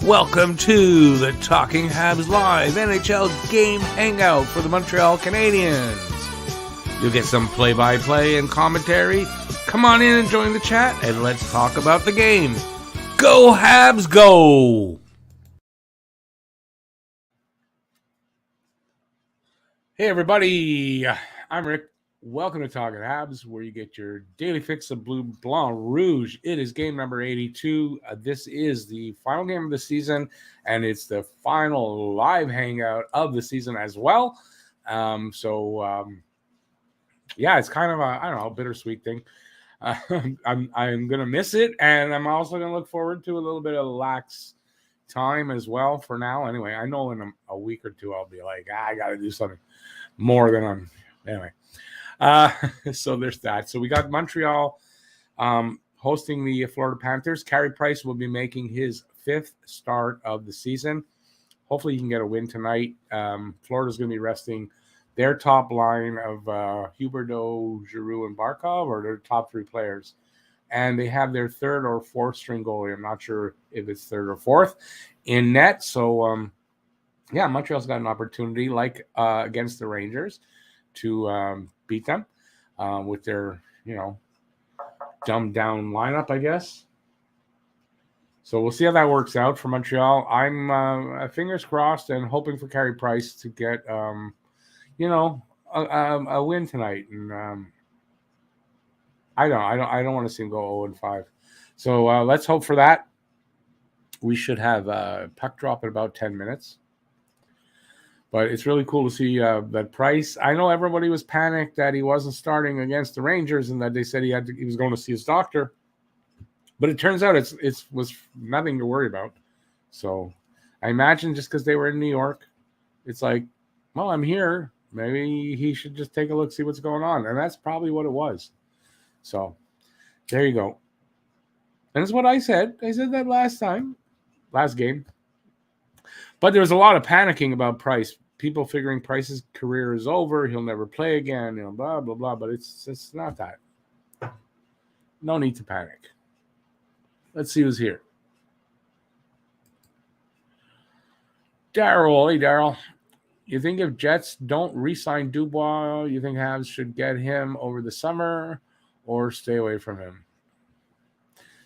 Welcome to the Talking Habs Live NHL Game Hangout for the Montreal Canadiens. You'll get some play-by-play and commentary. Come on in and join the chat, and let's talk about the game. Go Habs, go! Hey everybody, I'm Rick. Welcome to Talking Habs, where you get your daily fix of Blue Blanc Rouge. It is game number 82. This is the final game of the season, and it's the final live hangout of the season as well. Yeah, it's kind of a bittersweet thing. I'm gonna miss it, and I'm also gonna look forward to a little bit of lax time as well. For now, anyway, I know in a week or two I'll be like, I got to do something more than I'm anyway. So there's that. So we got Montreal hosting the Florida Panthers. Carey Price will be making his 5th start of the season. Hopefully he can get a win tonight. Florida's going to be resting their top line of Huberdeau, Giroux, and Barkov, or their top 3 players. And they have their 3rd or 4th string goalie. I'm not sure if it's 3rd or 4th in net. So, Montreal's got an opportunity, like against the Rangers, to beat them with their, dumbed down lineup, I guess. So we'll see how that works out for Montreal. I'm fingers crossed and hoping for Carey Price to get, a win tonight. And I don't want to see him go 0-5. So let's hope for that. We should have puck drop in about 10 minutes. But it's really cool to see that Price. I know everybody was panicked that he wasn't starting against the Rangers and that they said he was going to see his doctor. But it turns out it was nothing to worry about. So I imagine just because they were in New York, it's like, well, I'm here. Maybe he should just take a look, see what's going on. And that's probably what it was. So there you go. And that's what I said. I said that last game. But there was a lot of panicking about Price. People figuring Price's career is over. He'll never play again. Blah, blah, blah. But it's not that. No need to panic. Let's see who's here. Daryl. Hey, Daryl. You think if Jets don't re-sign Dubois, you think Habs should get him over the summer or stay away from him?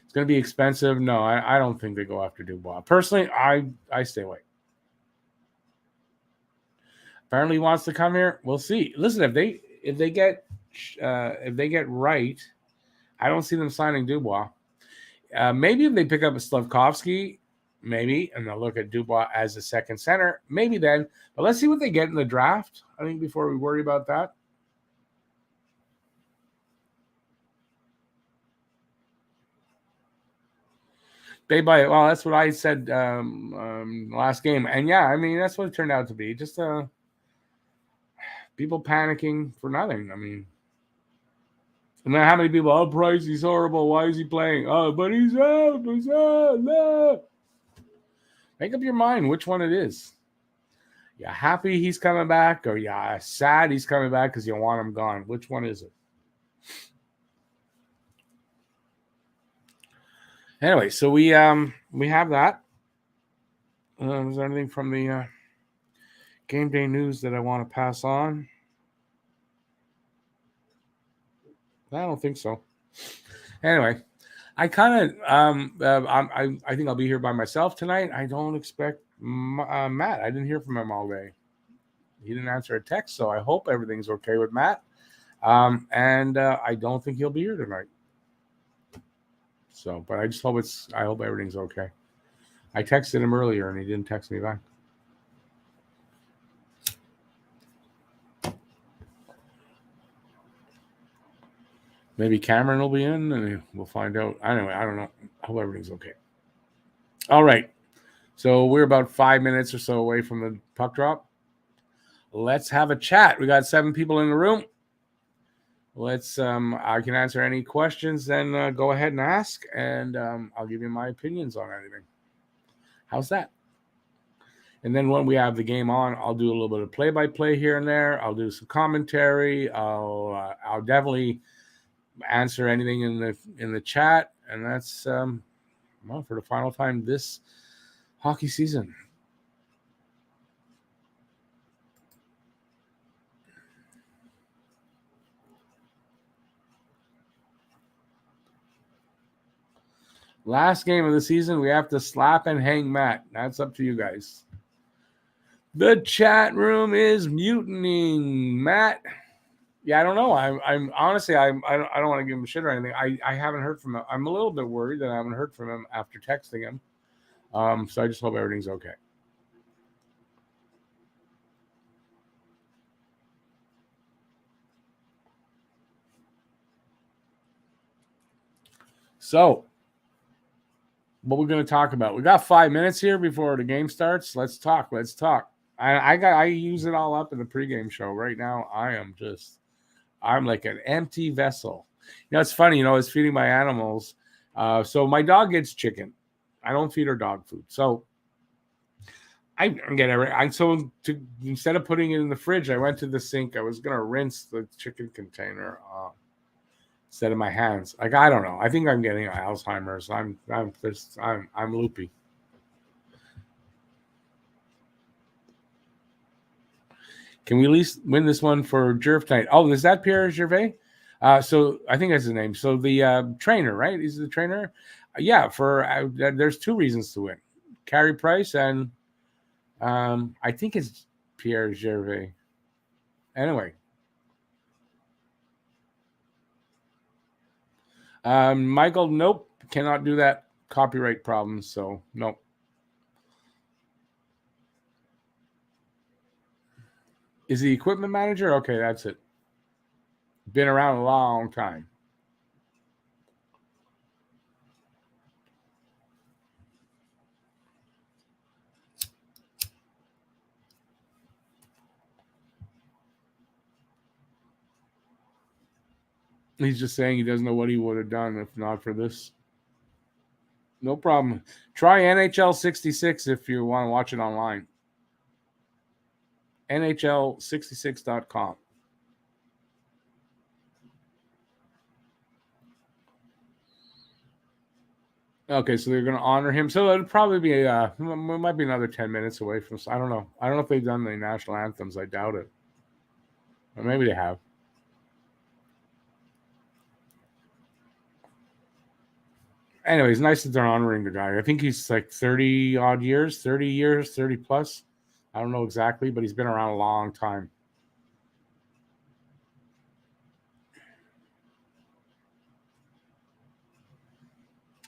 It's going to be expensive. No, I don't think they go after Dubois. Personally, I stay away. Apparently, he wants to come here. We'll see. Listen, if they get right, I don't see them signing Dubois. Maybe if they pick up a Slavkovsky, maybe, and they'll look at Dubois as a second center, maybe then. But let's see what they get in the draft, I think, before we worry about that. Well, that's what I said last game. And yeah, I mean, that's what it turned out to be. Just people panicking for nothing. I mean, and then how many people, Price, he's horrible. Why is he playing? Oh, but he's out. No. Make up your mind which one it is. You happy he's coming back, or you sad he's coming back because you want him gone? Which one is it? Anyway, so we have that. Is there anything from the game day news that I want to pass on? I don't think so. Anyway, I kind of I think I'll be here by myself tonight. I don't expect Matt. I didn't hear from him all day. He didn't answer a text, so I hope everything's okay with Matt. And I don't think he'll be here tonight. So, but I hope everything's okay. I texted him earlier and he didn't text me back. Maybe Cameron will be in and we'll find out. Anyway, I don't know. I hope everything's okay. All right. So we're about 5 minutes or so away from the puck drop. Let's have a chat. We got 7 people in the room. Let's I can answer any questions, then go ahead and ask, and I'll give you my opinions on anything. How's that? And then when we have the game on, I'll do a little bit of play-by-play here and there. I'll do some commentary. I'll definitely answer anything in the chat, and that's for the final time this hockey season. Last game of the season, we have to slap and hang Matt. That's up to you guys. The chat room is mutinying, Matt. Yeah, I don't know. I'm honestly, I don't want to give him shit or anything. I haven't heard from him. I'm a little bit worried that I haven't heard from him after texting him. So I just hope everything's okay. So, what we're going to talk about? We got 5 minutes here before the game starts. Let's talk. I use it all up in the pregame show. Right now, I'm like an empty vessel. It's funny. I was feeding my animals. So my dog gets chicken. I don't feed her dog food. So I get everything. Instead of putting it in the fridge, I went to the sink. I was gonna rinse the chicken container instead of my hands. Like, I don't know. I think I'm getting Alzheimer's. I'm loopy. Can we at least win this one for Jerv tonight? Oh, is that Pierre Gervais? So I think that's his name. So the trainer, right? He's the trainer. Yeah. There's two reasons to win: Carey Price and I think it's Pierre Gervais. Anyway, Michael, nope, cannot do that. Copyright problems. So nope. Is the equipment manager? Okay, that's it. Been around a long time. He's just saying he doesn't know what he would have done if not for this. No problem. Try NHL 66 if you want to watch it online. NHL66.com. Okay, so they're going to honor him. So it'll probably be it might be another 10 minutes away from. I don't know. I don't know if they've done the national anthems. I doubt it. Or maybe they have. Anyways, nice that they're honoring the guy. I think he's like 30 odd years, 30 years, 30 plus. I don't know exactly, but he's been around a long time.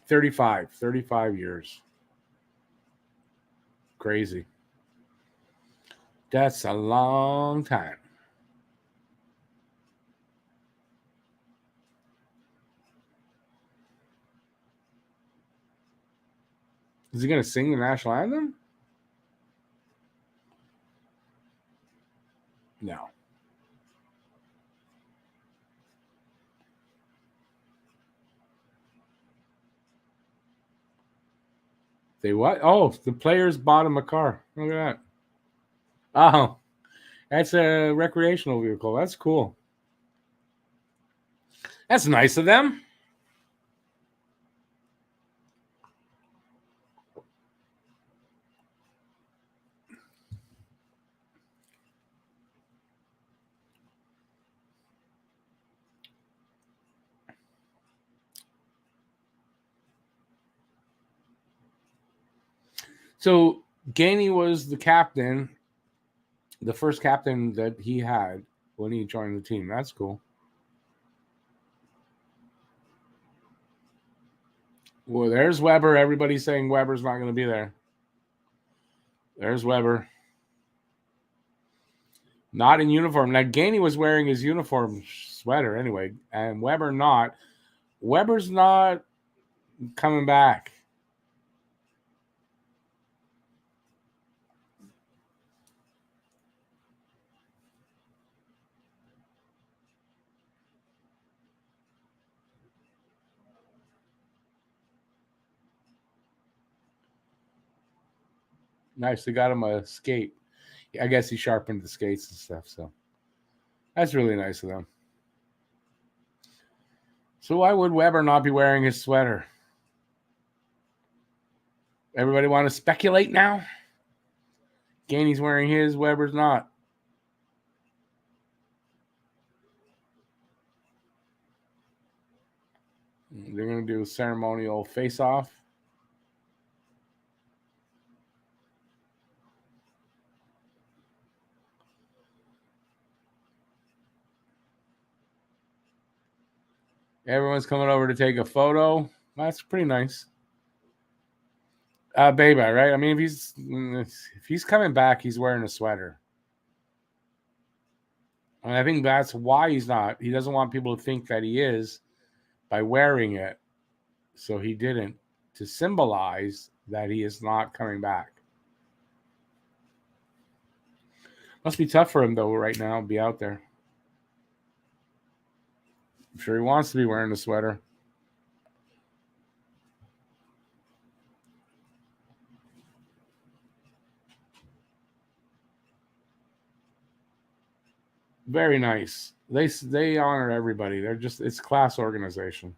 Thirty-five years. Crazy. That's a long time. Is he going to sing the national anthem? No. They what? Oh, the players bought him a car. Look at that. Oh, that's a recreational vehicle. That's cool. That's nice of them. So Gainey was the captain, the first captain that he had when he joined the team. That's cool. Well, there's Weber. Everybody's saying Weber's not going to be there. There's Weber. Not in uniform. Now, Gainey was wearing his uniform sweater anyway, and Weber not. Weber's not coming back. Nice. They got him a skate. I guess he sharpened the skates and stuff. So that's really nice of them. So why would Weber not be wearing his sweater? Everybody want to speculate now? Gainey's wearing his, Weber's not. They're going to do a ceremonial face-off. Everyone's coming over to take a photo. That's pretty nice. Baby, right? I mean, if he's coming back, he's wearing a sweater. And I think that's why he's not. He doesn't want people to think that he is by wearing it. So he didn't, to symbolize that he is not coming back. Must be tough for him, though, right now, to be out there. I'm sure he wants to be wearing a sweater. Very nice. They honor everybody. It's class organization.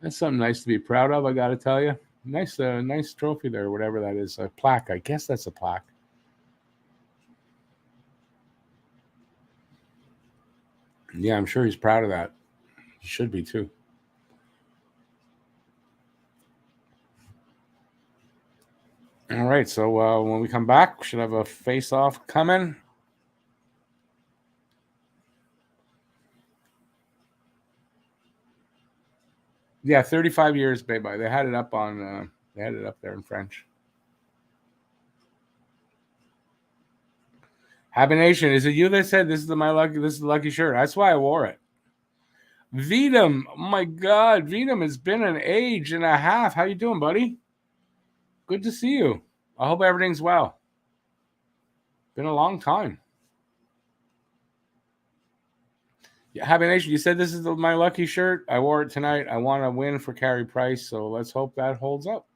That's something nice to be proud of, I got to tell you. Nice trophy there, whatever that is. A plaque. I guess that's a plaque. Yeah, I'm sure he's proud of that. He should be, too. All right, so when we come back, we should have a face-off coming. Yeah, 35 years, baby. They had it up there in French. Habination, is it you that said this is the lucky shirt? That's why I wore it. Vedum, oh my God, Vedum, it's been an age and a half. How you doing, buddy? Good to see you. I hope everything's well. Been a long time. Yeah, Habination, you said this is my lucky shirt. I wore it tonight. I want to win for Carey Price, so let's hope that holds up.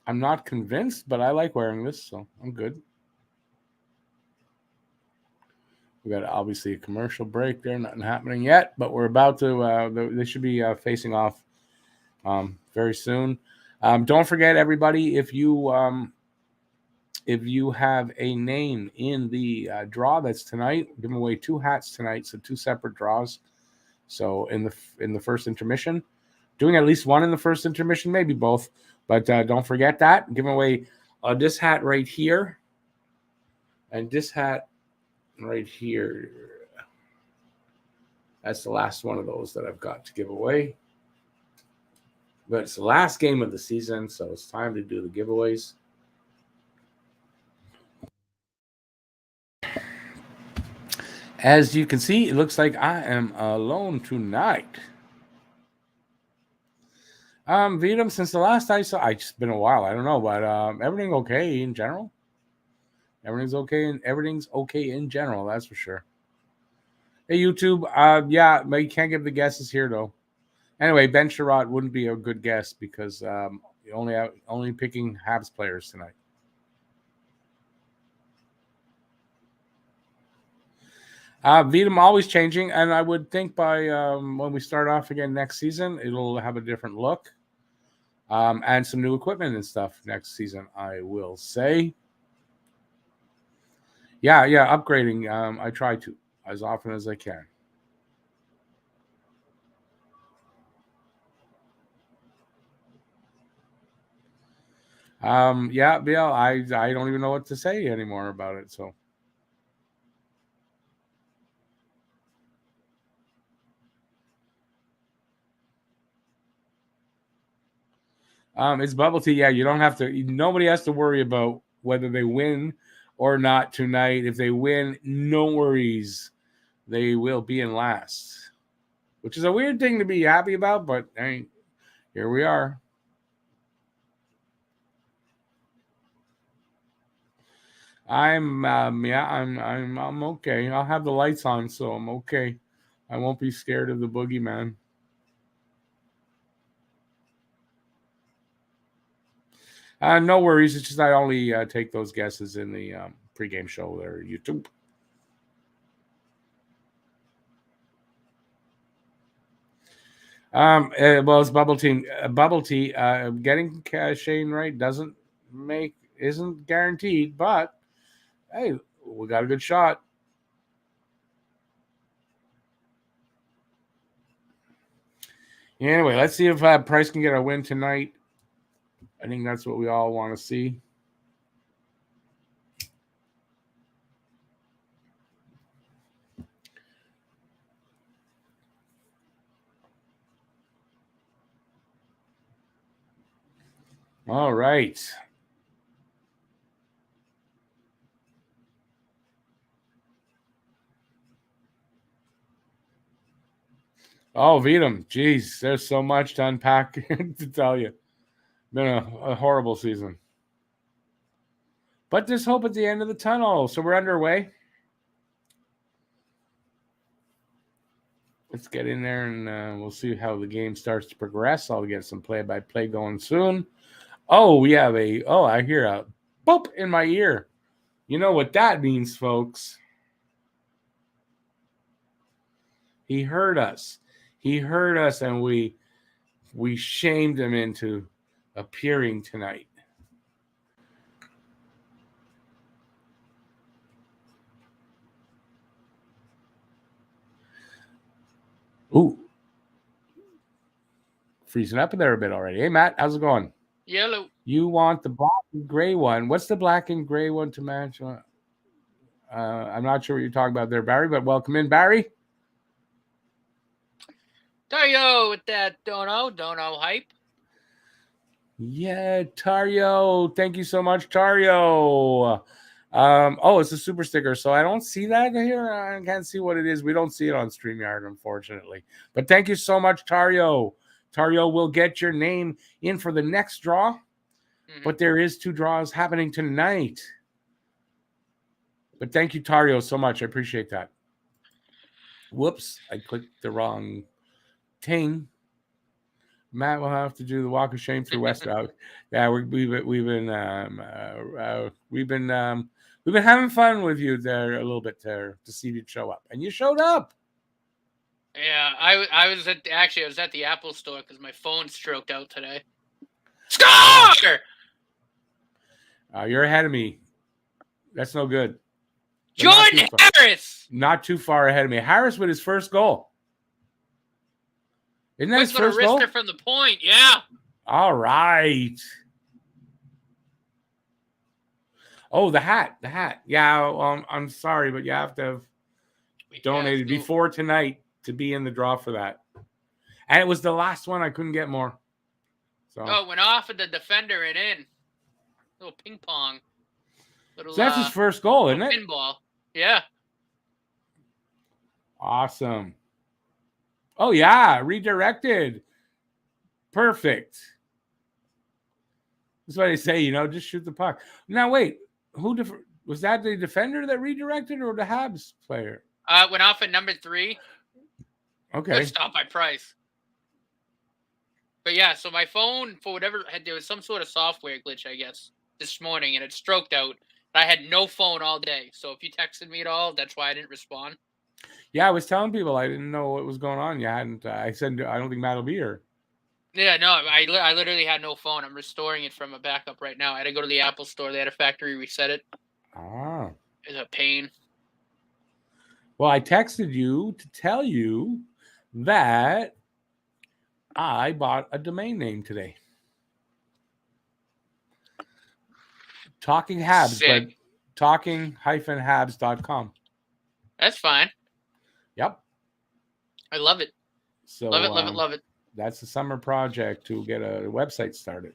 I'm not convinced, but I like wearing this, so I'm good. We got obviously a commercial break there, nothing happening yet, but we're about to. They should be facing off very soon. Don't forget, everybody, if you have a name in the draw that's tonight, we're giving away 2 hats tonight, so 2 separate draws. So in the first intermission, doing at least one in the first intermission, maybe both, but don't forget that. Giving away this hat right here, and this hat right here. That's the last one of those that I've got to give away. But it's the last game of the season, so it's time to do the giveaways. As you can see, it looks like I am alone tonight. Vedum, since the last I saw, it's been a while. I don't know, but everything okay in general. Everything's okay in general. That's for sure. Hey, YouTube. Yeah, but you can't give the guesses here though. Anyway, Ben Sherratt wouldn't be a good guess because only picking Habs players tonight. Vedum always changing, and I would think by when we start off again next season, it'll have a different look, and some new equipment and stuff next season. I will say, yeah, upgrading. I try to as often as I can. Yeah, Bill, I don't even know what to say anymore about it. So. It's bubble tea. Yeah, you don't have to. Nobody has to worry about whether they win or not tonight. If they win, no worries. They will be in last, which is a weird thing to be happy about. But hey, here we are. I'm okay. I'll have the lights on, so I'm okay. I won't be scared of the boogeyman. No worries. It's just I only take those guesses in the pregame show there, YouTube. Well, it's Bubble Team. Bubble Tea. Getting Shane right isn't guaranteed, but hey, we got a good shot. Anyway, let's see if Price can get a win tonight. I think that's what we all want to see. All right. Oh, Vetum. Jeez, there's so much to unpack to tell you. Been a horrible season. But there's hope at the end of the tunnel. So we're underway. Let's get in there and we'll see how the game starts to progress. I'll get some play-by-play going soon. Oh, we have I hear a boop in my ear. You know what that means, folks. He heard us. He heard us, and we shamed him into appearing tonight. Ooh. Freezing up in there a bit already. Hey, Matt, how's it going? Yellow. You want the black and gray one. What's the black and gray one to match? I'm not sure what you're talking about there, Barry, but welcome in, Barry. Dario with that dono hype. Yeah, Tario. Thank you so much, Tario. It's a super sticker, so I don't see that here. I can't see what it is. We don't see it on StreamYard, unfortunately. But thank you so much, Tario. Tario will get your name in for the next draw. Mm-hmm. But there is 2 draws happening tonight. But thank you, Tario, so much. I appreciate that. Whoops, I clicked the wrong thing. Matt will have to do the walk of shame through West Out. Yeah, we've been having fun with you there a little bit there to see you show up, and you showed up. Yeah, I was at the Apple store because my phone stroked out today. Score! You're ahead of me. That's no good. Jordan Harris! Not too far ahead of me. Harris with his first goal. Isn't that his first goal? From the point, yeah. All right. Oh, the hat. Yeah, I'm sorry, but you have to have donated before tonight to be in the draw for that. And it was the last one. I couldn't get more. So it went off of the defender and in. Little ping pong. So that's his first goal, isn't it? Pinball. Yeah. Awesome. Oh, yeah. Redirected. Perfect. That's what I say, just shoot the puck. Now, wait. Was that the defender that redirected or the Habs player? Went off at number 3. Okay. Good stop by Price. But yeah, so my phone, for whatever, there was some sort of software glitch, I guess, this morning, and it stroked out. I had no phone all day. So if you texted me at all, that's why I didn't respond. Yeah, I was telling people I didn't know what was going on. You hadn't. I said I don't think Matt will be here. Yeah, no, I literally had no phone. I'm restoring it from a backup right now. I had to go to the Apple store. They had a factory reset it. Ah. It's a pain. Well, I texted you to tell you that I bought a domain name today. Talking Habs, but talking-habs.com. That's fine. Yep. I love it. So love it. That's the summer project to get a website started.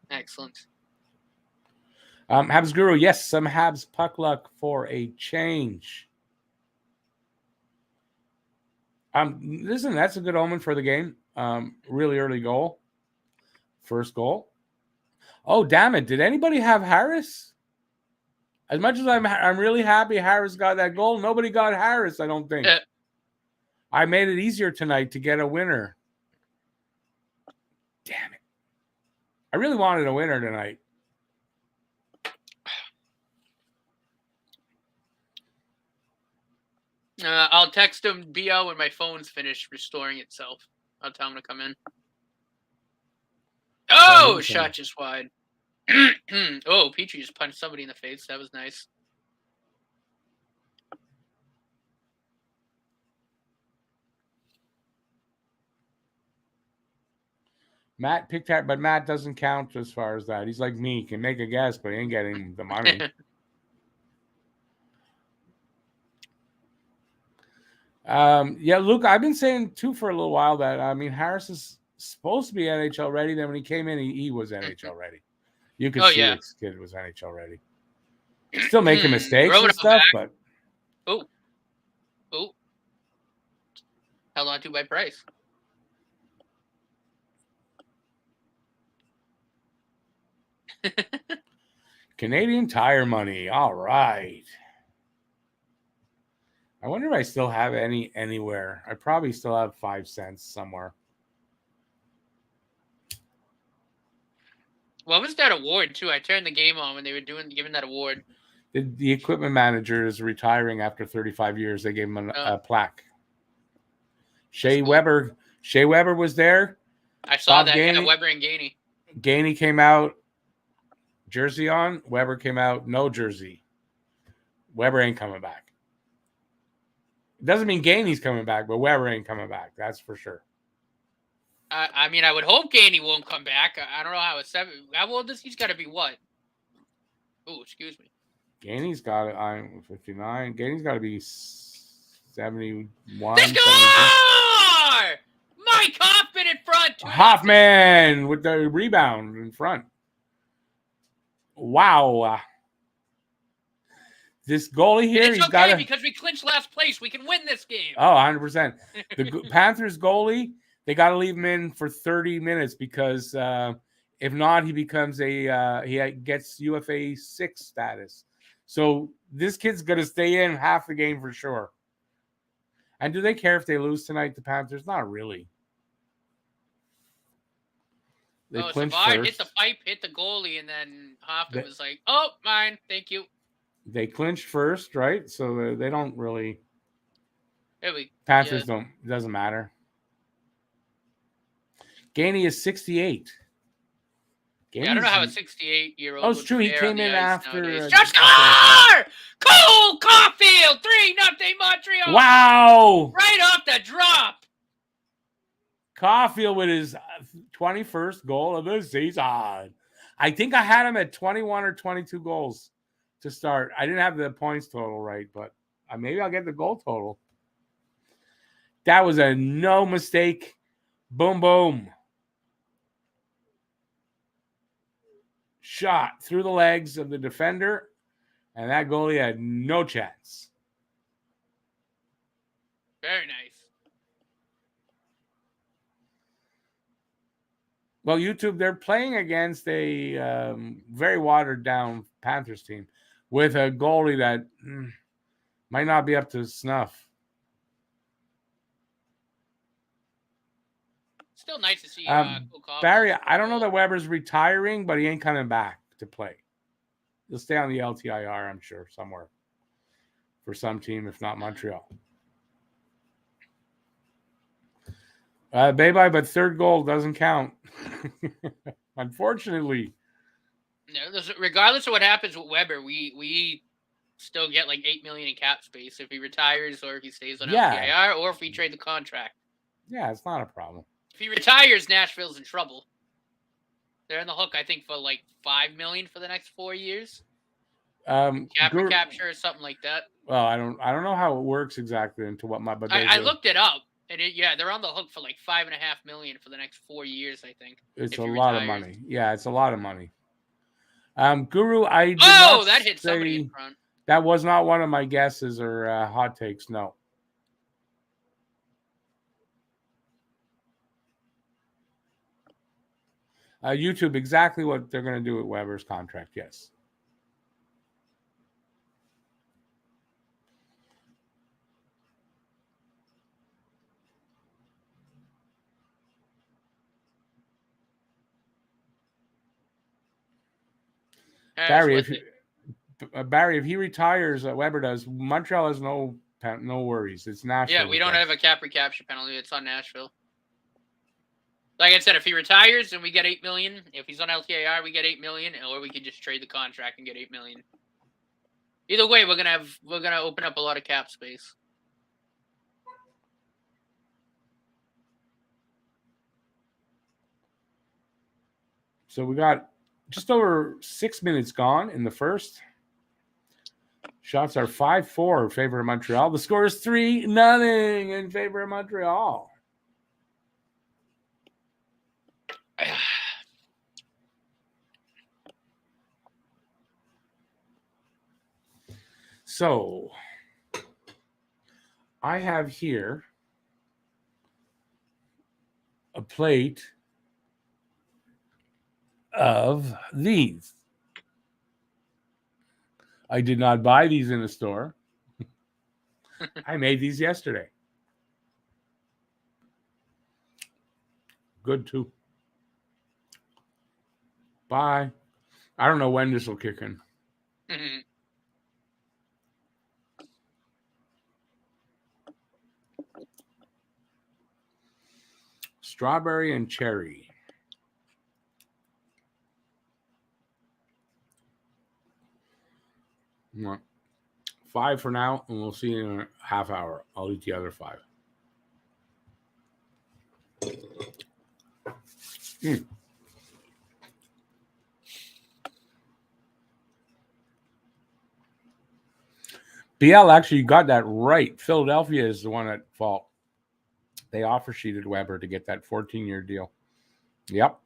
Excellent. Habs Guru, yes, some Habs puck luck for a change. Listen, that's a good omen for the game. Really early goal. First goal. Oh, damn it. Did anybody have Harris? As much as I'm really happy Harris got that goal, nobody got Harris, I don't think. I made it easier tonight to get a winner. Damn it. I really wanted a winner tonight. I'll text him BO when my phone's finished restoring itself. I'll tell him to come in. Oh, shot just wide. Oh, Petrie just punched somebody in the face. That was nice. Matt picked that, but Matt doesn't count as far as that. He's like me, he can make a guess, but he ain't getting the money. Yeah, Luke, I've been saying too for a little while that Harris is supposed to be NHL ready. Then when he came in, he was NHL ready. You could see this kid was NHL ready. Still making mistakes and stuff, but oh, held on to by Price. Canadian Tire money. All right. I wonder if I still have any anywhere. I probably still have 5 cents somewhere. What was that award too? I turned the game on when they were giving that award. The equipment manager is retiring after 35 years. They gave him a plaque. Shea Weber was there. I saw that. Yeah, Weber and Gainey. Gainey came out, jersey on. Weber came out, no jersey. Weber ain't coming back. Doesn't mean Gainey's coming back, but Weber ain't coming back. That's for sure. I mean, I would hope Gainey won't come back. I don't know how it's 7. How old is he? He's got to be what? Oh, excuse me. Gainey's got it. I'm 59. Gainey's got to be 71. They score! Mike Hoffman in front. Hoffman with the rebound in front. Wow. This goalie here, he's okay because we clinched last place. We can win this game. Oh, 100%. The Panthers goalie, they got to leave him in for 30 minutes because if not, he becomes he gets UFA 6 status. So this kid's going to stay in half the game for sure. And do they care if they lose tonight, the Panthers? Not really. They clinched first. Hit the pipe, hit the goalie, and then Hoffman was like, oh, mine, thank you. They clinched first, right? So they don't really. Panthers don't. It doesn't matter. Gainey is 68. Yeah, I don't know how a 68-year-old. Oh, it's true. He came in after. Just score! Cole Caulfield, 3-0 Montreal. Wow! Right off the drop. Caulfield with his 21st goal of the season. I think I had him at 21 or 22 goals to start. I didn't have the points total right, but maybe I'll get the goal total. That was a no mistake. Boom, boom. Shot through the legs of the defender, and that goalie had no chance. Very nice. Well, YouTube, they're playing against a very watered-down Panthers team with a goalie that might not be up to snuff. Still nice to see Barry, I don't know that Weber's retiring, but he ain't coming back to play. He'll stay on the LTIR, I'm sure, somewhere for some team, if not Montreal. Bye-bye, but third goal doesn't count. Unfortunately. No, regardless of what happens with Weber, we still get like $8 million in cap space if he retires or if he stays on LTIR or if we trade the contract. Yeah, it's not a problem. If he retires, Nashville's in trouble. They're on the hook, I think, for like $5 million for the next 4 years. Capture or something like that. Well, I don't know how it works exactly into what but I looked it up, and they're on the hook for like $5.5 million for the next 4 years, I think. It's a lot of money. Yeah, it's a lot of money. Guru, I did that hit somebody in front. That was not one of my guesses or hot takes. No. YouTube, exactly what they're going to do with Weber's contract, yes. Barry, if he retires, Weber does. Montreal has no worries. It's Nashville. Yeah, we don't have a cap recapture penalty. It's on Nashville. Like I said, if he retires, then we get $8 million. If he's on LTIR, we get $8 million, or we can just trade the contract and get $8 million. Either way, we're gonna open up a lot of cap space. So we got just over 6 minutes gone in the first. Shots are 5-4 in favor of Montreal. The score is 3-0 in favor of Montreal. So I have here a plate of these. I did not buy these in a store. I made these yesterday. Good too. Bye. I don't know when this will kick in. Mm-hmm. Strawberry and cherry. Well, 5 for now, and we'll see you in a half hour. I'll eat the other 5. BL actually got that right. Philadelphia is the one at fault. They offer sheeted Weber to get that 14-year deal. Yep.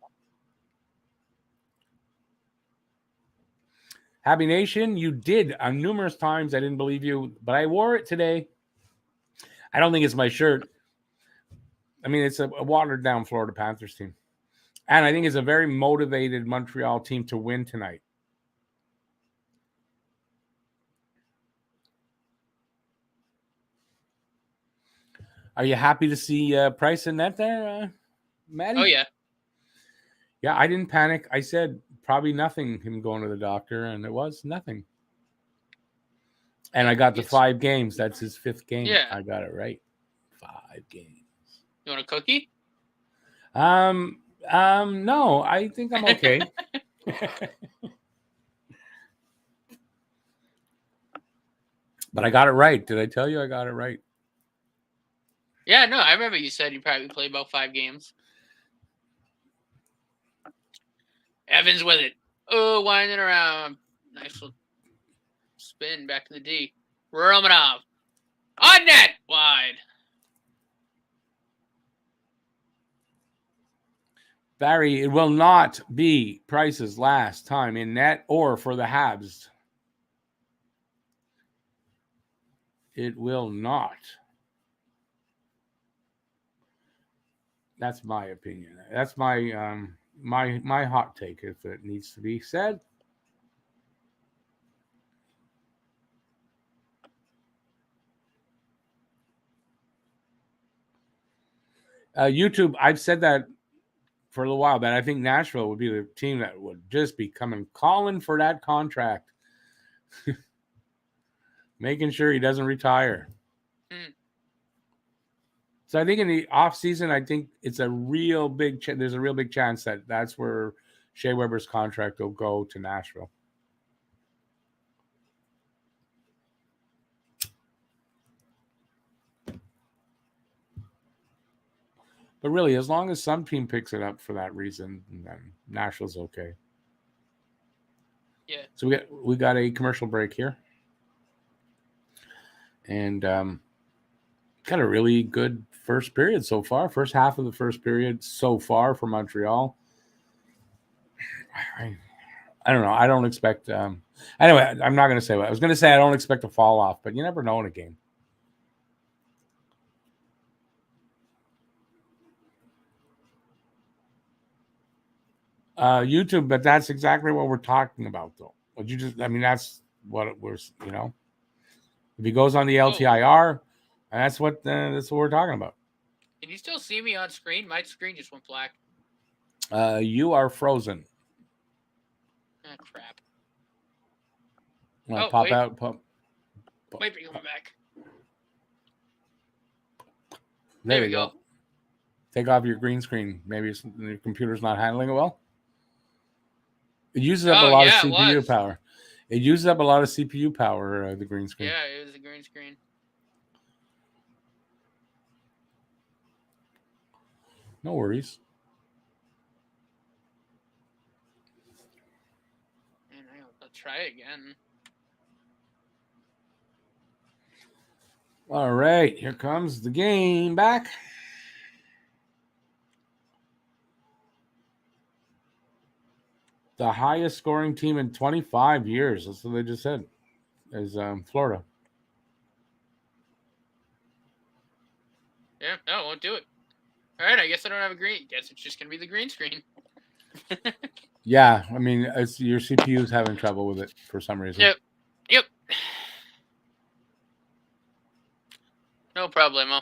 Happy Nation, you did numerous times. I didn't believe you, but I wore it today. I don't think it's my shirt. I mean, it's a watered down Florida Panthers team. And I think it's a very motivated Montreal team to win tonight. Are you happy to see Price in net there, Maddie? Oh, yeah. Yeah, I didn't panic. I said probably nothing, him going to the doctor, and it was nothing. And I got the 5 games. That's his 5th game. Yeah. I got it right. 5 games. You want a cookie? No, I think I'm okay. But I got it right. Did I tell you I got it right? Yeah, no, I remember you said you probably played about 5 games. Evans with it. Oh, winding around. Nice little spin back to the D. Romanov. On net. Wide. Barry, it will not be Price's last time in net or for the Habs. It will not. That's my opinion. That's my my hot take, if it needs to be said. YouTube, I've said that for a little while, but I think Nashville would be the team that would just be calling for that contract. Making sure he doesn't retire. So I think in the offseason, I think it's a real big there's a real big chance that that's where Shea Weber's contract will go to Nashville. But really, as long as some team picks it up for that reason, then Nashville's okay. Yeah. So we got a commercial break here. And got a really good first period so far. First half of the first period so far for Montreal. I don't know. I don't expect. Anyway, I'm not going to say what I was going to say. I don't expect a fall off, but you never know in a game. YouTube, but that's exactly what we're talking about, though. But that's what it was. If he goes on the LTIR, that's what we're talking about. Can you still see me on screen? My screen just went black. You are frozen. Ah, crap. Want to pop wait. out? Might be coming back. There we you go. Take off your green screen. Maybe your computer's not handling it well. It uses up a lot of CPU power. It uses up a lot of CPU power, the green screen. Yeah, it was a green screen. No worries. And I'll try again. All right, here comes the game back. The highest scoring team in 25 years. That's what they just said. Is Florida. Yeah, no, it won't do it. All right, I guess I don't have a green. Guess it's just gonna be the green screen. Yeah, I mean, it's your CPU's having trouble with it for some reason. Yep. No problemo.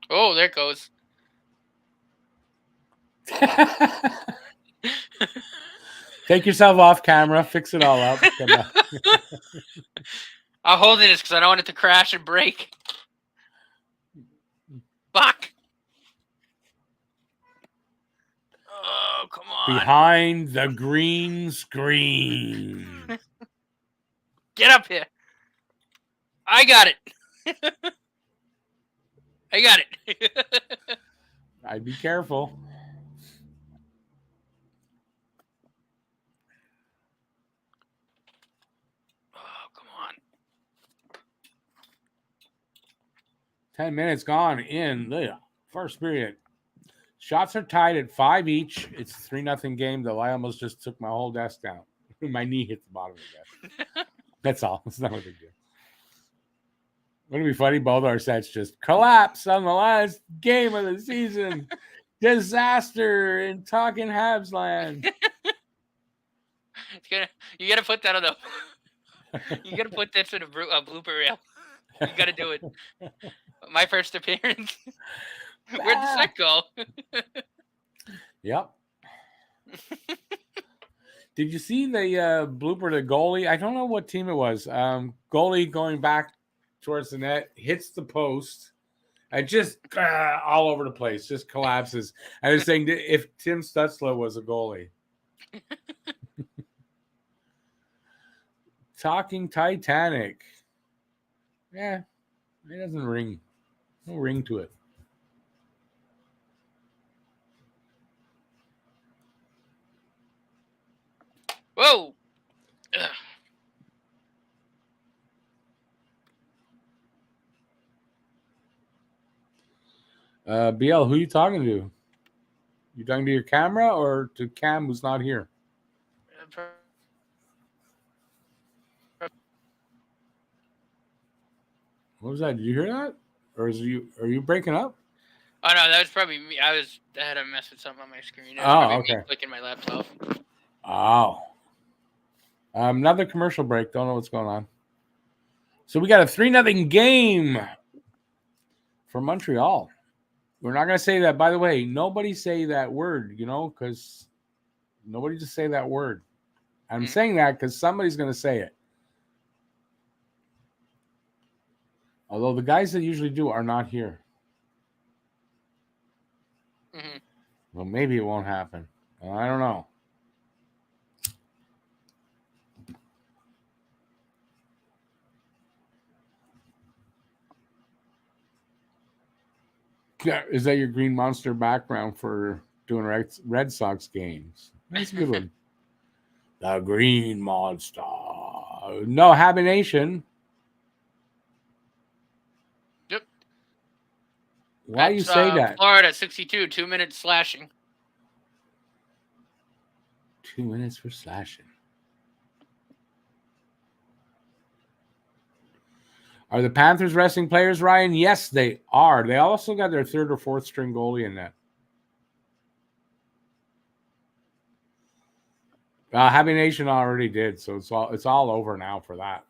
Oh, there it goes. Take yourself off camera, fix it all up. I'm holding this because I don't want it to crash and break. Fuck. Oh, come on. Behind the green screen. Get up here. I got it. I got it. I'd be careful. Oh, come on. 10 minutes gone in the first period. Shots are tied at 5 each. It's a 3-0 game, though I almost just took my whole desk down. My knee hit the bottom of the desk. That's all. It's not a big deal. Wouldn't it be funny? Both our sets just collapse on the last game of the season. Disaster in talking Habs land. You gotta put that on the. You gotta put this in a blooper reel. You gotta do it. My first appearance. Where'd the set go? Yep. Did you see the blooper? The goalie. I don't know what team it was. Goalie going back towards the net, hits the post, and just all over the place, just collapses. I was saying, if Tim Stutzla was a goalie. Talking Titanic. Yeah, it doesn't ring. No ring to it. Whoa. BL, who are you talking to? You talking to your camera or to Cam, who's not here? What was that? Did you hear that? Or are you breaking up? Oh no, that was probably me. I had a mess with something on my screen. Okay. Me clicking my laptop. Oh. Another commercial break. Don't know what's going on. So we got a 3-0 game for Montreal. We're not going to say that. By the way, nobody say that word, because nobody just say that word. I'm saying that because somebody's going to say it. Although the guys that usually do are not here. Mm-hmm. Well, maybe it won't happen. I don't know. Is that your Green Monster background for doing Red Sox games? That's a good one. The Green Monster. No, Habination. Yep. Why do you say that? Florida, 62, 2 minutes slashing. 2 minutes for slashing. Are the Panthers resting players, Ryan? Yes, they are. They also got their third or fourth string goalie in that. Happy Nation already did, so it's all over now for that.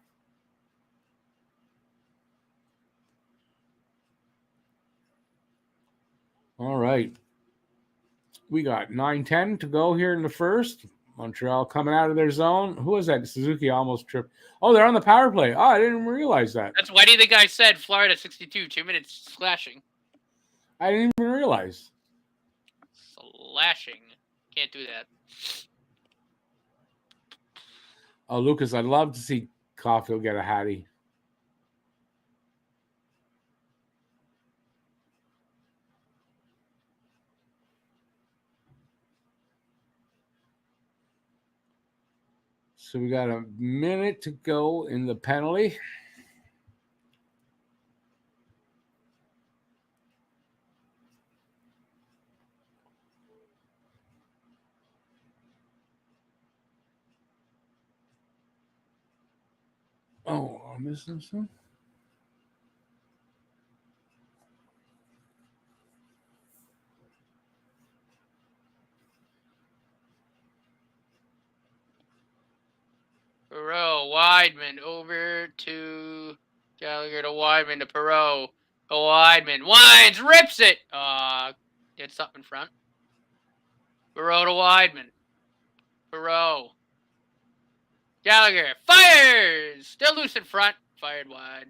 All right. We got 9:10 to go here in the first. Montreal coming out of their zone. Who was that? Suzuki almost tripped. Oh, they're on the power play. Oh, I didn't even realize that. That's why do you think I said Florida 62, 2 minutes slashing? I didn't even realize. Slashing. Can't do that. Oh, Lucas, I'd love to see Caulfield get a Hattie. So we got a minute to go in the penalty. Oh, I'm missing some. Perot, Weidman over to Gallagher to Weidman to Perot. To Weidman. Wines rips it. Did something in front. Perot to Weidman. Perot. Gallagher fires. Still loose in front. Fired wide.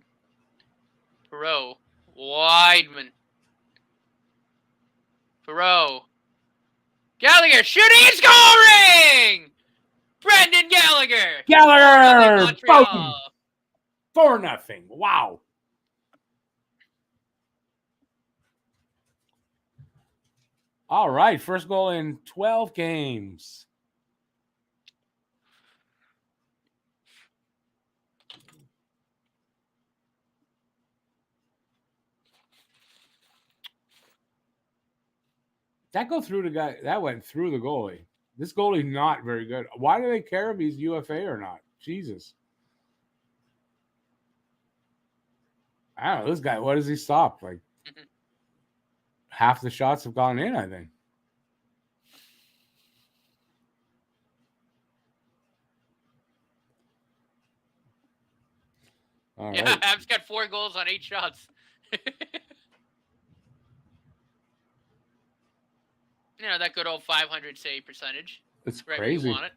Perot. Weidman. Perot. Gallagher shooting and scoring! Brendan Gallagher! Gallagher! Montreal. 4-0. Wow. All right. First goal in 12 games. That go through the guy. That went through the goalie. This goalie's not very good. Why do they care if he's UFA or not? Jesus. I don't know. This guy, what does he stop? Like half the shots have gone in, I think. All yeah, right. Habs got 4 goals on 8 shots. You know, that good old 500 save percentage. It's right crazy. Where you want it.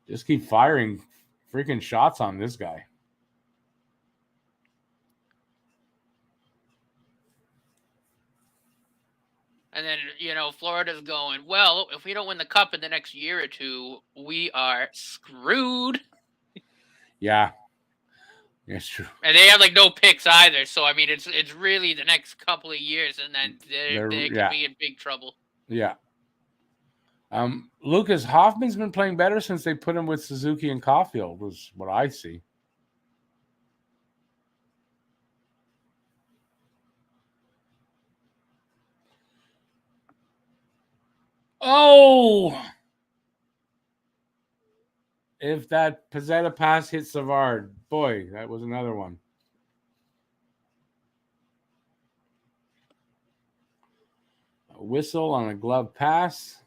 Just keep firing freaking shots on this guy. And then, you know, Florida's going, well, if we don't win the cup in the next year or two, we are screwed. Yeah. It's true. And they have like no picks either. So I mean it's really the next couple of years and then they could be in big trouble. Yeah. Lucas Hoffman's been playing better since they put him with Suzuki and Caulfield, was what I see. Oh! If that Pizzetta pass hit Savard, boy, that was another one. A whistle on a glove pass.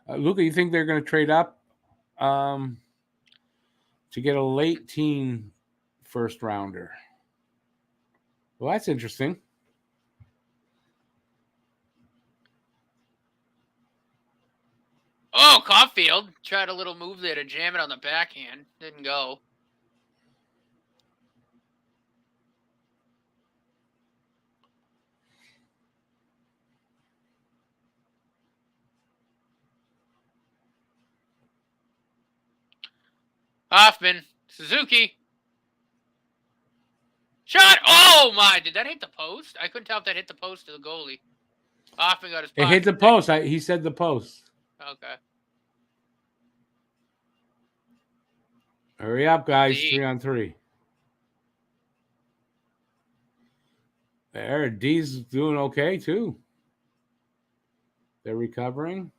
Luca, you think they're going to trade up to get a late teen first rounder? Well, that's interesting. Oh, Caulfield tried a little move there to jam it on the backhand. Didn't go. Hoffman. Suzuki. Shot! Oh, my. Did that hit the post? I couldn't tell if that hit the post or the goalie. Hoffman got his It hit the post. He said the post. Okay. Hurry up, guys. 3-on-3. There, D's doing okay too. They're recovering.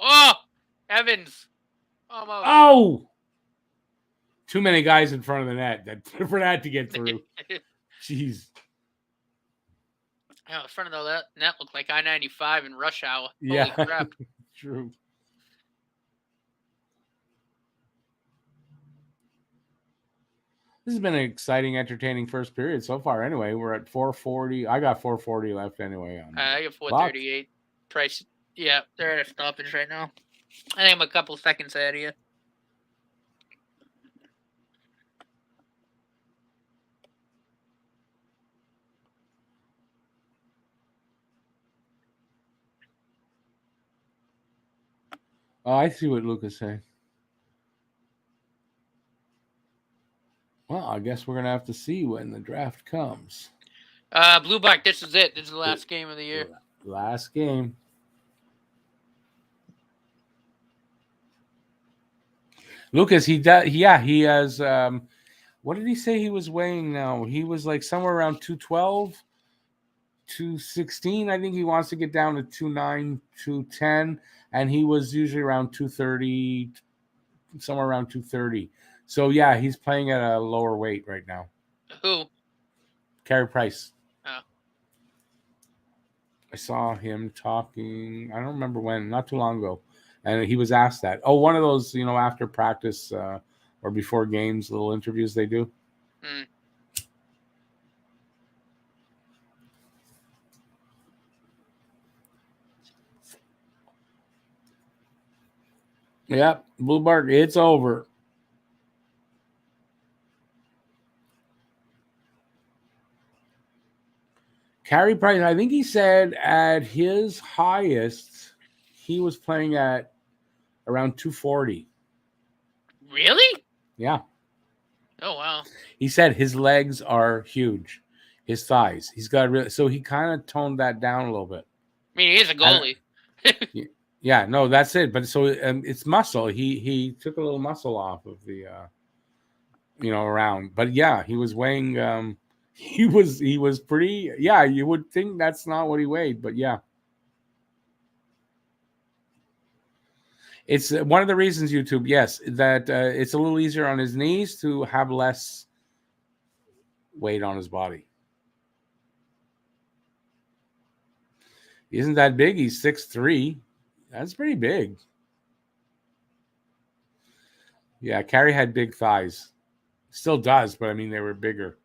Oh, Evans. Almost. Oh, too many guys in front of the net for that to get through. Jeez. Yeah, the front of the net looked like I-95 in rush hour. Yeah. Holy crap. True. This has been an exciting, entertaining first period so far. Anyway, we're at 4:40. I got 4:40 left anyway. I got 4:38. Price. Yeah, they're at a stoppage right now. I think I'm a couple seconds ahead of you. Oh, I see what Luke is saying. Well, I guess we're going to have to see when the draft comes. Blue Black, this is it. This is the last game of the year. Last game. Lucas, he does. Yeah, he has. What did he say he was weighing now? He was like somewhere around 212, 216. I think he wants to get down to 209, 210, and he was usually around 230, somewhere around 230. So yeah, he's playing at a lower weight right now. Who? Carey Price. Oh. I saw him talking. I don't remember when, not too long ago, and he was asked that. Oh, one of those, after practice or before games, little interviews they do. Hmm. Yep, Blue Bark, it's over. Carey Price, I think he said at his highest, he was playing at around 240. Really? Yeah. Oh, wow. He said his legs are huge, his thighs. He's got so he kind of toned that down a little bit. I mean, he is a goalie. Yeah, no, that's it. But so it's muscle. He took a little muscle off of the, around. But yeah, he was weighing. He was pretty. Yeah, you would think that's not what he weighed, but yeah. It's one of the reasons, YouTube, yes, that it's a little easier on his knees to have less weight on his body. He isn't that big. He's 6'3". That's pretty big. Yeah, Carey had big thighs. Still does, but I mean, they were bigger.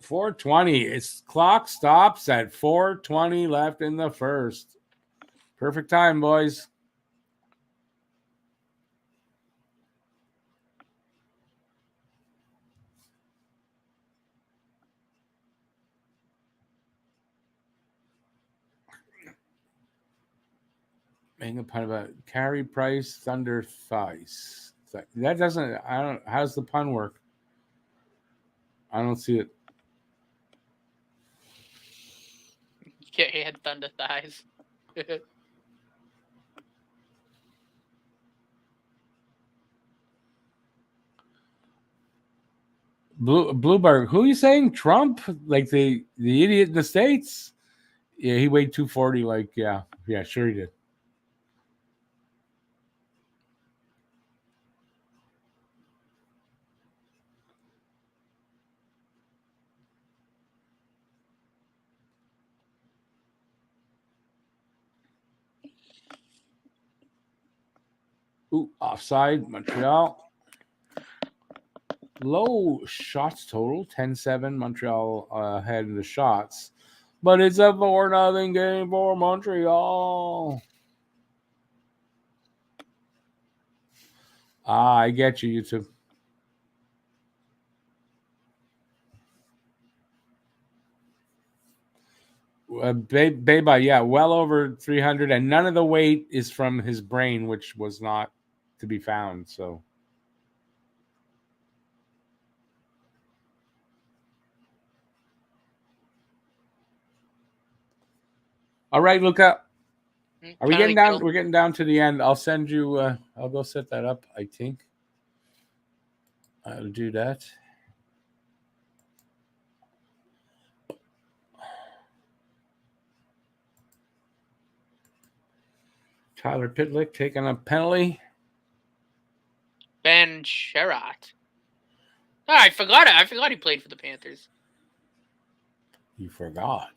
.420. Its clock stops at 4:20 left in the first. Perfect time, boys. Making a pun about Carey Price Thunder Thighs. That doesn't. I don't. How's the pun work? I don't see it. Yeah, he had thunder thighs. Blueberg. Who are you saying? Trump? Like the idiot in the States? Yeah, he weighed 240. Like, yeah, sure he did. Ooh, offside, Montreal. Low shots total, 10-7. Montreal ahead in the shots. But it's a 4-0 game for Montreal. I get you, YouTube. Beba, yeah, well over 300, and none of the weight is from his brain, which was not to be found. So, all right, Luca, are we getting down? We're getting down to the end. I'll send you. I'll go set that up. I think I'll do that. Tyler Pitlick taking a penalty. Ben Sherratt. Oh, I forgot it. I forgot he played for the Panthers. You forgot.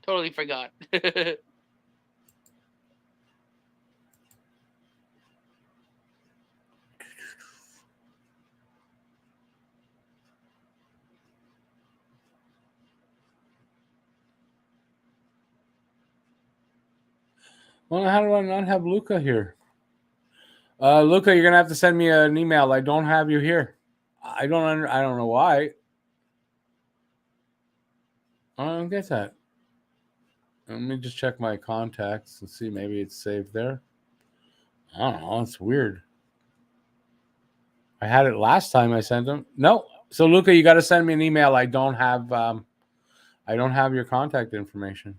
Totally forgot. Well, how do I not have Luca here? Luca, you're gonna have to send me an email. I don't have you here. I don't know why. I don't get that. Let me just check my contacts and see. Maybe it's saved there. I don't know. It's weird. I had it last time I sent them. No. So Luca, you got to send me an email. I don't have your contact information.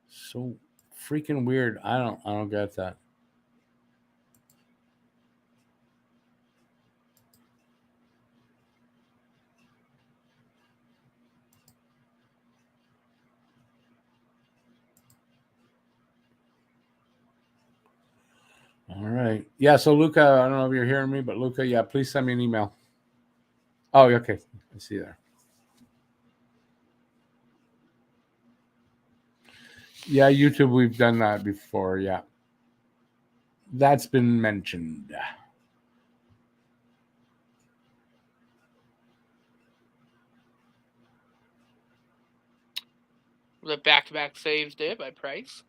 So freaking weird. I don't get that. All right. Yeah, so Luca, I don't know if you're hearing me, but Luca, yeah, please send me an email. Oh, okay. I see there. Yeah, YouTube, we've done that before, yeah. That's been mentioned. The back-to-back saves there by Price.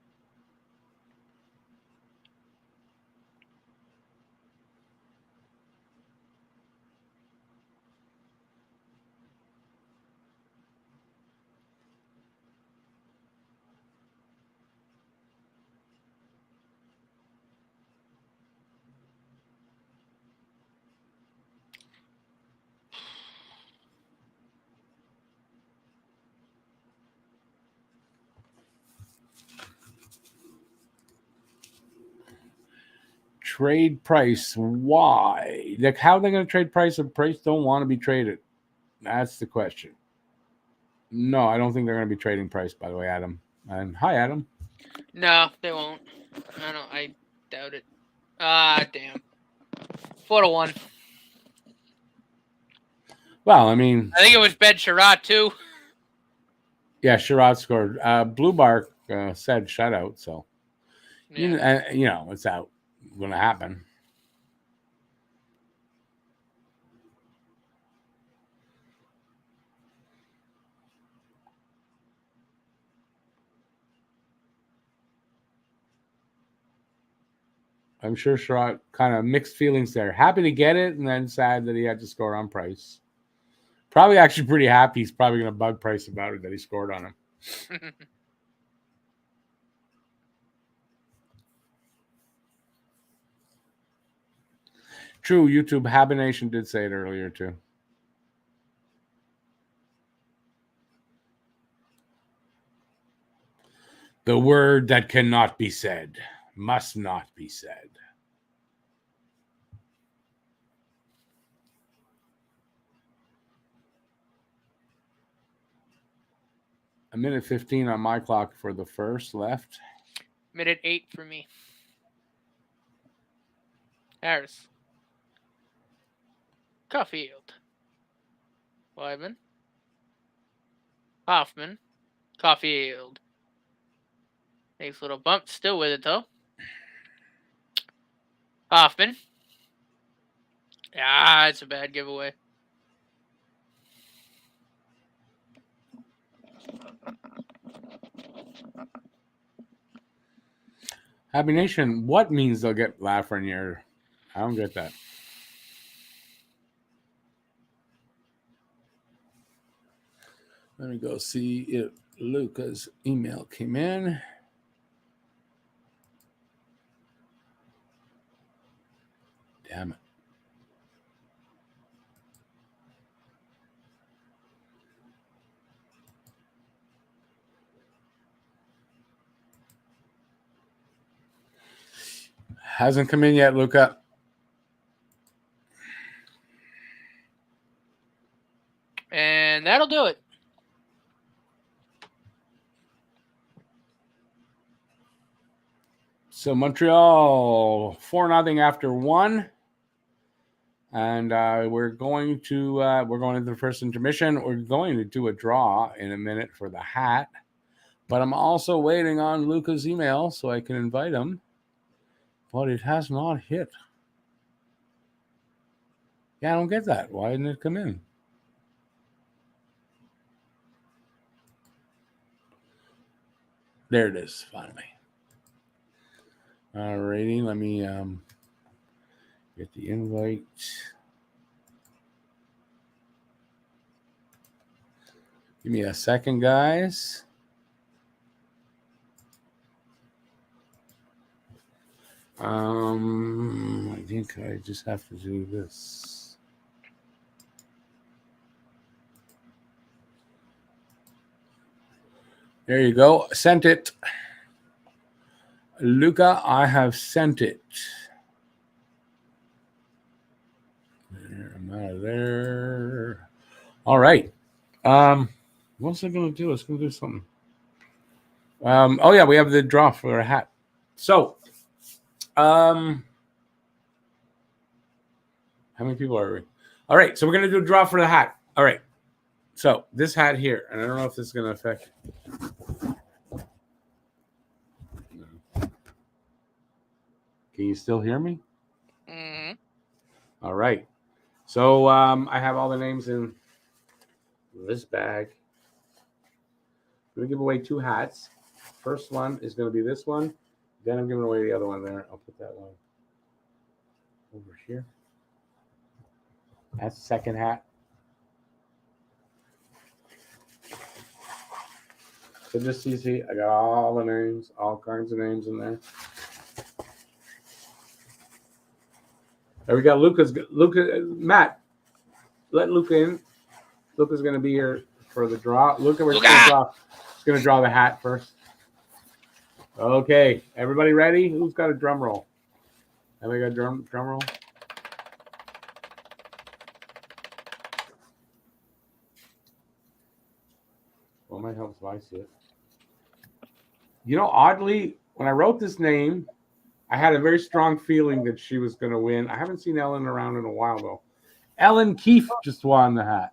Trade Price. Why? Like, how are they going to trade Price if Price don't want to be traded? That's the question. No, I don't think they're going to be trading Price, by the way, Adam. And hi, Adam. No, they won't. I doubt it. Damn. 4-1. Well, I mean, I think it was Ben Sherratt too. Yeah, Sherrod scored. Blue Bark said shutout, so Yeah. it's out. Going to happen. I'm sure Sherrod kind of mixed feelings there. Happy to get it, and then sad that he had to score on Price. Probably actually pretty happy. He's probably going to bug Price about it that he scored on him. True, YouTube Habination did say it earlier too. The word that cannot be said must not be said. A minute 15 on my clock for the first left. Minute 8 for me. Harris. Caulfield. Wyman. Hoffman. Caulfield. Nice little bump. Still with it, though. Hoffman. Ah, it's a bad giveaway. Happy Nation, what means they'll get Lafreniere? I don't get that. Let me go see if Luca's email came in. Damn it. Hasn't come in yet, Luca. And that'll do it. So Montreal 4-0 after 1. And we're going into the first intermission. We're going to do a draw in a minute for the hat. But I'm also waiting on Luca's email so I can invite him. But it has not hit. Yeah, I don't get that. Why didn't it come in? There it is, finally. Alrighty, let me get the invite. Give me a second, guys. I think I just have to do this. There you go. Sent it. Luca, I have sent it. There, I'm out of there. All right. What's it going to do? It's going to do something. Oh, yeah, we have the draw for a hat. So, how many people are we? All right, so we're going to do a draw for the hat. All right. So, this hat here, and I don't know if this is going to affect. Can you still hear me? Mm-hmm. All right. So, I have all the names in this bag. I'm going to give away 2 hats. First one is going to be this one. Then I'm giving away the other one there. I'll put that one over here. That's the second hat. So just see, I got all the names, all kinds of names in there. There we got Luca, Matt, let Luca in. Luca's going to be here for the draw. Luca, we're going to draw the hat first. Okay, everybody ready? Who's got a drum roll? Everybody got a drum roll? Well, it might help if I see it. You know, oddly, when I wrote this name, I had a very strong feeling that she was going to win. I haven't seen Ellen around in a while, though. Ellen Keefe just won the hat.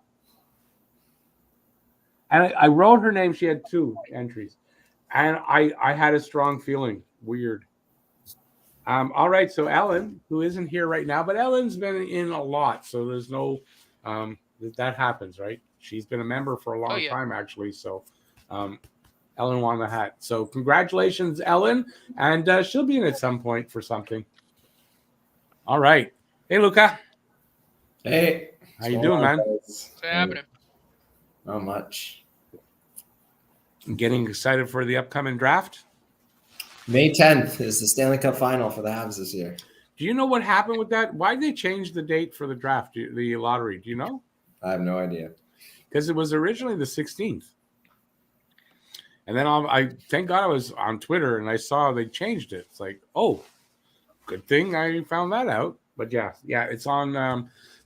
And I wrote her name. She had 2 entries. And I had a strong feeling. Weird. All right, so Ellen, who isn't here right now, but Ellen's been in a lot, so there's no that happens, right? She's been a member for a long time, actually. So Ellen won the hat. So congratulations, Ellen, and she'll be in at some point for something. All right. Hey, Luca. Hey. How you doing, man? What's happening? Not much. Getting excited for the upcoming draft? May 10th is the Stanley Cup final for the Habs this year. Do you know what happened with that? Why did they change the date for the draft, the lottery? Do you know? I have no idea. Because it was originally the 16th. And then I thank God I was on Twitter and I saw they changed it. It's like, oh, good thing I found that out. But yeah, it's on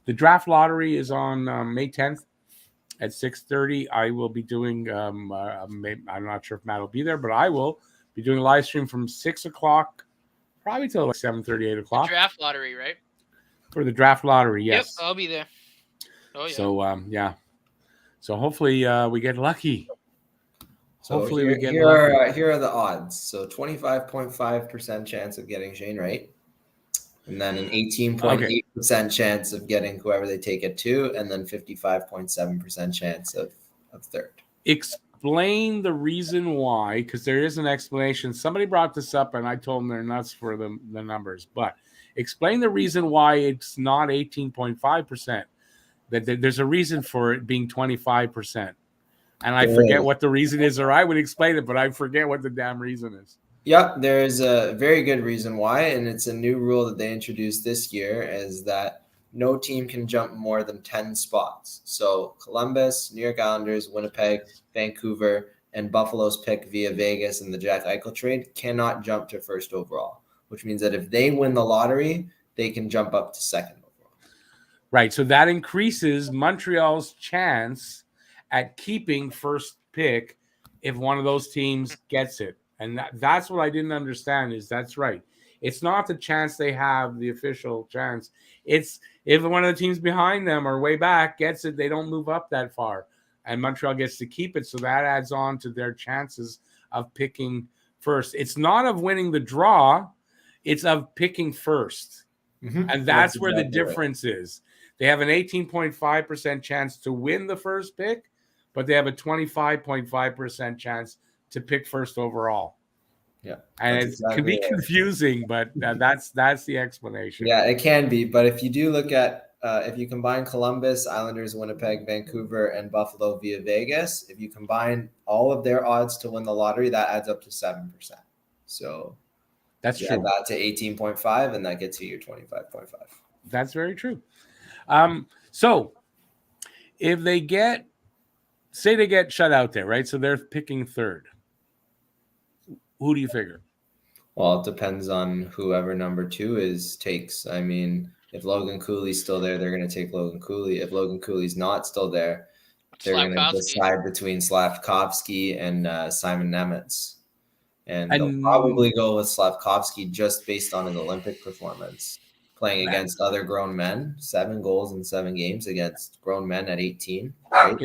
the draft lottery is on May 10th at 6:30. I will be doing. I'm not sure if Matt will be there, but I will be doing a live stream from 6 o'clock, probably till like 7:30, 8 o'clock. The draft lottery, right? For the draft lottery, yes. Yep, I'll be there. Oh yeah. So yeah. So hopefully we get lucky. So hopefully we get lucky. Here are the odds. So 25.5% chance of getting Shane Wright. And then an 18.8% chance of getting whoever they take it to, and then 55.7% chance of third. explain the reason why, because there is an explanation. Somebody brought this up, and I told them they're nuts for the numbers. But explain the reason why it's not 18.5%. That there's a reason for it being 25%. And I forget what the reason is, or I would explain it, but I forget what the damn reason is. Yep, there's a very good reason why, and it's a new rule that they introduced this year, is that no team can jump more than 10 spots. So Columbus, New York Islanders, Winnipeg, Vancouver, and Buffalo's pick via Vegas and the Jack Eichel trade cannot jump to first overall, which means that if they win the lottery, they can jump up to second overall. Right, so that increases Montreal's chance at keeping first pick if one of those teams gets it. And that's what I didn't understand is that's right. It's not the chance they have, the official chance. It's if one of the teams behind them or way back gets it, they don't move up that far. And Montreal gets to keep it. So that adds on to their chances of picking first. It's not of winning the draw. It's of picking first. Mm-hmm. And that's where the difference is. They have an 18.5% chance to win the first pick, but they have a 25.5% chance to pick first overall. Yeah. And it can be confusing, but that's the explanation. Yeah, it can be. But if you do look at, if you combine Columbus, Islanders, Winnipeg, Vancouver, and Buffalo via Vegas, if you combine all of their odds to win the lottery, that adds up to 7%. So that's true. Add that to 18.5, and that gets you your 25.5. That's very true. So if they get, say they get shut out there, right? So they're picking third. Who do you figure? Well, it depends on whoever number 2 takes. I mean, if Logan Cooley's still there, they're going to take Logan Cooley. If Logan Cooley's not still there, they're going to decide between Slavkovsky and Simon Nemec. And they'll probably go with Slavkovsky just based on his Olympic performance, playing against other grown men, 7 goals in 7 games against grown men at 18. Right?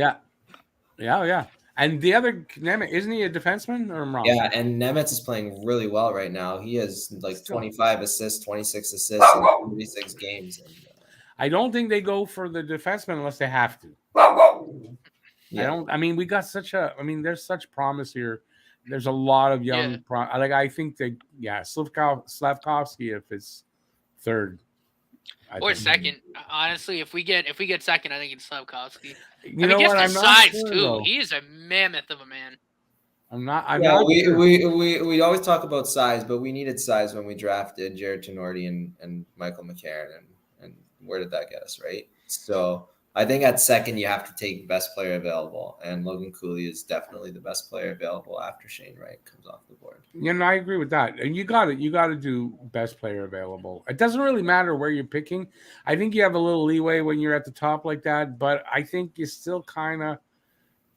Yeah. And the other Nemec, isn't he a defenseman or I'm wrong? Yeah, and Nemec is playing really well right now. He has 25 assists, 26 assists in 36 games. And, I don't think they go for the defenseman unless they have to. Yeah. We got there's such promise here. There's a lot of young I think that Slavkovsky if it's third. Or second. Honestly, if we get second, I think it's Slavkovsky. You know what? I'm not size sure, too. Though. He is a mammoth of a man. I'm not sure. We always talk about size, but we needed size when we drafted Jared Tenorti and Michael McCarron, and where did that get us, right? So I think at second you have to take best player available, and Logan Cooley is definitely the best player available after Shane Wright comes off the board. Yeah, no, I agree with that. And you got to do best player available. It doesn't really matter where you're picking. I think you have a little leeway when you're at the top like that, but I think you still kind of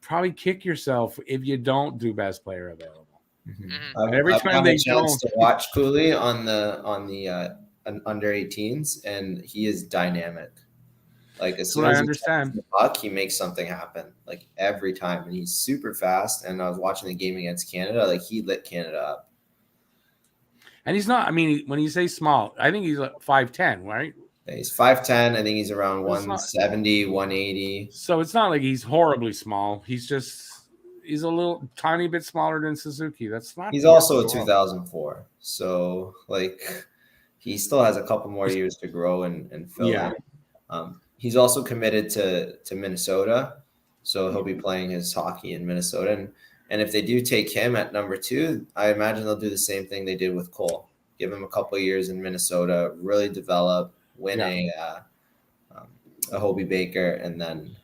probably kick yourself if you don't do best player available. Mm-hmm. Every time they chance to watch Cooley on the under 18s, and he is dynamic. Like as soon as he touches the puck, he makes something happen. Like every time, and he's super fast. And I was watching the game against Canada. Like he lit Canada up. And he's not. I mean, when you say small, I think he's like 5'10", right? Yeah, he's 5'10". I think he's around 170, 180. So it's not like he's horribly small. He's a little tiny bit smaller than Suzuki. That's not. He's also a 2004, so like he still has a couple more years to grow and fill in. He's also committed to Minnesota, so he'll be playing his hockey in Minnesota. And if they do take him at number 2, I imagine they'll do the same thing they did with Cole. Give him a couple of years in Minnesota, really develop, win a Hobie Baker, and then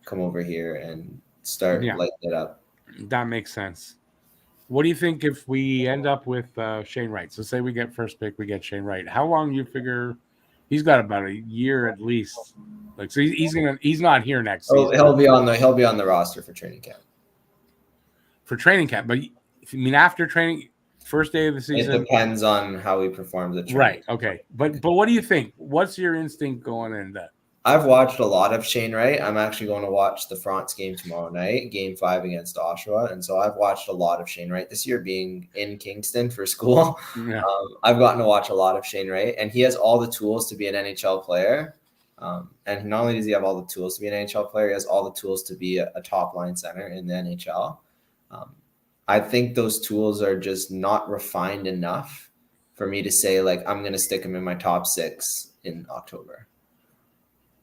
come over here and start lighting it up. That makes sense. What do you think if we end up with Shane Wright? So say we get first pick, we get Shane Wright. How long do you figure? He's got about a year at least. Like so, he's not here next season. He'll be on the roster for training camp. For training camp, but after training, first day of the season. It depends on how he performs at training. Right. Okay. But what do you think? What's your instinct going in that? I've watched a lot of Shane Wright. I'm actually going to watch the France game tomorrow night, Game 5 against Oshawa. And so I've watched a lot of Shane Wright this year being in Kingston for school. Yeah. I've gotten to watch a lot of Shane Wright, and he has all the tools to be an NHL player. And not only does he have all the tools to be an NHL player, he has all the tools to be a top line center in the NHL. I think those tools are just not refined enough for me to say, like, I'm going to stick him in my top 6 in October.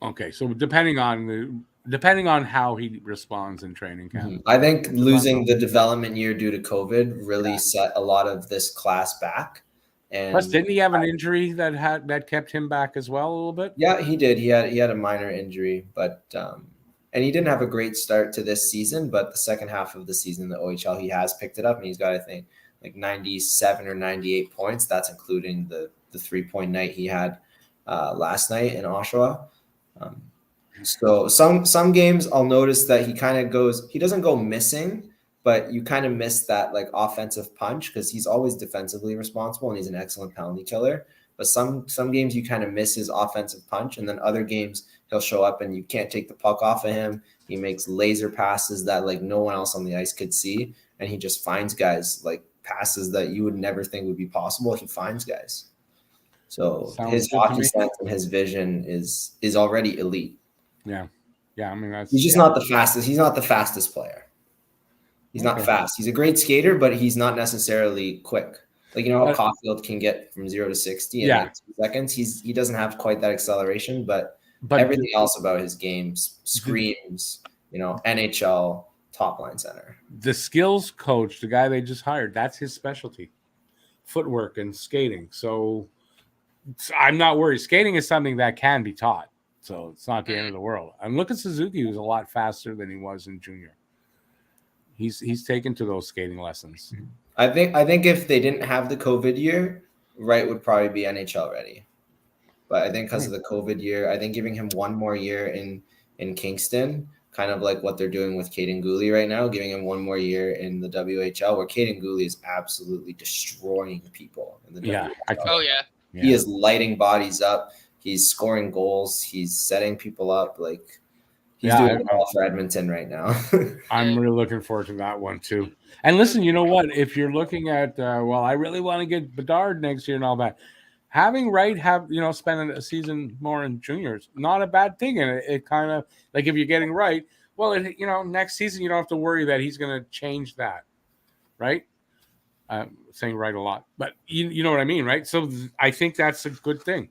Okay, so depending on how he responds in training camp. I think losing the development year due to COVID really set a lot of this class back. And plus, didn't he have an injury that kept him back as well a little bit? Yeah, he did. He had a minor injury, but and he didn't have a great start to this season. But the second half of the season, the OHL, he has picked it up, and he's got, I think, like 97 or 98 points. That's including the 3-point night he had last night in Oshawa. So some games I'll notice that he doesn't go missing, but you kind of miss that like offensive punch because he's always defensively responsible and he's an excellent penalty killer. But some games you kind of miss his offensive punch, and then other games he'll show up and you can't take the puck off of him. He makes laser passes that like no one else on the ice could see, and he just finds guys, like passes that you would never think would be possible. He finds guys. So his hockey sense and his vision is already elite. Yeah. I mean, he's just not the fastest. He's not the fastest player. He's not fast. He's a great skater, but he's not necessarily quick. Like, you know how Caulfield can get from 0 to 60 in like 2 seconds? He doesn't have quite that acceleration, but everything else about his game screams, NHL top line center. The skills coach, the guy they just hired, that's his specialty. Footwork and skating. So I'm not worried. Skating is something that can be taught. So it's not the end of the world. And look at Suzuki, who's a lot faster than he was in junior. He's taken to those skating lessons. I think if they didn't have the COVID year, Wright would probably be NHL ready. But I think because of the COVID year, I think giving him one more year in Kingston, kind of like what they're doing with Caden Gooley right now, giving him one more year in the WHL, where Caden Gooley is absolutely destroying people in the WHL. Oh, yeah. He is lighting bodies up. He's scoring goals. He's setting people up. Like, he's doing it all for Edmonton right now. I'm really looking forward to that one too. And listen, you know what? If you're looking at, I really want to get Bedard next year and all that, having Wright spend a season more in juniors, not a bad thing. And it kind of like if you're getting Wright, next season you don't have to worry that he's going to change that, right? Saying Wright a lot, but you know what I mean, right? So I think that's a good thing.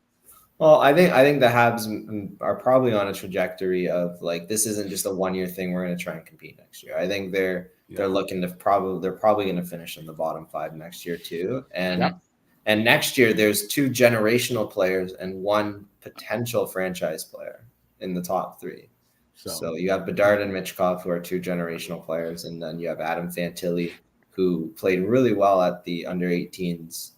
Well, I think the Habs are probably on a trajectory of like, this isn't just a 1-year thing. We're going to try and compete next year. I think they're looking to they're probably going to finish in the bottom 5 next year too. And next year there's 2 generational players and 1 potential franchise player in the top 3. So you have Bedard and Michkov, who are 2 generational players, and then you have Adam Fantilli, who played really well at the under-18s.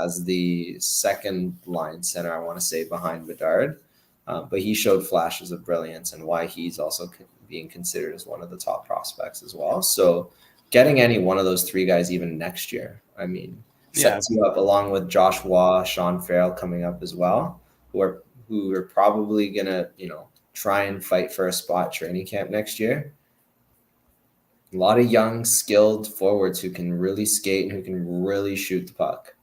As the second line center, I want to say, behind Bedard. But he showed flashes of brilliance and why he's also being considered as one of the top prospects as well. So getting any one of those 3 guys even next year, I mean, sets you up along with Josh Waugh, Sean Farrell coming up as well, who are probably going to, try and fight for a spot training camp next year. A lot of young, skilled forwards who can really skate and who can really shoot the puck.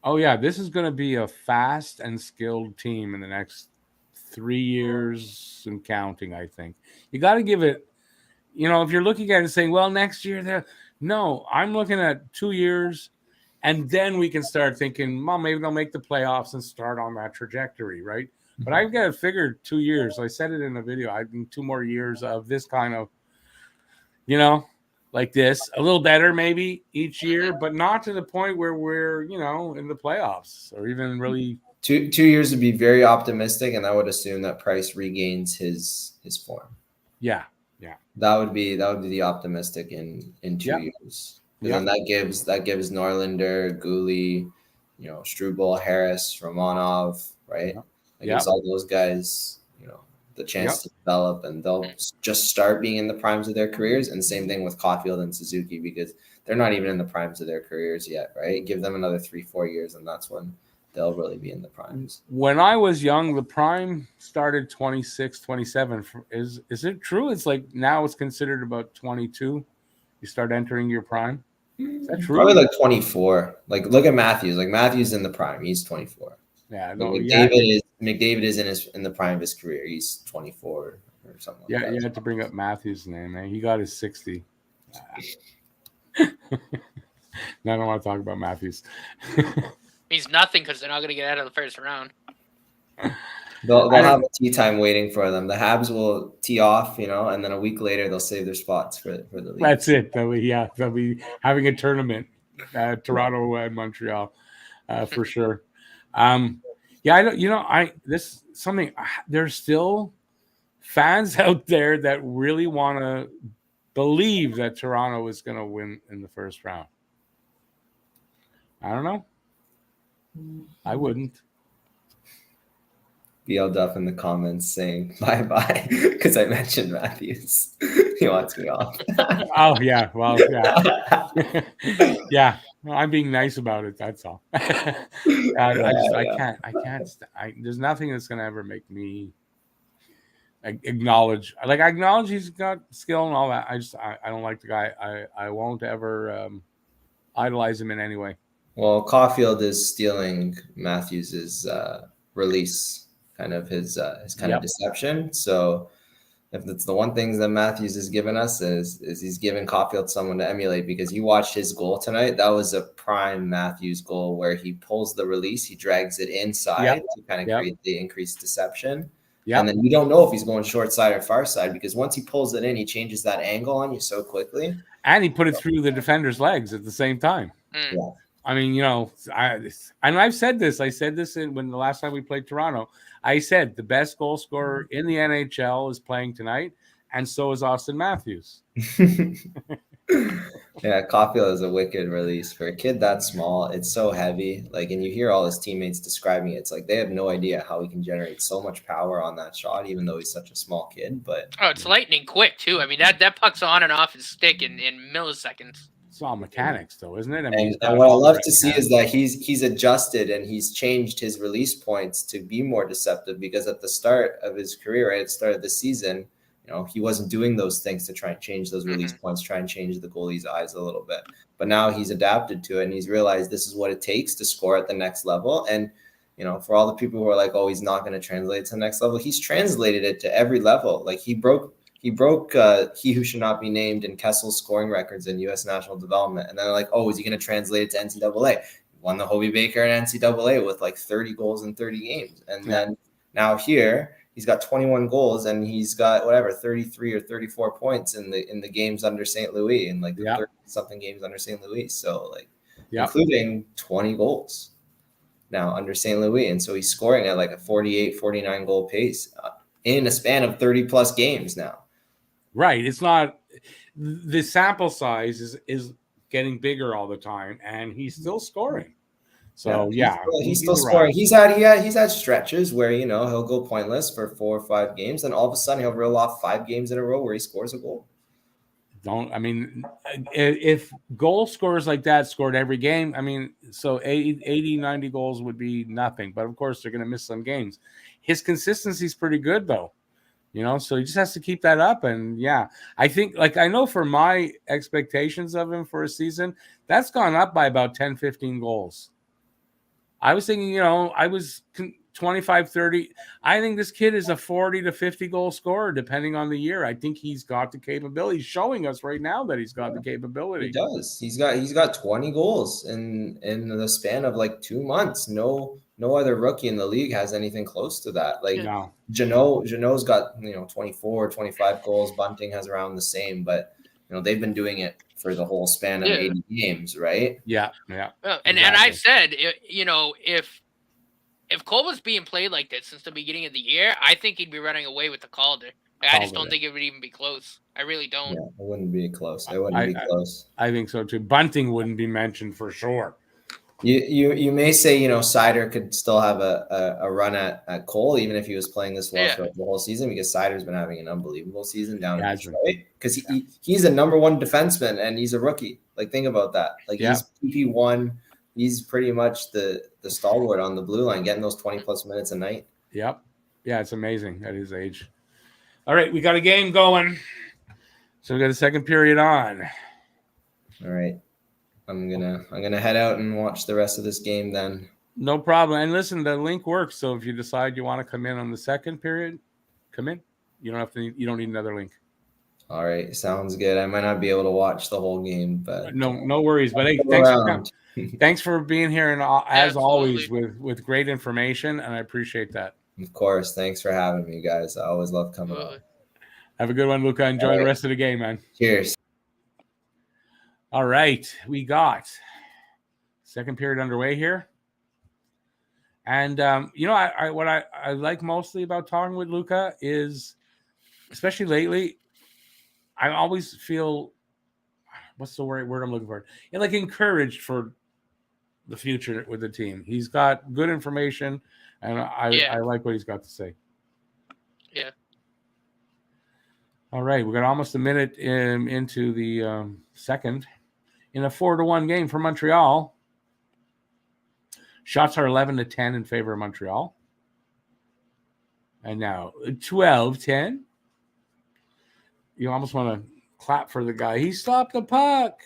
Oh, yeah, this is going to be a fast and skilled team in the next 3 years and counting, I think. You got to give it, if you're looking at it and saying, well, next year, no, I'm looking at 2 years, and then we can start thinking, well, maybe they'll make the playoffs and start on that trajectory, right? Mm-hmm. But I've got to figure 2 years. I said it in the video. I think 2 more years of this kind of, like this, a little better maybe each year, but not to the point where we're, in the playoffs or even really. 2 years would be very optimistic, and I would assume that Price regains his form. Yeah. That would be the optimistic in 2 years. And then that gives Norlinder, Gooley, Struble, Harris, Romanov, right? That gives all those guys, the chance to develop, and they'll just start being in the primes of their careers. And same thing with Caulfield and Suzuki, because they're not even in the primes of their careers yet, right? Give them another 3-4 years, and that's when they'll really be in the primes. When I was young, the prime started 26, 27. Is it true? It's like now it's considered about 22. You start entering your prime. Is that true? Probably like 24. Like, look at Matthews. Like, Matthews in the prime. He's 24. Yeah, no, McDavid is in the prime of his career. He's 24 or something. Yeah, you had to bring up Matthews' name, man. He got his 60. No, I don't want to talk about Matthews. Means nothing because they're not going to get out of the first round. They'll have a tee time waiting for them. The Habs will tee off, and then a week later they'll save their spots for the league. That's it. They'll be having a tournament, Toronto and Montreal, for sure. There's still fans out there that really want to believe that Toronto is going to win in the first round. I don't know. I wouldn't. BL Duff in the comments saying bye-bye because I mentioned Matthews. He wants me off. Oh, yeah. Well, yeah. Yeah. Well, I'm being nice about it. That's all. I can't. There's nothing that's going to ever make me acknowledge. Like, I acknowledge he's got skill and all that. I don't like the guy. I won't ever idolize him in any way. Well, Caulfield is stealing Matthews's release, kind of his kind of deception. So if that's the one thing that Matthews has given us is he's given Caulfield someone to emulate, because you watched his goal tonight. That was a prime Matthews goal where he pulls the release, he drags it inside to kind of create the increased deception. Yeah. And then you don't know if he's going short side or far side, because once he pulls it in, he changes that angle on you so quickly. And he put it through the defender's legs at the same time. Yeah. I mean, I've said this. I said this when the last time we played Toronto. I said the best goal scorer in the NHL is playing tonight, and so is Austin Matthews. Yeah, Caulfield is a wicked release for a kid that small. It's so heavy. Like, and you hear all his teammates describing it. It's like they have no idea how he can generate so much power on that shot, even though he's such a small kid. But it's lightning quick too. I mean, that puck's on and off his stick in milliseconds. It's all mechanics, though, isn't it? I mean, and what I love to see is that he's adjusted and he's changed his release points to be more deceptive, because at the start of his career, right at the start of the season, he wasn't doing those things to try and change those release points, try and change the goalie's eyes a little bit. But now he's adapted to it and he's realized this is what it takes to score at the next level. And, for all the people who are like, oh, he's not going to translate to the next level, he's translated it to every level. Like he broke he who should not be named in Kessel's scoring records in U.S. national development. And then they're like, oh, is he going to translate it to NCAA? He won the Hobie Baker in NCAA with like 30 goals in 30 games. And then now here he's got 21 goals and he's got 33 or 34 points in the games under St. Louis, and like the 30 something games under St. Louis. So including 20 goals now under St. Louis. And so he's scoring at like a 48, 49 goal pace in a span of 30 plus games now. Right. It's not the sample size is getting bigger all the time, and he's still scoring. So he's still scoring. Right. He's had stretches where he'll go pointless for 4 or 5 games, and all of a sudden he'll reel off 5 games in a row where he scores a goal. If goal scorers like that scored every game, so 80, 90 goals would be nothing. But of course they're going to miss some games. His consistency is pretty good though. So he just has to keep that up. And I think, I know for my expectations of him for a season, that's gone up by about 10, 15 goals. I was thinking, I was 25, 30. I think this kid is a 40 to 50 goal scorer, depending on the year. I think he's got the capability. He's showing us right now that he's got the capability. He does. He's got 20 goals in the span of like 2 months. No other rookie in the league has anything close to that. Jeannot's got 24, 25 goals. Bunting has around the same, but they've been doing it for the whole span of 80 games, right? Yeah. Well, and I said, if Cole was being played like this since the beginning of the year, I think he'd be running away with the Calder. I just don't think it would even be close. I really don't. Yeah, it wouldn't be close. It wouldn't be close. I think so too. Bunting wouldn't be mentioned for sure. You may say, Seider could still have a run at Cole, even if he was playing this well for the whole season, because Seider's been having an unbelievable season down in Detroit. Because he's a number 1 defenseman and he's a rookie. Like, think about that. Like, he's PP1. He's pretty much the stalwart on the blue line, getting those 20 plus minutes a night. Yep. Yeah, it's amazing at his age. All right, we got a game going. So we got a second period on. All right. I'm gonna head out and watch the rest of this game then. No problem. And listen, the link works. So if you decide you want to come in on the second period, come in. You don't need another link. All right, sounds good. I might not be able to watch the whole game, but No worries. But hey, go thanks around. thanks for being here, and as always Absolutely. with great information, and I appreciate that. Of course. Thanks for having me, guys. I always love coming on. Absolutely. Have a good one, Luca. Enjoy All the right. rest of the game, man. Cheers. All right, we got second period underway here. And what I like mostly about talking with Luca is, especially lately, I always feel, what's the word I'm looking for? Like encouraged for the future with the team. He's got good information, and I like what he's got to say. Yeah. All right, we got almost a minute into the second in a 4-1 game for Montreal. Shots are 11-10 in favor of Montreal. And now 12-10. You almost want to clap for the guy. He stopped the puck.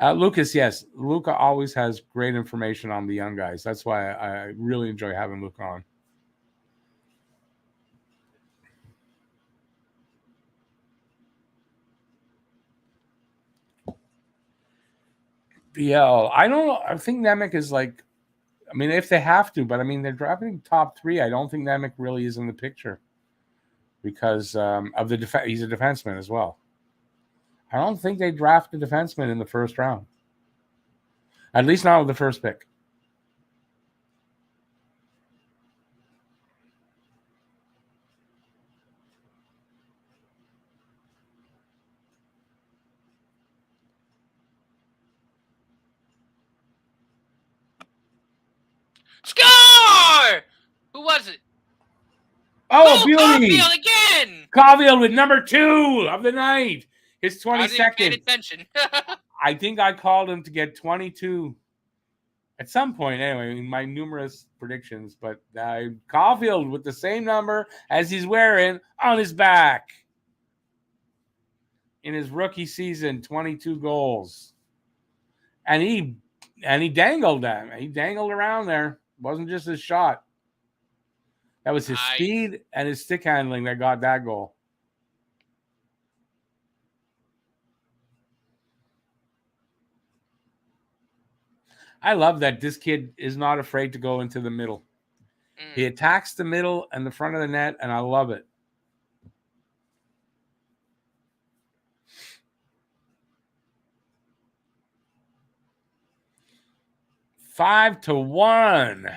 Lucas, yes. Luca always has great information on the young guys. That's why I really enjoy having Luca on. BL. I don't know. I think Nemec is like, I mean, if they have to, but I mean, they're drafting top 3. I don't think Nemec really is in the picture because of the defense. He's a defenseman as well. I don't think they draft a defenseman in the first round. At least not with the first pick. Score! Who was it? Oh, Cole beauty! Caulfield again! Caulfield with number 2 of the night. His I wasn't even paying 22nd. attention. I think I called him to get 22 at some point, anyway, in my numerous predictions. But Caulfield with the same number as he's wearing on his back in his rookie season, 22 goals. And he dangled them. He dangled around there. It wasn't just his shot. That was his speed and his stick handling that got that goal. I love that this kid is not afraid to go into the middle. He attacks the middle and the front of the net, and I love it. Five to 1.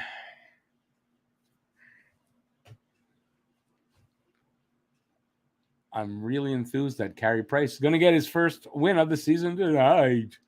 I'm really enthused that Carey Price is going to get his first win of the season tonight.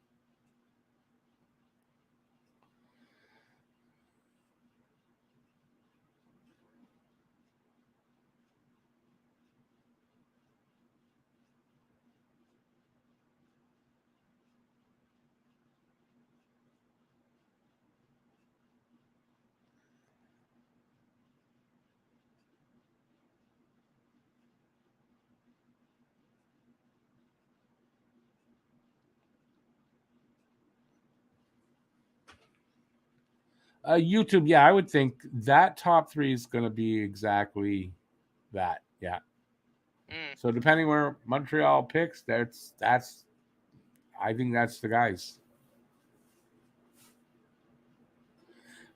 YouTube, yeah, I would think that top 3 is going to be exactly that. Yeah. So depending where Montreal picks, that's I think that's the guys.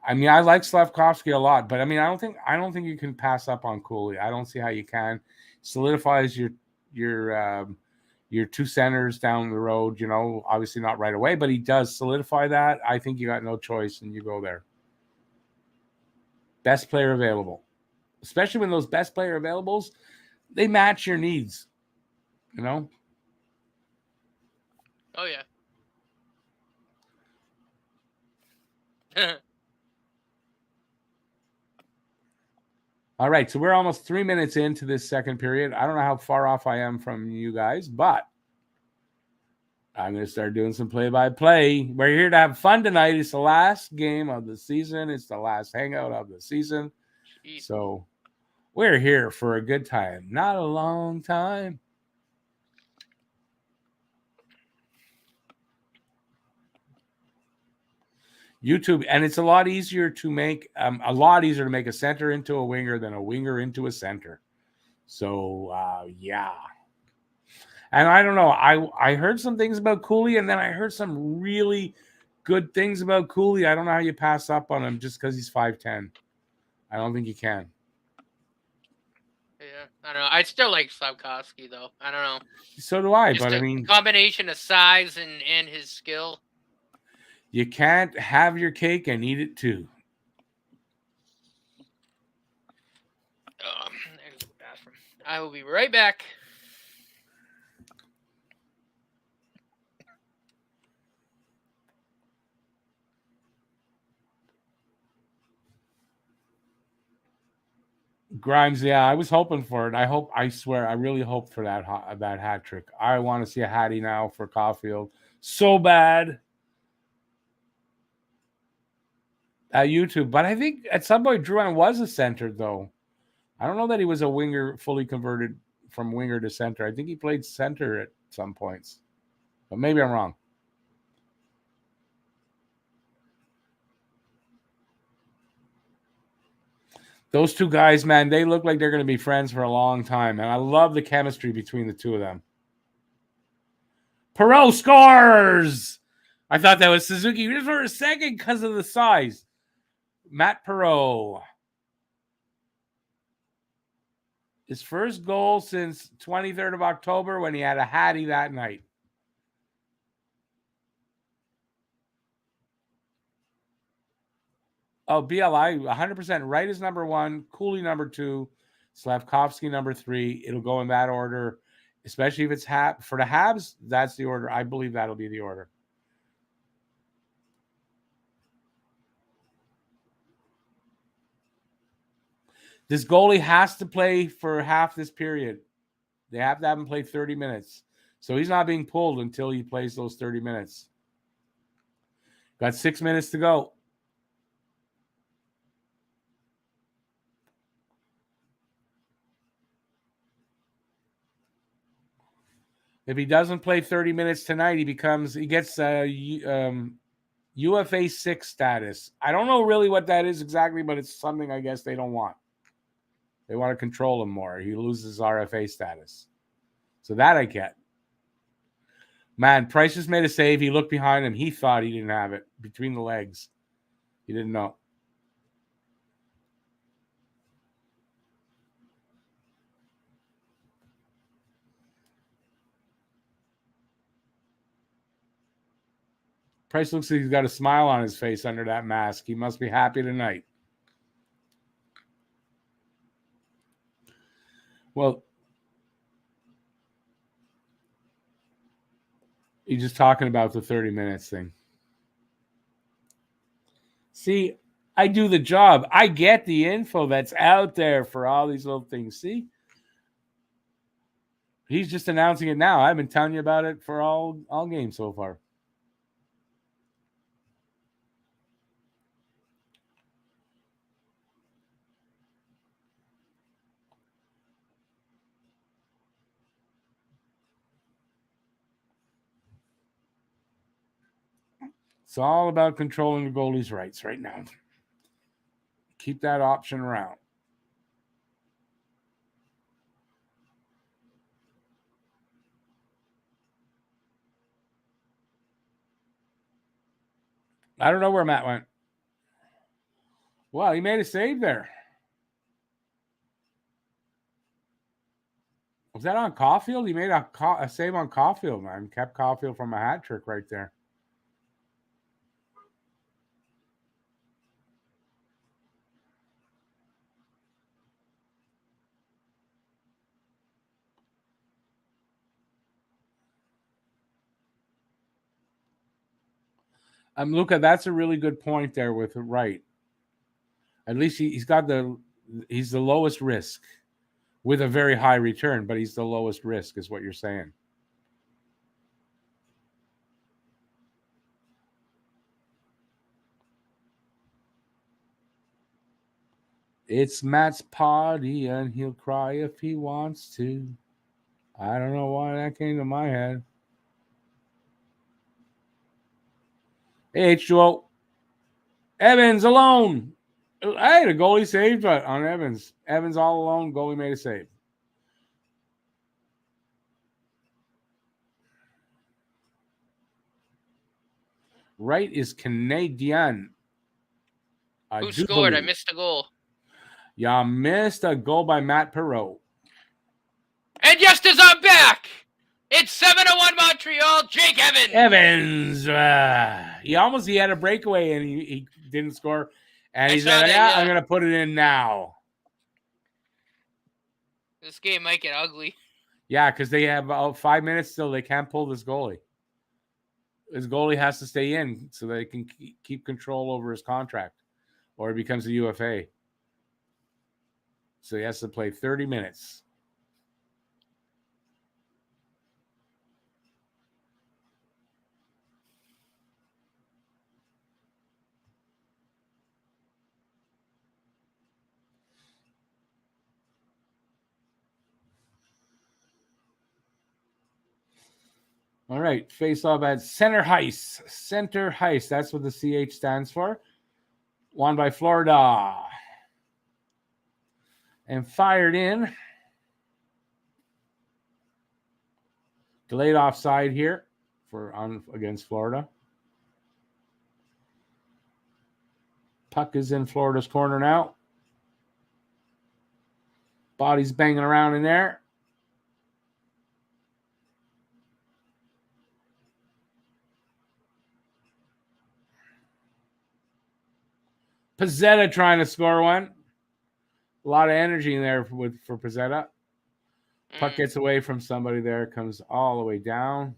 I mean, I like Slavkovsky a lot, but I mean, I don't think you can pass up on Cooley. I don't see how you can. Solidifies your 2 centers down the road. Obviously not right away, but he does solidify that. I think you got no choice, and you go there. Best player available, especially when those best player availables, they match your needs. Oh yeah. All right, so we're almost 3 minutes into this second period. I don't know how far off I am from you guys, but I'm going to start doing some play-by-play. We're here to have fun tonight. It's the last game of the season. It's the last hangout of the season. Jeez. So we're here for a good time, not a long time. YouTube, and it's a lot easier to make a center into a winger than a winger into a center. So yeah. And I don't know. I heard some things about Cooley, and then I heard some really good things about Cooley. I don't know how you pass up on him just because he's 5'10". I don't think you can. Yeah, I don't know. I still like Slavkovsky though. I don't know. So do I, Just but I a mean, combination of size and his skill. you can't have your cake and eat it too. There's the bathroom. I will be right back. Grimes, yeah, I was hoping for it. I swear, I really hope for that hat trick. I want to see a Hattie now for Caulfield so bad at YouTube. But I think at some point Drouin was a center, though. I don't know that he was a winger, fully converted from winger to center. I think he played center at some points, but maybe I'm wrong. Those two guys, man, they look like they're going to be friends for a long time. And I love the chemistry between the two of them. Perreault scores! I thought that was Suzuki just for a second because of the size. Matt Perreault. His first goal since 23rd of October when he had a Hattie that night. Oh, BLI, 100% right is number 1, Cooley number 2, Slavkovsky number 3. It'll go in that order, especially if it's for the Habs. That's the order. I believe that'll be the order. This goalie has to play for half this period. They have to have him play 30 minutes. So he's not being pulled until he plays those 30 minutes. Got 6 minutes to go. If he doesn't play 30 minutes tonight, he gets UFA 6 status. I don't know really what that is exactly, but it's something I guess they don't want. They want to control him more. He loses RFA status. So that I get. Man, Price just made a save. He looked behind him. He thought he didn't have it between the legs. He didn't know. Price looks like he's got a smile on his face under that mask. He must be happy tonight. Well, he's just talking about the 30 minutes thing. See, I do the job. I get the info that's out there for all these little things. See? He's just announcing it now. I've been telling you about it for all games so far. It's all about controlling the goalie's rights right now. Keep that option around. I don't know where Matt went. Well, he made a save there. Was that on Caulfield? He made a save on Caulfield, man. Kept Caulfield from a hat trick right there. Luca, that's a really good point there with Wright. At least he's the lowest risk with a very high return, but he's the lowest risk is what you're saying. It's Matt's party and he'll cry if he wants to. I don't know why that came to my head. Hey, H2O. Evans alone. Hey, the goalie saved on Evans. Evans all alone. Goalie made a save. Right is Canadian. Who scored? I missed a goal. You missed a goal by Matt Perreault. And just as I'm back, it's 7-1 Montreal. Jake Evans. He had a breakaway and he didn't score. And he said, yeah, I'm going to put it in now. This game might get ugly. Yeah, because they have about 5 minutes still. They can't pull this goalie. His goalie has to stay in so they can keep control over his contract, or he becomes a UFA. So he has to play 30 minutes. All right, face off at center ice. Center ice. That's what the CH stands for. Won by Florida. And fired in. Delayed offside here against Florida. Puck is in Florida's corner now. Body's banging around in there. Pizzetta trying to score one. A lot of energy in there for Pizzetta. Puck gets away from somebody there, comes all the way down.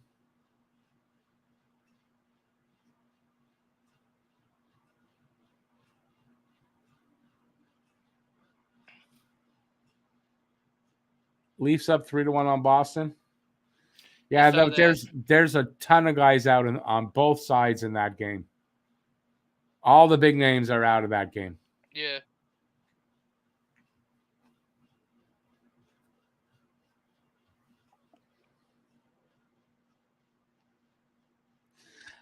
Leafs up 3-1 on Boston. Yeah, there's a ton of guys out on both sides in that game. All the big names are out of that game. Yeah.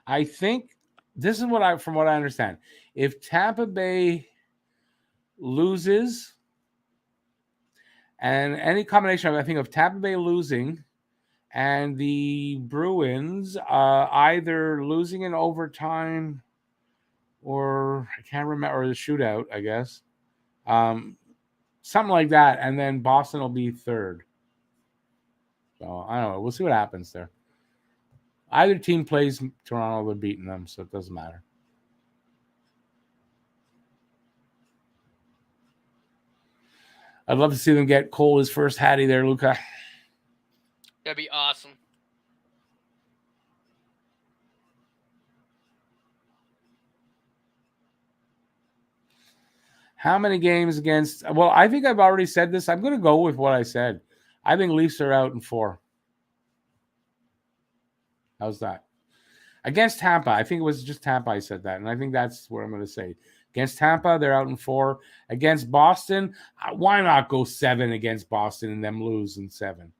I think this is from what I understand. If Tampa Bay loses, and any combination of, I think, of Tampa Bay losing and the Bruins either losing in overtime or I can't remember, or the shootout, I guess. Something like that, and then Boston will be third. So I don't know. We'll see what happens there. Either team plays Toronto, they're beating them, so it doesn't matter. I'd love to see them get Cole his first Hattie there, Luca. That'd be awesome. How many games against... Well, I think I've already said this. I'm going to go with what I said. I think Leafs are out in 4. How's that? Against Tampa. I think it was just Tampa I said that, and I think that's what I'm going to say. Against Tampa, they're out in 4. Against Boston, why not go 7 against Boston and them lose in 7?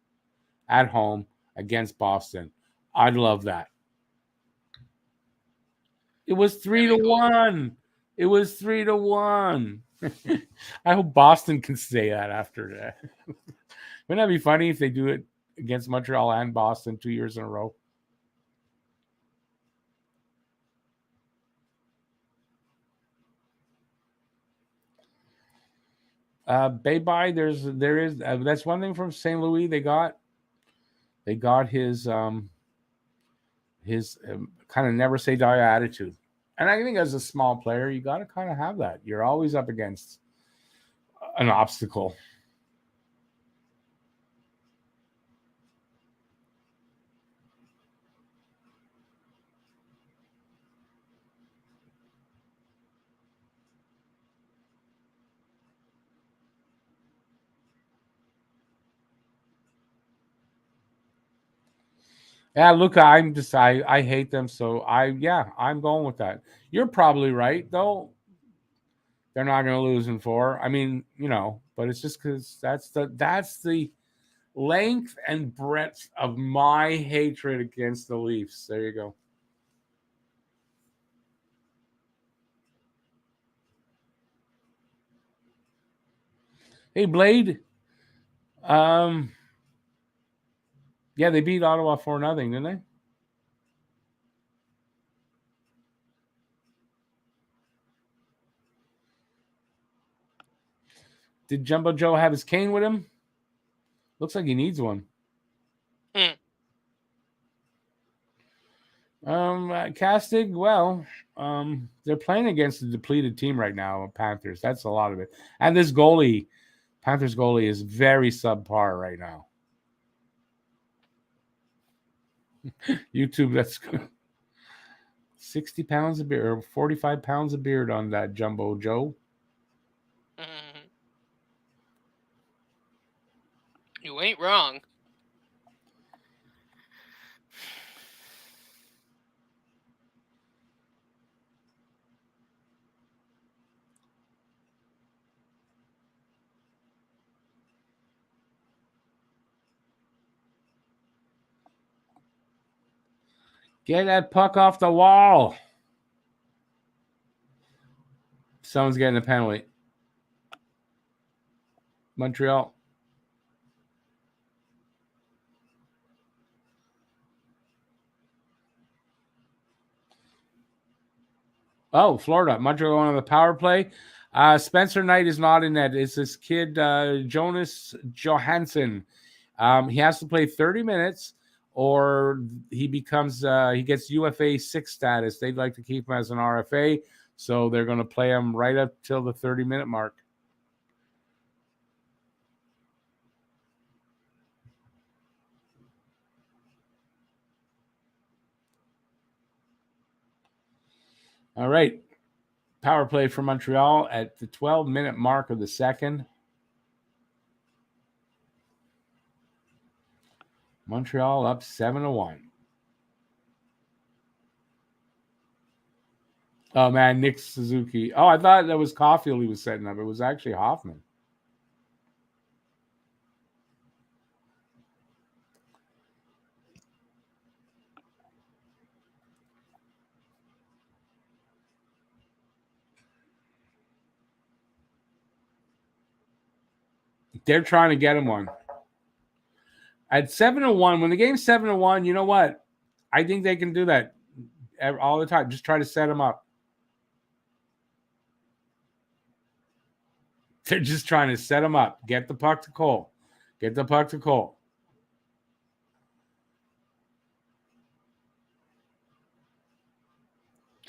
At home against Boston. I'd love that. It was 3-1. It was 3-1. I hope Boston can say that after that. Wouldn't that be funny if they do it against Montreal and Boston 2 years in a row? Bay-Bye, there is that's one thing from St. Louis they got his kind of never say die attitude. And I think as a small player, you got to kind of have that. You're always up against an obstacle. Yeah, Luca, I hate them, so I'm going with that. You're probably right, though. They're not going to lose in 4. I mean, but it's just because that's the length and breadth of my hatred against the Leafs. There you go. Hey, Blade. Yeah, they beat Ottawa 4-0, didn't they? Did Jumbo Joe have his cane with him? Looks like he needs one. Castig, well, they're playing against a depleted team right now, Panthers. That's a lot of it. And this goalie, Panthers goalie, is very subpar right now. YouTube, that's 60 pounds of beard, or 45 pounds of beard on that Jumbo Joe. You ain't wrong. Get that puck off the wall. Someone's getting a penalty. Montreal. Oh, Florida. Montreal on the power play. Spencer Knight is not in that. It's this kid, Jonas Johansson. He has to play 30 minutes or he gets UFA 6 status. They'd like to keep him as an RFA, so they're going to play him right up till the 30-minute mark. All right. Power play for Montreal at the 12-minute mark of the second. Montreal up 7-1. Oh, man, Nick Suzuki. Oh, I thought that was Caulfield he was setting up. It was actually Hoffman. They're trying to get him one. At 7-1, when the game's 7-1, you know what? I think they can do that all the time. Just try to set him up. They're just trying to set him up. Get the puck to Cole. Get the puck to Cole.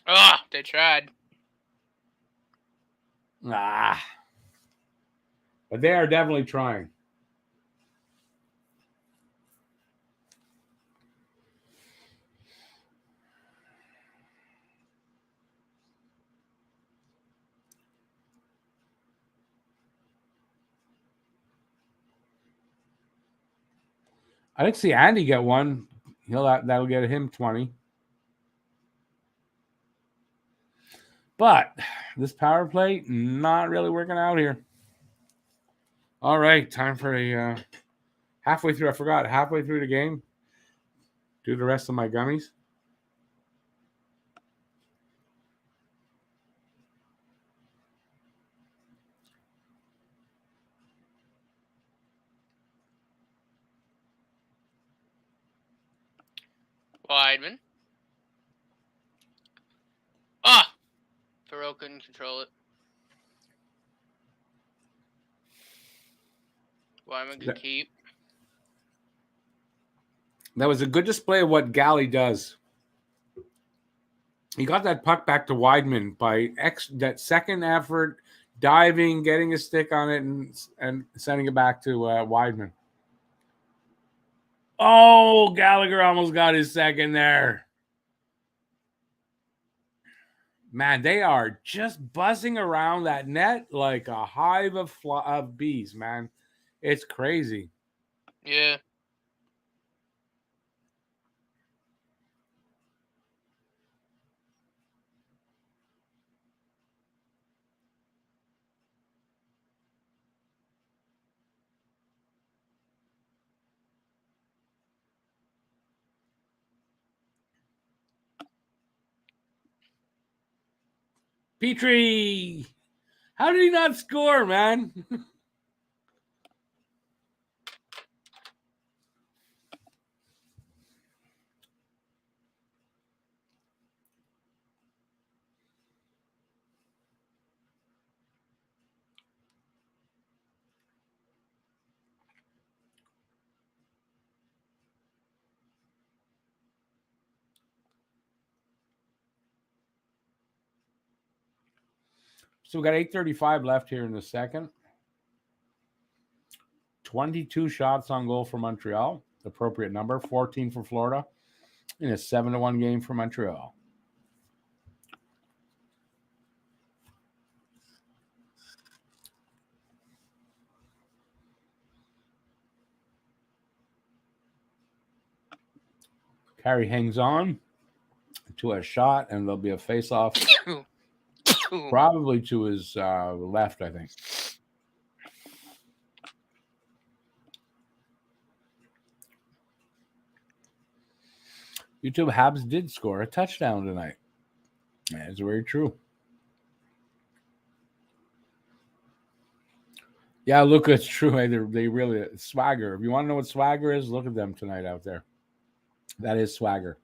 Ah, they tried. But they are definitely trying. I think see Andy get one. That'll get him 20. But this power play not really working out here. All right, time for a halfway through. I forgot halfway through the game. Do the rest of my gummies. Weidman. Ah! Thoreau couldn't control it. Weidman could keep. That was a good display of what Galley does. He got that puck back to Weidman by that second effort, diving, getting a stick on it, and sending it back to Weidman. Oh, Gallagher almost got his second there. Man, they are just buzzing around that net like a hive of bees, man. It's crazy. Yeah. Petrie, how did he not score, man? So we got 8:35 left here in the second. 22 shots on goal for Montreal, appropriate number. 14 for Florida in a 7-1 game for Montreal. Carey hangs on to a shot, and there'll be a face-off probably to his left, I think. YouTube Habs did score a touchdown tonight. That's very true. Yeah, look, it's true. They really swagger. If you want to know what swagger is, look at them tonight out there. That is swagger.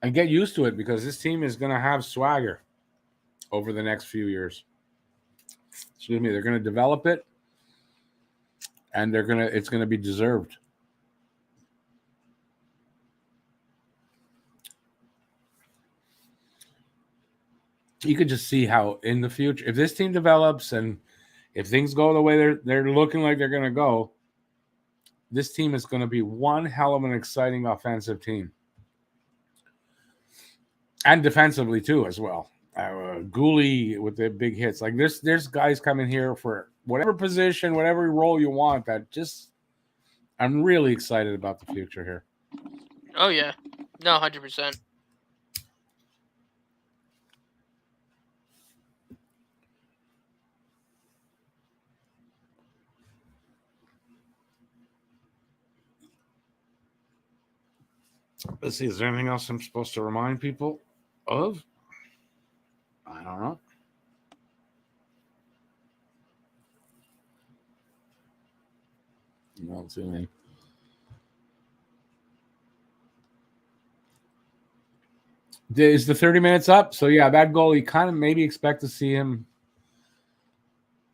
And get used to it because this team is going to have swagger over the next few years. Excuse me. They're going to develop it, and it's going to be deserved. You could just see how in the future, if this team develops and if things go the way they're looking like they're going to go, this team is going to be one hell of an exciting offensive team. And defensively, too, as well. Gooley with the big hits. Like, there's guys coming here for whatever position, whatever role you want. I'm really excited about the future here. Oh, yeah. No, 100%. Let's see. Is there anything else I'm supposed to remind people of? I don't know. I don't see anything. Is the 30 minutes up? So, yeah, that goal, you kind of maybe expect to see him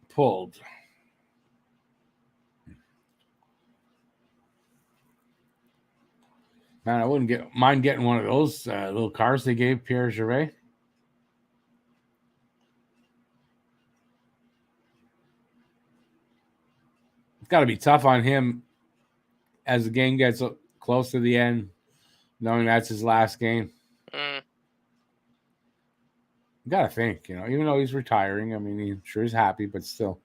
pulled. Man, I wouldn't mind getting one of those little cars they gave Pierre Gervais. It's got to be tough on him as the game gets close to the end, knowing that's his last game. You got to think, even though he's retiring, I mean, I'm sure he's happy, but still.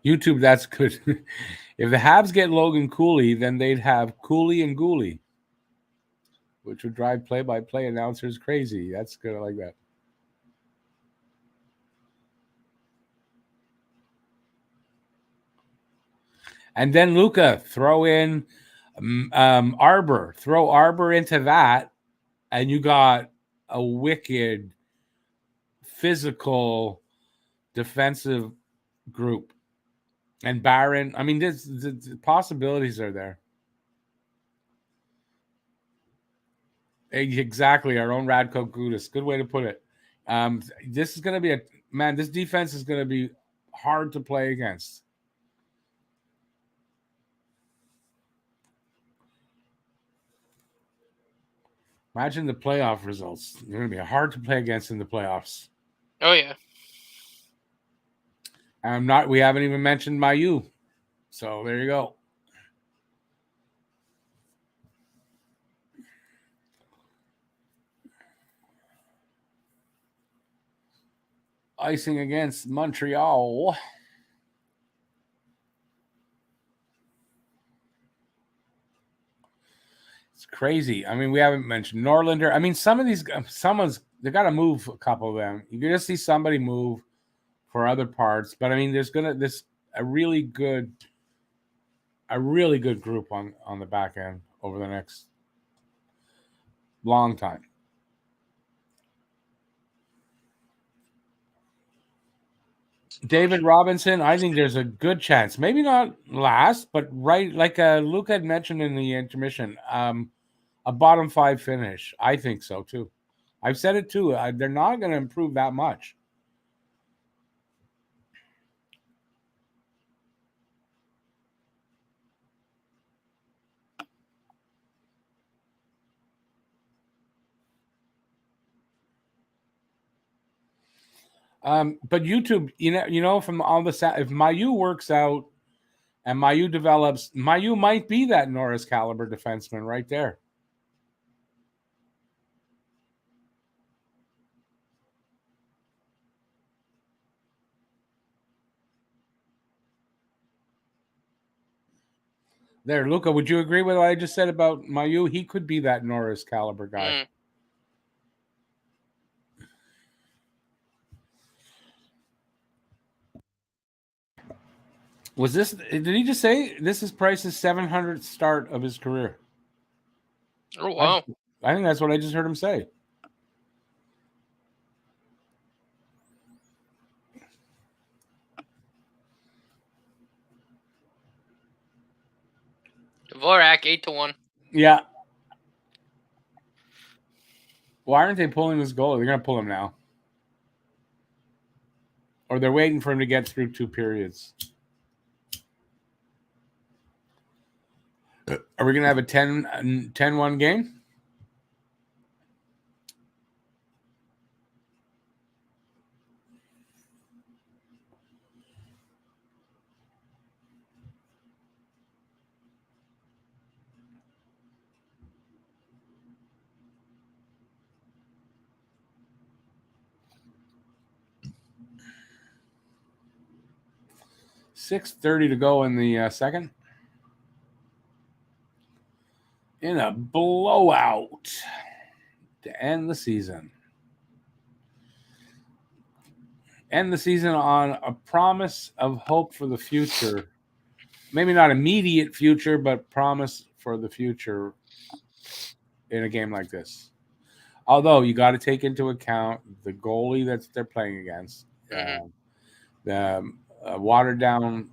YouTube, that's good. If the Habs get Logan Cooley, then they'd have Cooley and Gooley, which would drive play-by-play announcers crazy. That's good. I like that. And then Luca, throw in Arbor. Throw Arbor into that, and you got a wicked, physical, defensive group. And Barron, I mean, the possibilities are there. Exactly, our own Radko Gudas. Good way to put it. This is going to be this defense is going to be hard to play against. Imagine the playoff results. They're going to be hard to play against in the playoffs. Oh, yeah. We haven't even mentioned Mayu. So there you go. Icing against Montreal. It's crazy. I mean, we haven't mentioned Norlander. I mean, some of these, they got to move a couple of them. You're going to see somebody move for other parts, but I mean, there's a really good group on the back end over the next long time. David Robinson, I think there's a good chance. Maybe not last, but right, like Luke had mentioned in the intermission, a bottom 5 finish. I think so too. I've said it too. They're not going to improve that much. But YouTube, from all the if Mayu works out and Mayu develops, Mayu might be that Norris caliber defenseman right there. There, Luca, would you agree with what I just said about Mayu? He could be that Norris caliber guy. Was this? Did he just say this is Price's 700th start of his career? Oh wow! I think that's what I just heard him say. Dvorak 8-1. Yeah. Why aren't they pulling this goal? They're gonna pull him now, or they're waiting for him to get through 2 periods. Are we going to have a 10-1 game? .6:30 to go in the second. In a blowout to end the season. End the season on a promise of hope for the future. Maybe not immediate future, but promise for the future in a game like this. Although you got to take into account the goalie that they're playing against. The watered down,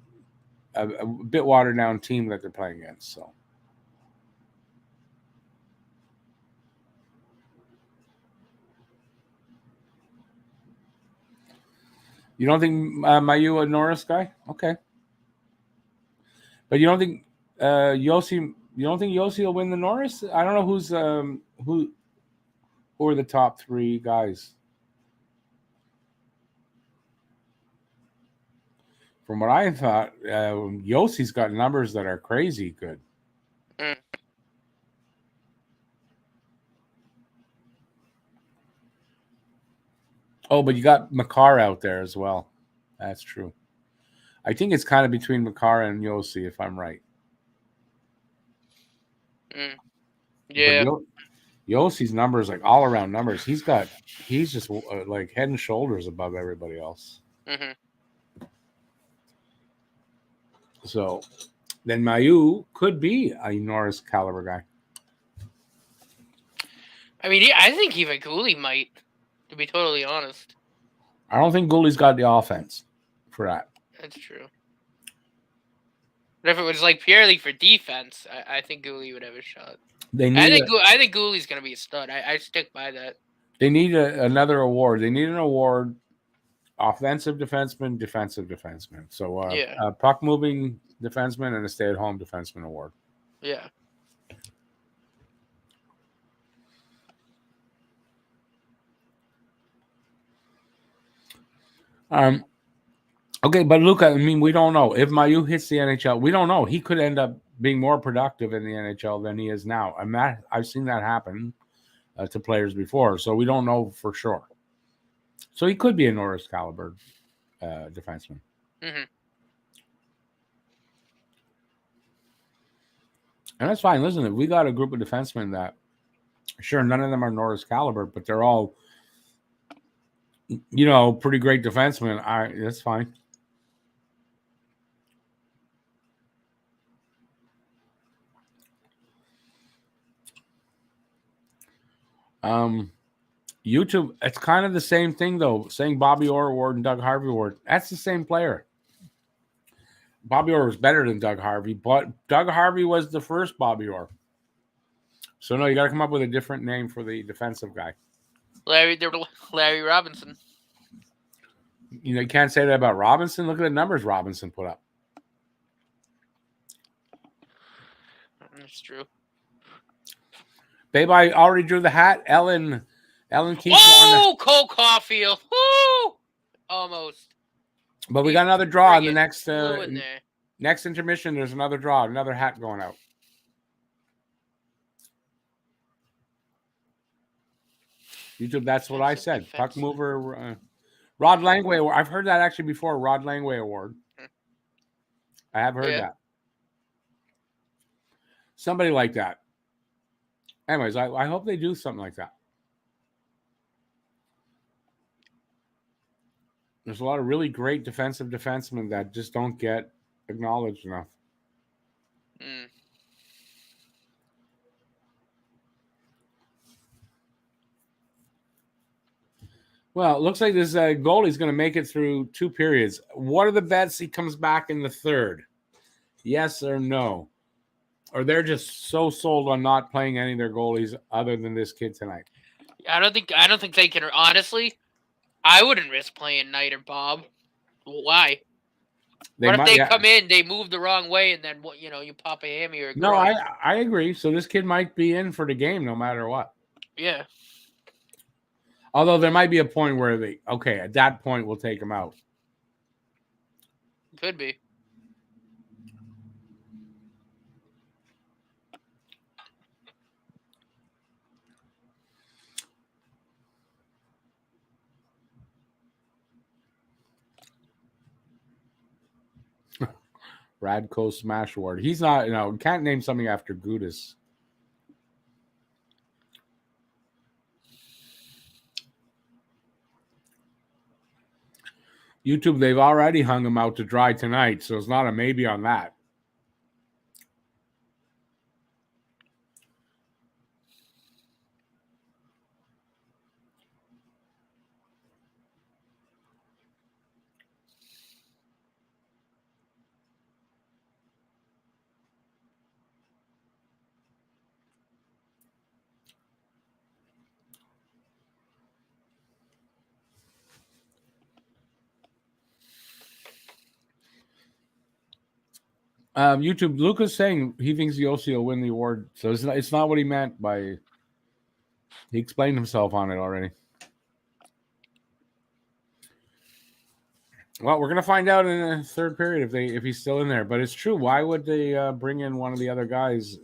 a bit watered down team that they're playing against. So. You don't think Mayu a Norris guy? Okay. But you don't think Yossi? You don't think Yossi will win the Norris? I don't know who are the top 3 guys. From what I thought, Yossi's got numbers that are crazy good. Oh, but you got Makar out there as well. That's true. I think it's kind of between Makar and Yossi, if I'm right. Yeah. But Yossi's numbers, like all around numbers, he's just like head and shoulders above everybody else. So then Mayu could be a Norris caliber guy. I mean, I think even Gooley might, to be totally honest. I don't think Gooley's got the offense for that. That's true. But if it was like purely for defense, I think Gooley would have a shot. I think Gooley's going to be a stud. I stick by that. They need another award. They need an award, offensive defenseman, defensive defenseman. So a puck-moving defenseman and a stay-at-home defenseman award. Yeah. Okay, but Luca, I mean, we don't know. If Mayu hits the NHL, we don't know. He could end up being more productive in the NHL than he is now. I've seen that happen to players before, so we don't know for sure. So he could be a Norris caliber defenseman. And that's fine. Listen, if we got a group of defensemen that, sure, none of them are Norris caliber, but they're all, pretty great defensemen, that's fine. YouTube, it's kind of the same thing though. Saying Bobby Orr Award and Doug Harvey Award, that's the same player. Bobby Orr was better than Doug Harvey, but Doug Harvey was the first Bobby Orr. So no, you got to come up with a different name for the defensive guy. Larry Robinson. You can't say that about Robinson. Look at the numbers Robinson put up. That's true. Babe, I already drew the hat. Ellen keeps on. Oh, Cole Caulfield. Woo! Almost. But we got another draw in the Friggin' next flew in there. next intermission. There's another draw, another hat going out. YouTube, that's what I said. Puck mover, Rod Langway. I've heard that actually before. Rod Langway Award. I have heard that. Somebody like that. Anyways, I hope they do something like that. There's a lot of really great defensive defensemen that just don't get acknowledged enough. Mm. Well, it looks like this goalie's going to make it through 2 periods. What are the bets he comes back in the third? Yes or no? Or they're just so sold on not playing any of their goalies other than this kid tonight? I don't think they can. Honestly, I wouldn't risk playing Knight or Bob. Why? What if they come in, they move the wrong way, and then you pop a hammy or a No, I agree. So this kid might be in for the game no matter what. Yeah. Although there might be a point where at that point we'll take him out. Could be. Radko Smash Award. He's not, can't name something after Gudis. YouTube, they've already hung him out to dry tonight, so it's not a maybe on that. YouTube, Luca's saying he thinks the OC will win the award. So it's not what he meant by. He explained himself on it already. Well, we're gonna find out in the third period if he's still in there. But it's true. Why would they bring in one of the other guys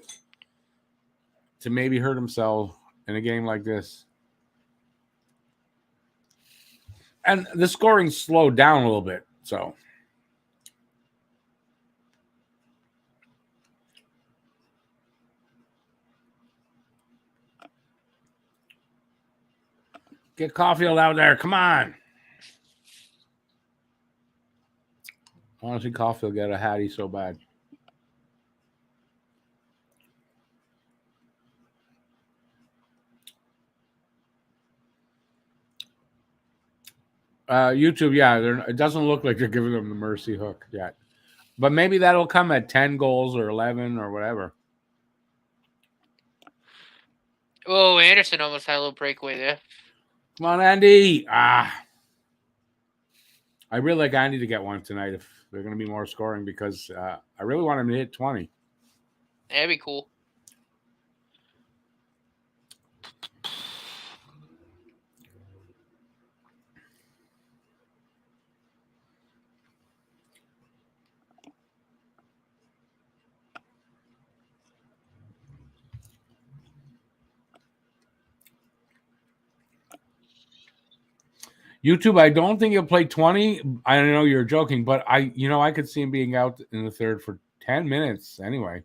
to maybe hurt himself in a game like this? And the scoring slowed down a little bit, so. Get Caulfield out there. Come on. I want to see Caulfield get a Hattie so bad. YouTube, it doesn't look like they're giving them the mercy hook yet. But maybe that'll come at 10 goals or 11 or whatever. Oh, Anderson almost had a little breakaway there. Come on, Andy. I really like Andy to get one tonight if they're going to be more scoring because I really want him to hit 20. That'd be cool. YouTube, I don't think he'll play 20. I know you're joking, but I could see him being out in the third for 10 minutes anyway.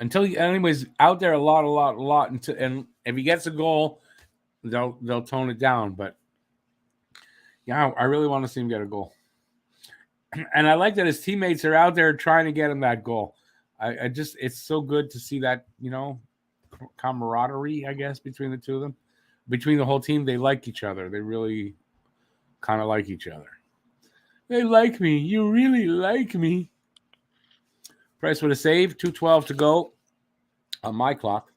Anyways, out there a lot. And if he gets a goal, they'll tone it down. But yeah, I really want to see him get a goal. And I like that his teammates are out there trying to get him that goal. It's so good to see that, camaraderie, I guess, between the two of them. Between the whole team, they like each other. They really kind of like each other. They like me. You really like me. Price with a save. 2:12 to go on my clock.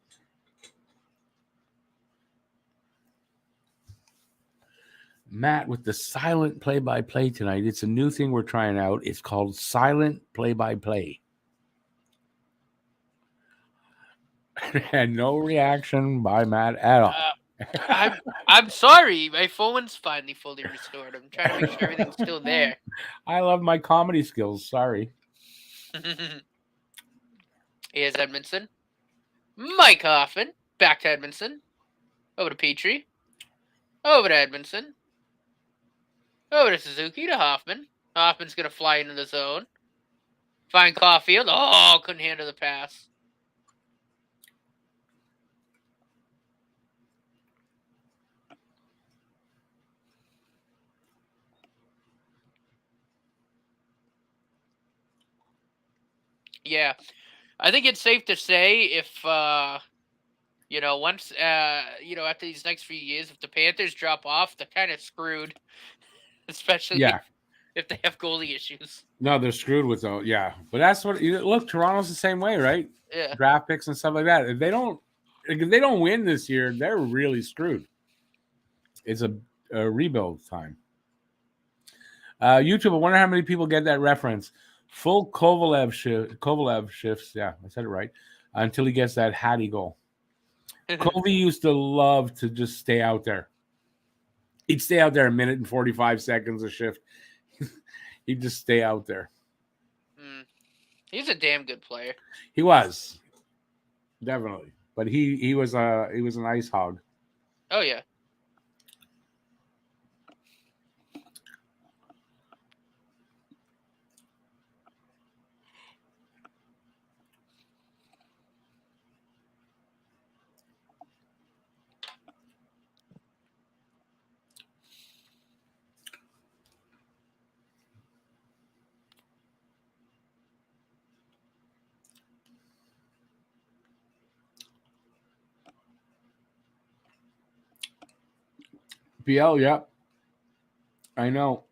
Matt with the silent play-by-play tonight. It's a new thing we're trying out. It's called silent play-by-play. And no reaction by Matt at all. I'm sorry. My phone's finally fully restored. I'm trying to make sure everything's still there. I love my comedy skills. Sorry. Here's Edmondson. Mike Hoffman. Back to Edmondson. Over to Petrie. Over to Edmondson. Over to Suzuki to Hoffman. Hoffman's going to fly into the zone. Find Caulfield. Oh, couldn't handle the pass. Yeah. I think it's safe to say if, once, after these next few years, if the Panthers drop off, they're kind of screwed. Especially if they have goalie issues. No, they're screwed with those. Yeah, but that's what. Look, Toronto's the same way, right? Yeah. Draft picks and stuff like that. If they don't win this year, they're really screwed. It's a rebuild time. YouTube. I wonder how many people get that reference. Full Kovalev shifts. Yeah, I said it right. Until he gets that Hattie goal. Kovey used to love to just stay out there. He'd stay out there a minute and 45 seconds a shift. He'd just stay out there. He's a damn good player. He was, definitely, but he was an ice hog. Oh yeah. BL, yep. I know.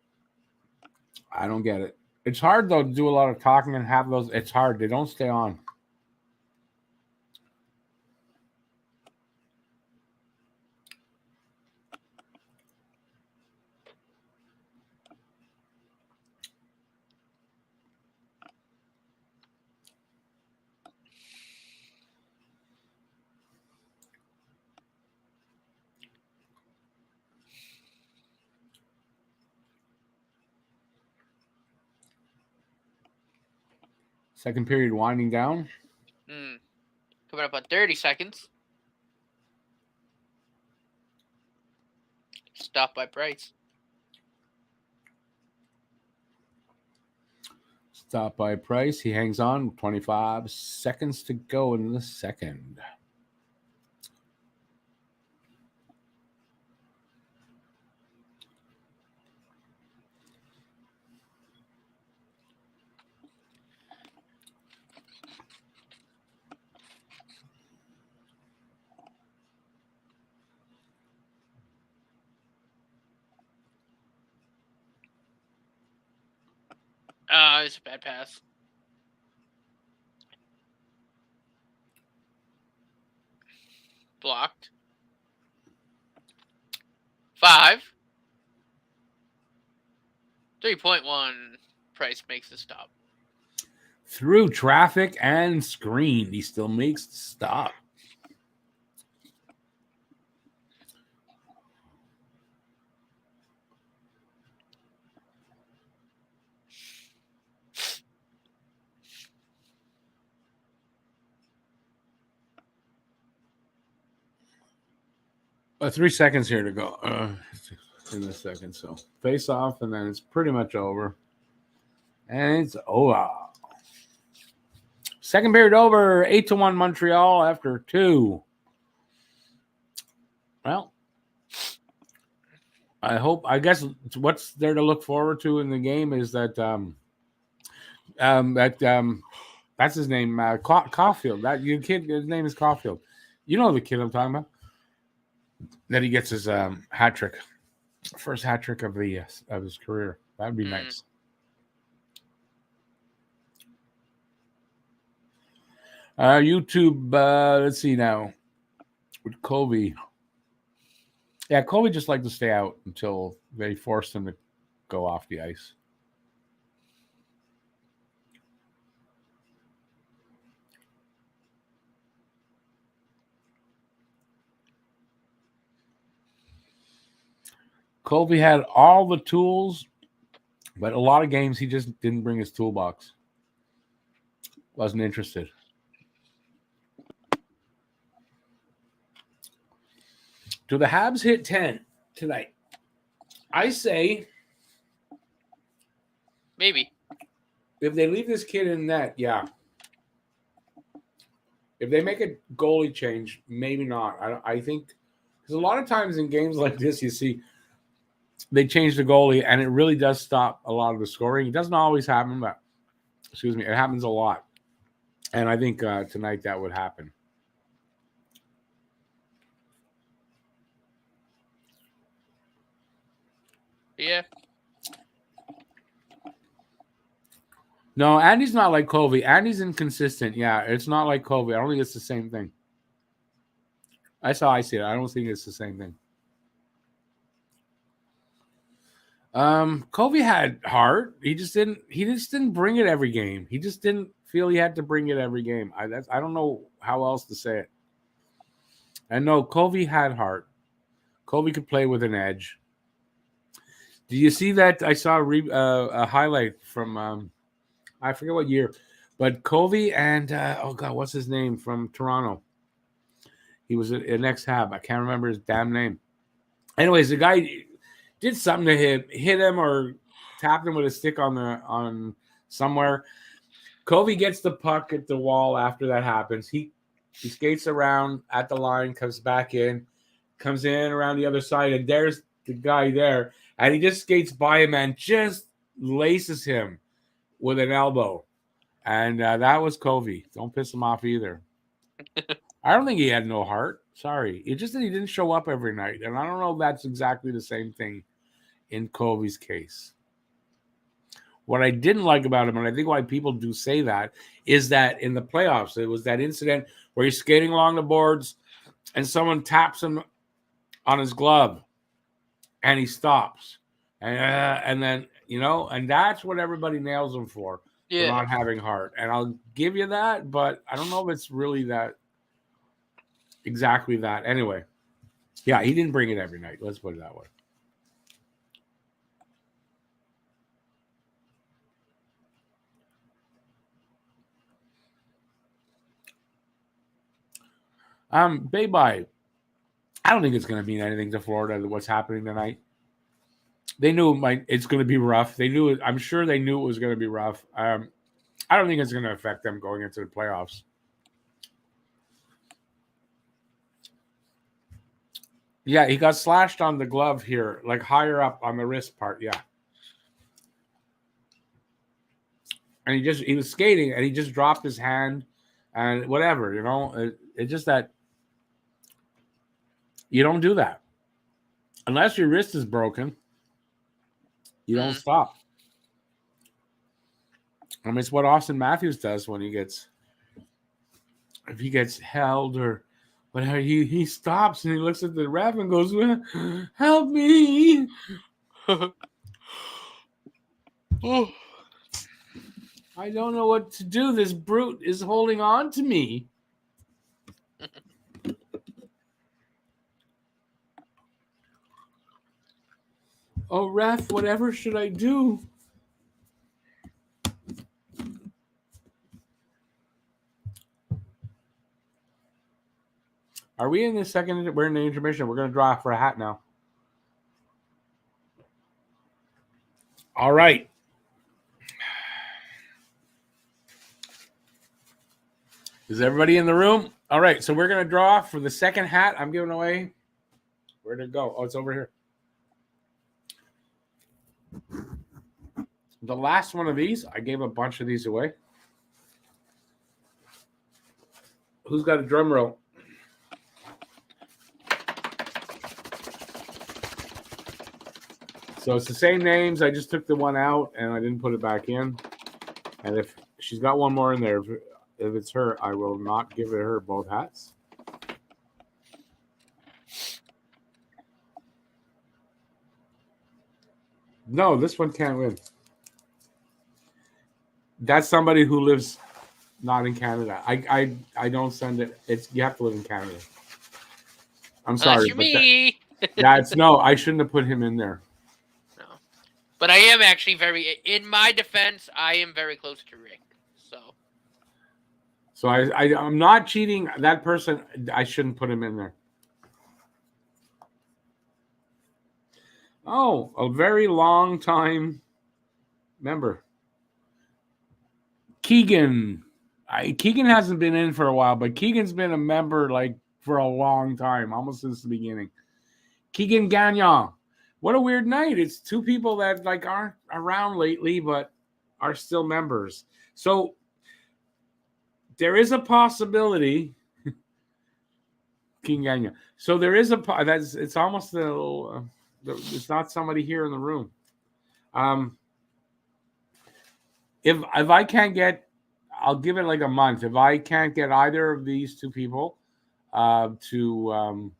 I don't get it. It's hard though to do a lot of talking and have those. It's hard. They don't stay on. Second period winding down. Coming up on 30 seconds. Stop by Price. Stop by Price. He hangs on. 25 seconds to go in the second. It's a bad pass. Blocked. 5. 3.1. Price makes the stop. Through traffic and screen, he still makes the stop. Oh, 3 seconds here to go in the second. So face off, and then it's pretty much over. And it's over. Second period over. 8-1 Montreal after 2. Well, I guess what's there to look forward to in the game is that that's his name, Caulfield. That you kid, his name is Caulfield. You know the kid I'm talking about. That he gets his hat trick, first hat trick of his career. That'd be nice. YouTube. Let's see now with Colby. Yeah, Colby just liked to stay out until they forced him to go off the ice. Colby had all the tools, but a lot of games he just didn't bring his toolbox. Wasn't interested. Do the Habs hit 10 tonight? I say maybe. If they leave this kid in net, yeah. If they make a goalie change, maybe not. I think because a lot of times in games like this, you see they change the goalie and it really does stop a lot of the scoring. It doesn't always happen, but it happens a lot. And I think tonight that would happen. Yeah. No, Andy's not like Covey. Andy's inconsistent. Yeah, it's not like Covey. I don't think it's the same thing. That's how I see it. I don't think it's the same thing. Covey had heart. He just didn't bring it every game. He just didn't feel he had to bring it every game. I don't know how else to say it. And no, Covey had heart. Covey could play with an edge. Do you see that? I saw a highlight from I forget what year, but Covey and what's his name from Toronto? He was an ex-Hab. I can't remember his damn name. Anyways, the guy did something to hit him or tapped him with a stick on somewhere. Covey gets the puck at the wall after that happens. He skates around at the line, comes back in, comes in around the other side, and there's the guy there, and he just skates by him and just laces him with an elbow. And that was Covey. Don't piss him off either. I don't think he had no heart. Sorry. It's just that he didn't show up every night. And I don't know if that's exactly the same thing in Covey's case. What I didn't like about him, and I think why people do say that, is that in the playoffs, it was that incident where he's skating along the boards and someone taps him on his glove and he stops. And then, and that's what everybody nails him for not having heart. And I'll give you that, but I don't know if it's really exactly that. Anyway, yeah, he didn't bring it every night. Let's put it that way. Bye-bye. I don't think it's going to mean anything to Florida, what's happening tonight. They knew it's going to be rough. They knew it. I'm sure they knew it was going to be rough. I don't think it's going to affect them going into the playoffs. Yeah, he got slashed on the glove here, like higher up on the wrist part. Yeah. And he was skating and he just dropped his hand and whatever, it's just that you don't do that. Unless your wrist is broken, you don't stop. I mean, it's what Austin Matthews does when if he gets held or whatever, he stops and he looks at the ref and goes, "Help me." Oh, I don't know what to do. This brute is holding on to me. Oh, ref, whatever should I do? Are we in the second? We're in the intermission. We're going to draw for a hat now. All right. Is everybody in the room? All right. So we're going to draw for the second hat I'm giving away. Where'd it go? Oh, it's over here. The last one of these, I gave a bunch of these away. Who's got a drum roll? So it's the same names. I just took the one out and I didn't put it back in. And if she's got one more in there, if it's her, I will not give her both hats. No, this one can't win. That's somebody who lives not in Canada. I don't send it. You have to live in Canada. I'm sorry. I shouldn't have put him in there. No. But I am actually in my defense, I am very close to Rick. So I'm not cheating. That person, I shouldn't put him in there. Oh, a very long time member. Keegan. Keegan hasn't been in for a while, but Keegan's been a member like for a long time, almost since the beginning. Keegan Gagnon. What a weird night. It's two people that like aren't around lately, but are still members. So there is a possibility. Keegan Gagnon. So there is it's almost it's not somebody here in the room. If I can't get, I'll give it like a month. If I can't get either of these two people to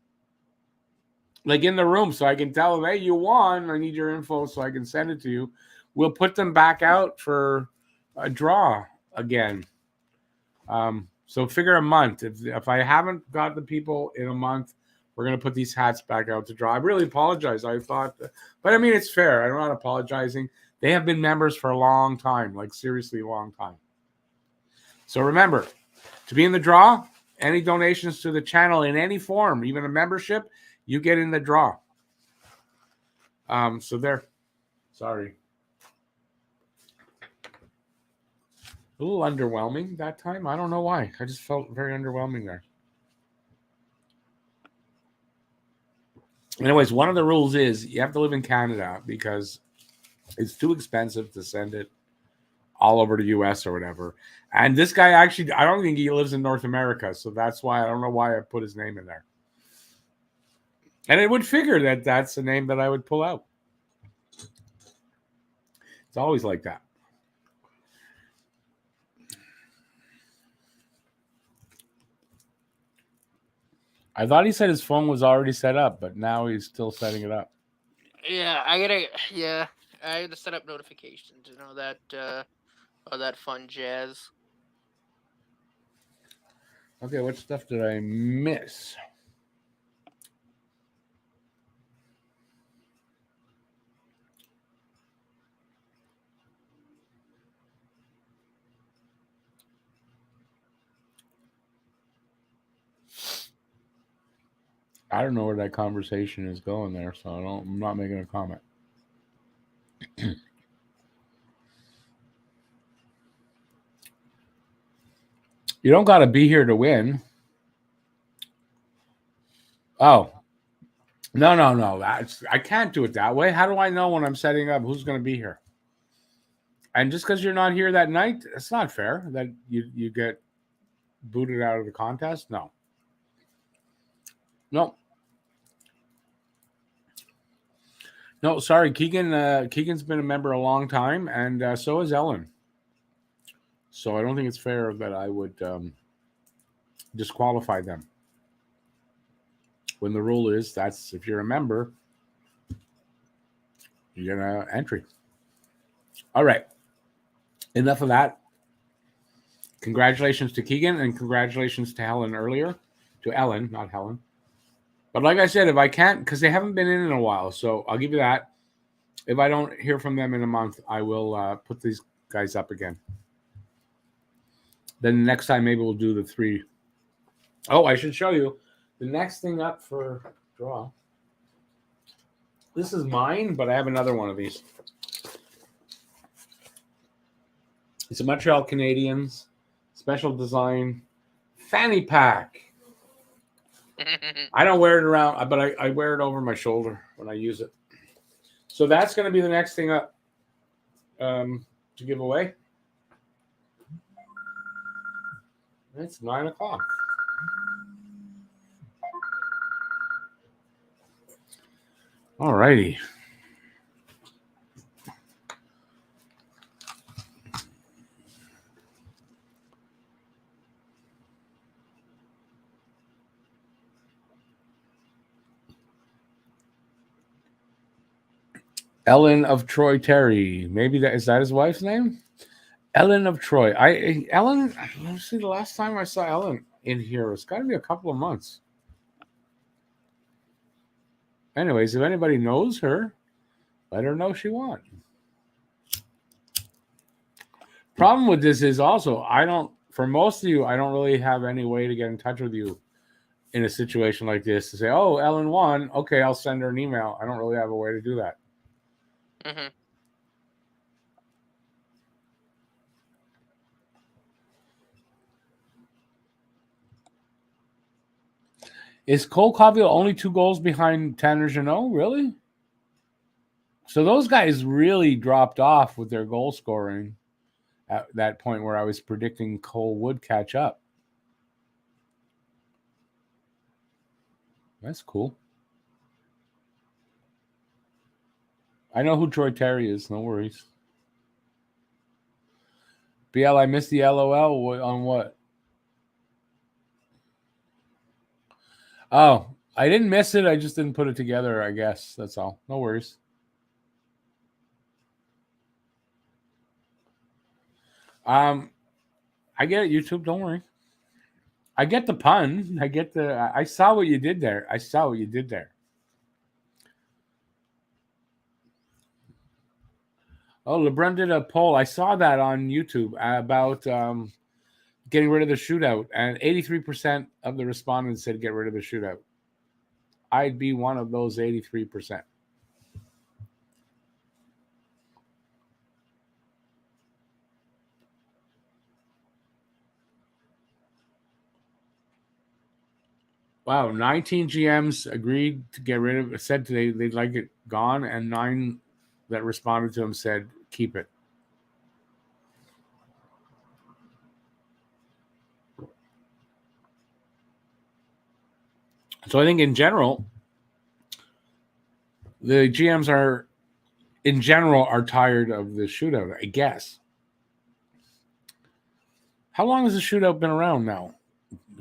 like in the room, so I can tell them, hey, you won. I need your info so I can send it to you. We'll put them back out for a draw again. So figure a month. If I haven't got the people in a month, we're gonna put these hats back out to draw. I really apologize. I thought, but I mean it's fair. I'm not apologizing. They have been members for a long time, like seriously a long time. So remember, to be in the draw, any donations to the channel in any form, even a membership, you get in the draw. So there. Sorry. A little underwhelming that time. I don't know why. I just felt very underwhelming there. Anyways, one of the rules is you have to live in Canada because it's too expensive to send it all over the US or whatever. And this guy actually, I don't think he lives in North America. So that's why I don't know why I put his name in there. And it would figure that that's the name that I would pull out. It's always like that. I thought he said his phone was already set up, but now he's still setting it up. Yeah, I gotta set up notifications and all that fun jazz. Okay, what stuff did I miss? I don't know where that conversation is going there, so I'm not making a comment. You don't got to be here to win. Oh, no. I can't do it that way. How do I know when I'm setting up who's going to be here? And just because you're not here that night, it's not fair that you get booted out of the contest. No. No, sorry. Keegan's been a member a long time, and so is Ellen. So I don't think it's fair that I would disqualify them. When the rule is that's if you're a member, you get an entry. All right. Enough of that. Congratulations to Keegan and congratulations to Helen earlier. To Ellen, not Helen. But like I said, if I can't, because they haven't been in a while, so I'll give you that. If I don't hear from them in a month, I will put these guys up again. Then next time, maybe we'll do the 3. Oh, I should show you the next thing up for draw. This is mine, but I have another one of these. It's a Montreal Canadiens special design fanny pack. I don't wear it around, but I wear it over my shoulder when I use it. So that's going to be the next thing up to give away. It's 9 o'clock. All righty. Ellen of Troy Terry. Maybe is that his wife's name? Ellen of Troy. Ellen, let's see, the last time I saw Ellen in here, it's got to be a couple of months. Anyways, if anybody knows her, let her know she won. Problem with this is also, for most of you, I don't really have any way to get in touch with you in a situation like this to say, oh, Ellen won. Okay, I'll send her an email. I don't really have a way to do that. Mm-hmm. Is Cole Caulfield only 2 goals behind Tanner Jeannot? Really? So those guys really dropped off with their goal scoring at that point where I was predicting Cole would catch up. That's cool. I know who Troy Terry is. No worries. BL, I missed the LOL on what? Oh, I didn't miss it. I just didn't put it together, I guess. That's all. No worries. I get it, YouTube. Don't worry. I get the pun. I saw what you did there. Oh, LeBron did a poll. I saw that on YouTube about getting rid of the shootout, and 83% of the respondents said get rid of the shootout. I'd be one of those 83%. Wow, 19 GMs agreed to get rid of it, said they'd like it gone, and 9 that responded to him said keep it. So I think in general, the GMs are tired of the shootout, I guess. How long has the shootout been around now?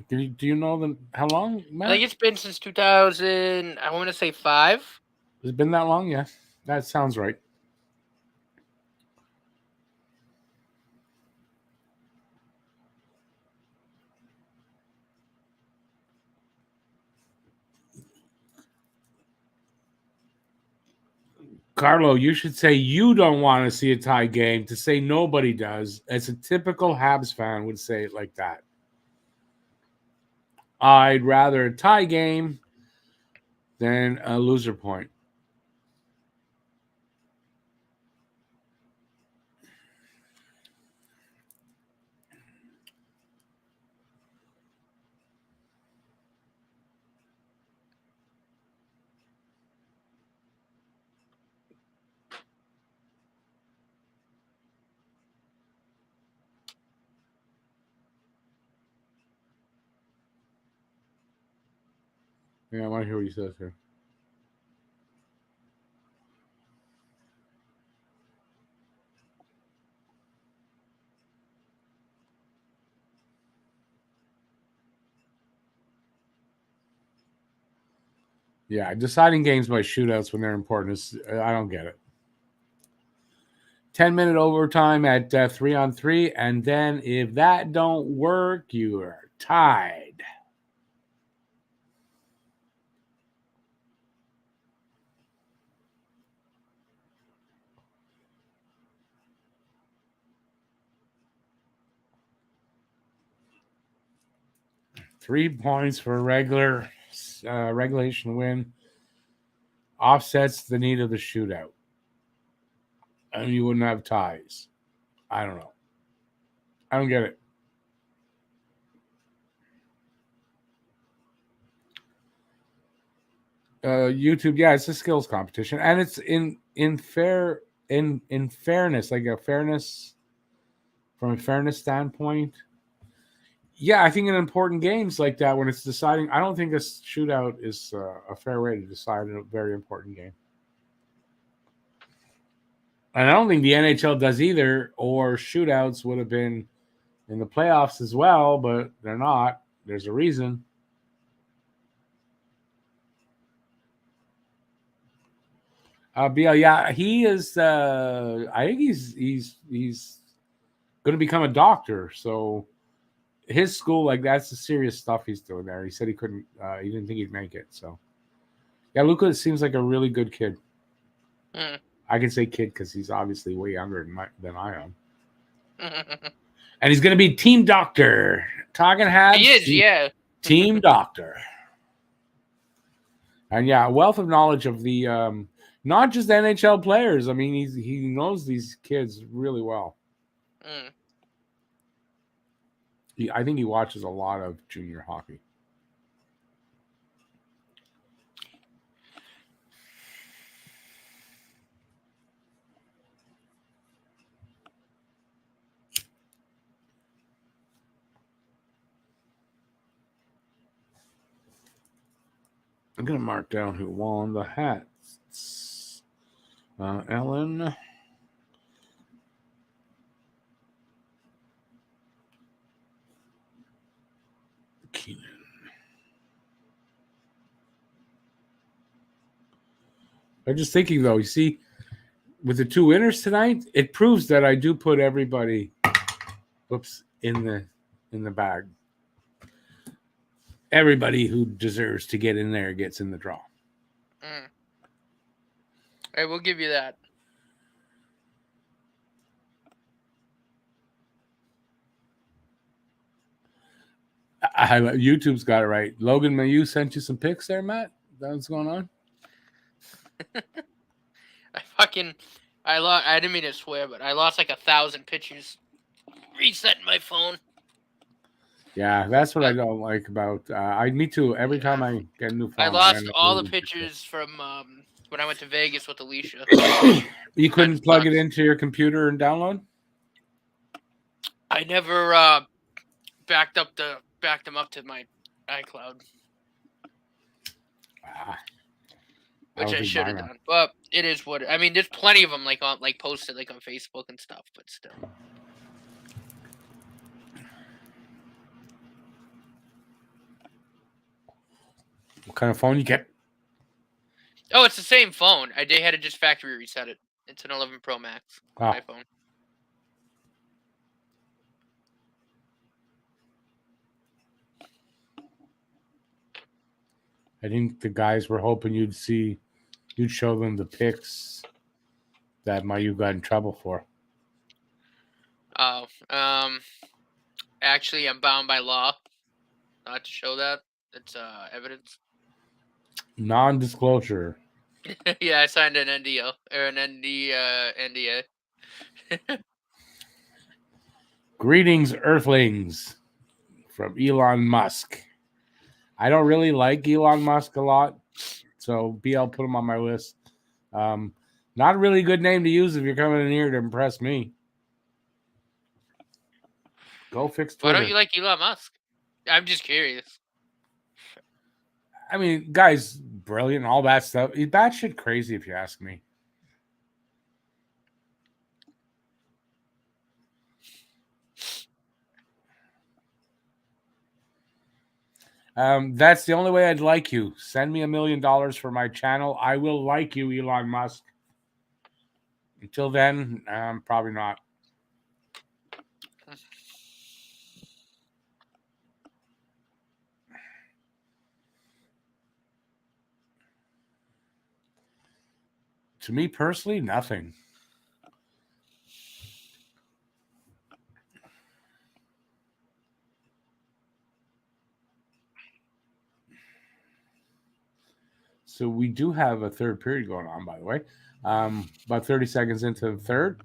Do you know how long, Matt? I think it's been since 2000. I want to say 5. Has it been that long? Yeah, that sounds right. Carlo, you should say you don't want to see a tie game to say nobody does. As a typical Habs fan would say it like that. I'd rather a tie game than a loser point. Yeah, I want to hear what he says here. Yeah, deciding games by shootouts when they're important is I don't get it. 10-minute overtime at 3-on-3, and then if that don't work, you are tied. Three points for a regulation win offsets the need of the shootout. And you wouldn't have ties. I don't know. I don't get it. YouTube, yeah, it's a skills competition, and it's in fairness, like a fairness from a fairness standpoint. Yeah, I think in important games like that, when it's deciding, I don't think a shootout is a fair way to decide a very important game. And I don't think the NHL does either, or shootouts would have been in the playoffs as well, but they're not. There's a reason. BL, yeah, he is. I think he's going to become a doctor. So his school, like that's the serious stuff he's doing there. He said he couldn't. He didn't think he'd make it. So Yeah, Luca seems like a really good kid. Mm. I can say kid because he's obviously way younger than I am. And he's going to be team doctor. Talking Habs. He is, yeah. Team doctor. And yeah, a wealth of knowledge of the not just NHL players. I mean, he knows these kids really well. Mm. I think he watches a lot of junior hockey. I'm going to mark down who won the hats. Ellen. Keenan. I'm just thinking, though, you see, with the two winners tonight, it proves that I do put everybody, in the bag. Everybody who deserves to get in there gets in the draw. Mm. I will give you that. YouTube's got it right. Logan Mayu sent you some pics there, Matt? That's what's going on? I didn't mean to swear, but I lost like 1,000 pictures resetting my phone. Yeah, that's what I don't like about. Me too. Every time I get a new phone, I lost all the pictures from when I went to Vegas with Alicia. You couldn't plug it into your computer and download? I never backed them up to my iCloud, which I should have done. But it is what I mean. There's plenty of them posted on Facebook and stuff, but still. What kind of phone you get? Oh, it's the same phone. They had to just factory reset it. It's an 11 Pro Max iPhone. I think the guys were hoping you'd show them the pics that Mayu got in trouble for. Oh, actually, I'm bound by law not to show that. It's evidence. Non-disclosure. Yeah, I signed an NDA or an NDA. Greetings, Earthlings, from Elon Musk. I don't really like Elon Musk a lot, so BL put him on my list. Not a really good name to use if you're coming in here to impress me. Go fix Twitter. Why don't you like Elon Musk? I'm just curious. I mean, guy's brilliant, all that stuff. He's batshit crazy, if you ask me. That's the only way I'd like you. Send me $1 million for my channel. I will like you, Elon Musk. Until then, probably not. To me personally, nothing. So we do have a third period going on, by the way. About 30 seconds into the third.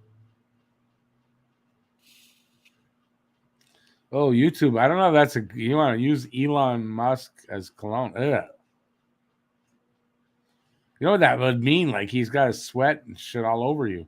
Oh, YouTube. I don't know if you want to use Elon Musk as cologne. Ugh. You know what that would mean? Like he's got a sweat and shit all over you.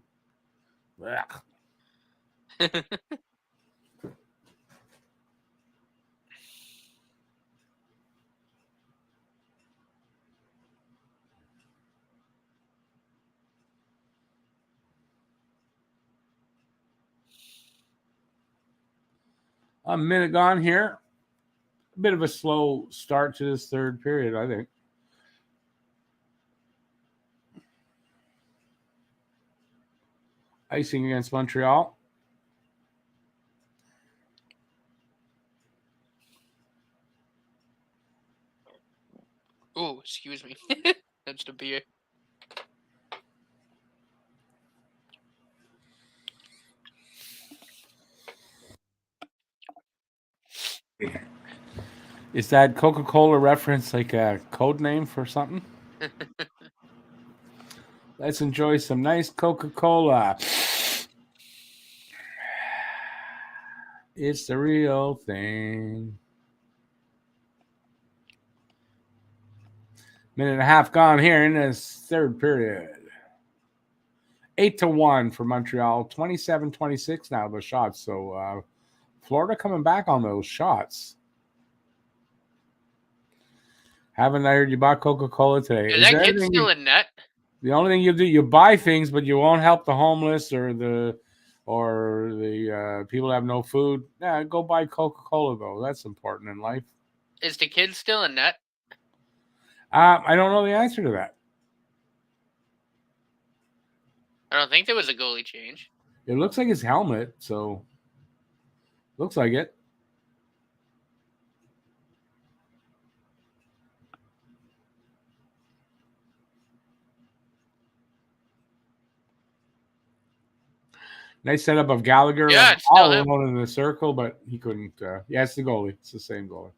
A minute gone here. A bit of a slow start to this third period, I think. Icing against Montreal. Oh, excuse me. That's the beer. Is that Coca-Cola reference like a code name for something? Let's enjoy some nice Coca-Cola. It's the real thing. Minute and a half gone here in this third period. 8-1 for Montreal. 27-26 now the shots. So Florida coming back on those shots. Haven't I heard you bought Coca-Cola today? Is that kid still in net? The only thing you do, you buy things, but you won't help the homeless or the people that have no food. Yeah, go buy Coca-Cola though. That's important in life. Is the kid still in net? I don't know the answer to that. I don't think there was a goalie change. It looks like his helmet, so looks like it. Nice setup of Gallagher. Yeah, it's all still him. alone in the circle, but he couldn't. Yeah, it's the goalie. It's the same goalie.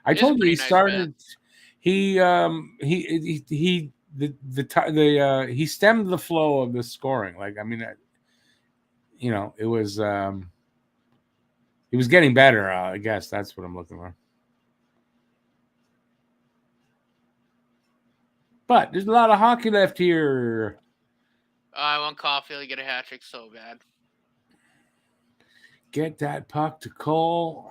I It's told you he pretty nice, started. He stemmed the flow of the scoring. Like I mean, it was he was getting better. I guess that's what I'm looking for. But there's a lot of hockey left here. I want Caulfield to get a hat trick so bad. Get that puck to Cole.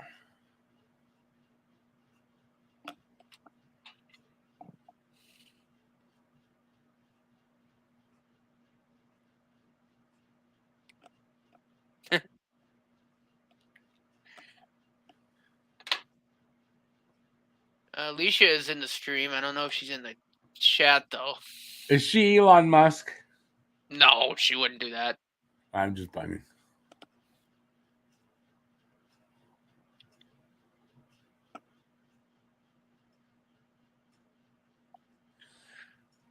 Alicia is in the stream. I don't know if she's in the chat, though. Is she Elon Musk? No, she wouldn't do that. I'm just bugging.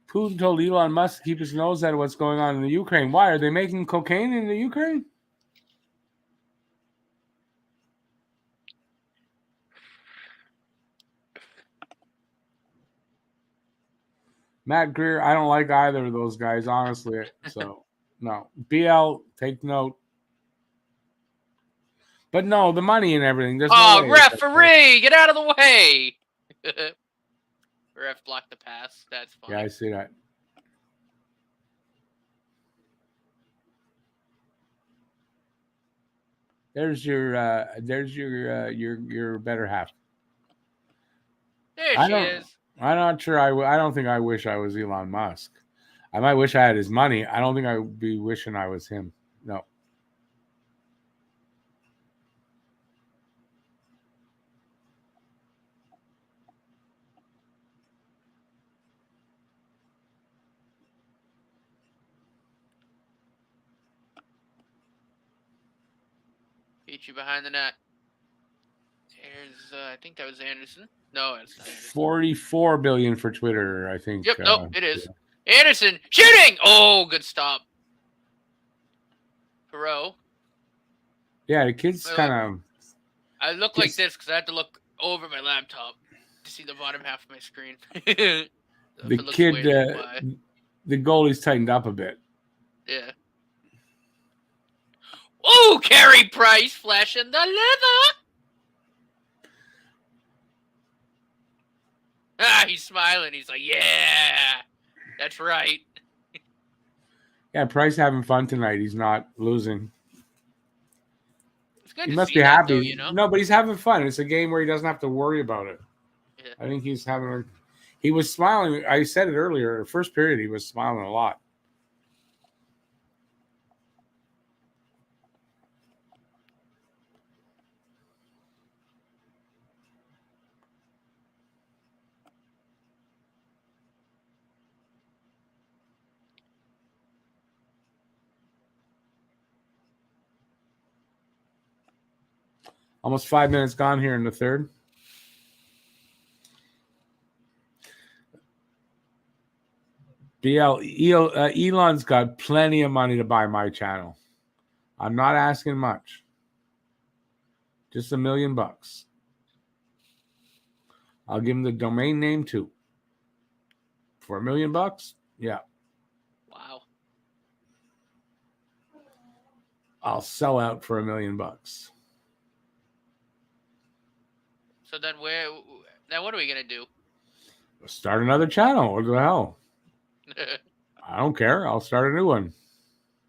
Putin told Elon Musk to keep his nose out of what's going on in the Ukraine. Why? Are they making cocaine in the Ukraine? Matt Greer, I don't like either of those guys, honestly. So, no. BL, take note. But no, the money and everything. There's no way referee! Get out of the way! Ref blocked the pass. That's fine. Yeah, I see that. There's your better half. There she is. I'm not sure. I don't think I wish I was Elon Musk. I might wish I had his money. I don't think I would be wishing I was him. No. Beat you behind the net. There's, I think that was Anderson. No, it's not Anderson. 44 billion for Twitter, I think. Yep, nope, it is. Yeah. Anderson shooting! Oh, good stop. Perot. Yeah, the kid's kind of. I look like this because I have to look over my laptop to see the bottom half of my screen. The kid, the goalie's tightened up a bit. Yeah. Oh, Carey Price flashing the leather. He's smiling. He's like, yeah, that's right. Yeah, Price having fun tonight. He's not losing. It's good he to must see be that, happy. though, you know? No, but he's having fun. It's a game where he doesn't have to worry about it. Yeah. I think he's having. He was smiling. I said it earlier. First period, he was smiling a lot. Almost 5 minutes gone here in the third. Elon's got plenty of money to buy my channel. I'm not asking much. Just $1 million. I'll give him the domain name too. For $1 million? Yeah. Wow. I'll sell out for $1 million. So then what are we gonna do? Start another channel. What the hell? I don't care. I'll start a new one.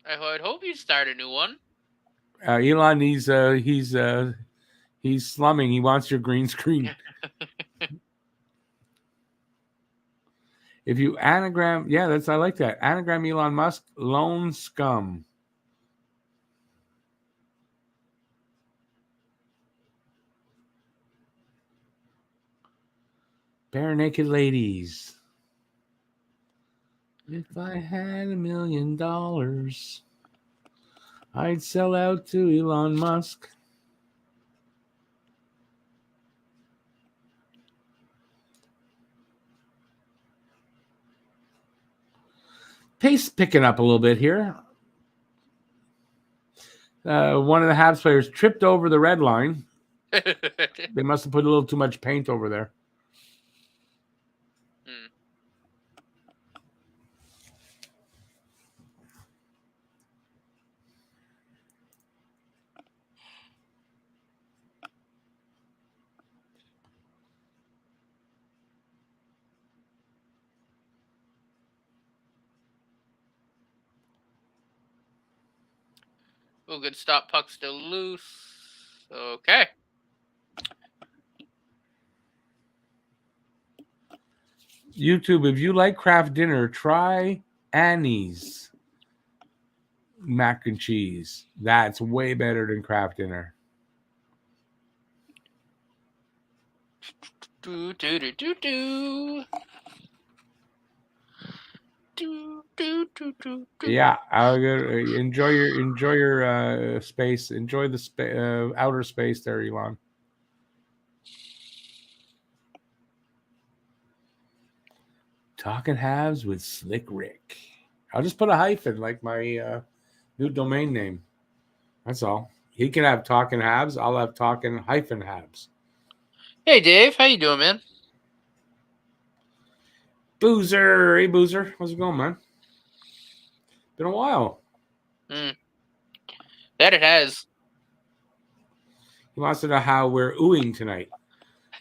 I would hope you'd start a new one. Elon, he's slumming. He wants your green screen. If you anagram, I like that. Anagram Elon Musk, lone scum. Bare naked ladies. If I had $1 million, I'd sell out to Elon Musk. Pace picking up a little bit here. One of the Habs players tripped over the red line. They must have put a little too much paint over there. Oh, good stop. Puck still loose. Okay. YouTube, if you like craft dinner, try Annie's mac and cheese. That's way better than craft dinner. Do do do do do. Yeah, enjoy your space. Enjoy the outer space there, Elon. Talking Habs with Slick Rick. I'll just put a hyphen like my new domain name. That's all. He can have Talking Habs. I'll have Talking Habs. Hey, Dave. How you doing, man? Boozer. Hey, Boozer. How's it going, man? Been a while. That it has. He wants to know how we're oohing tonight.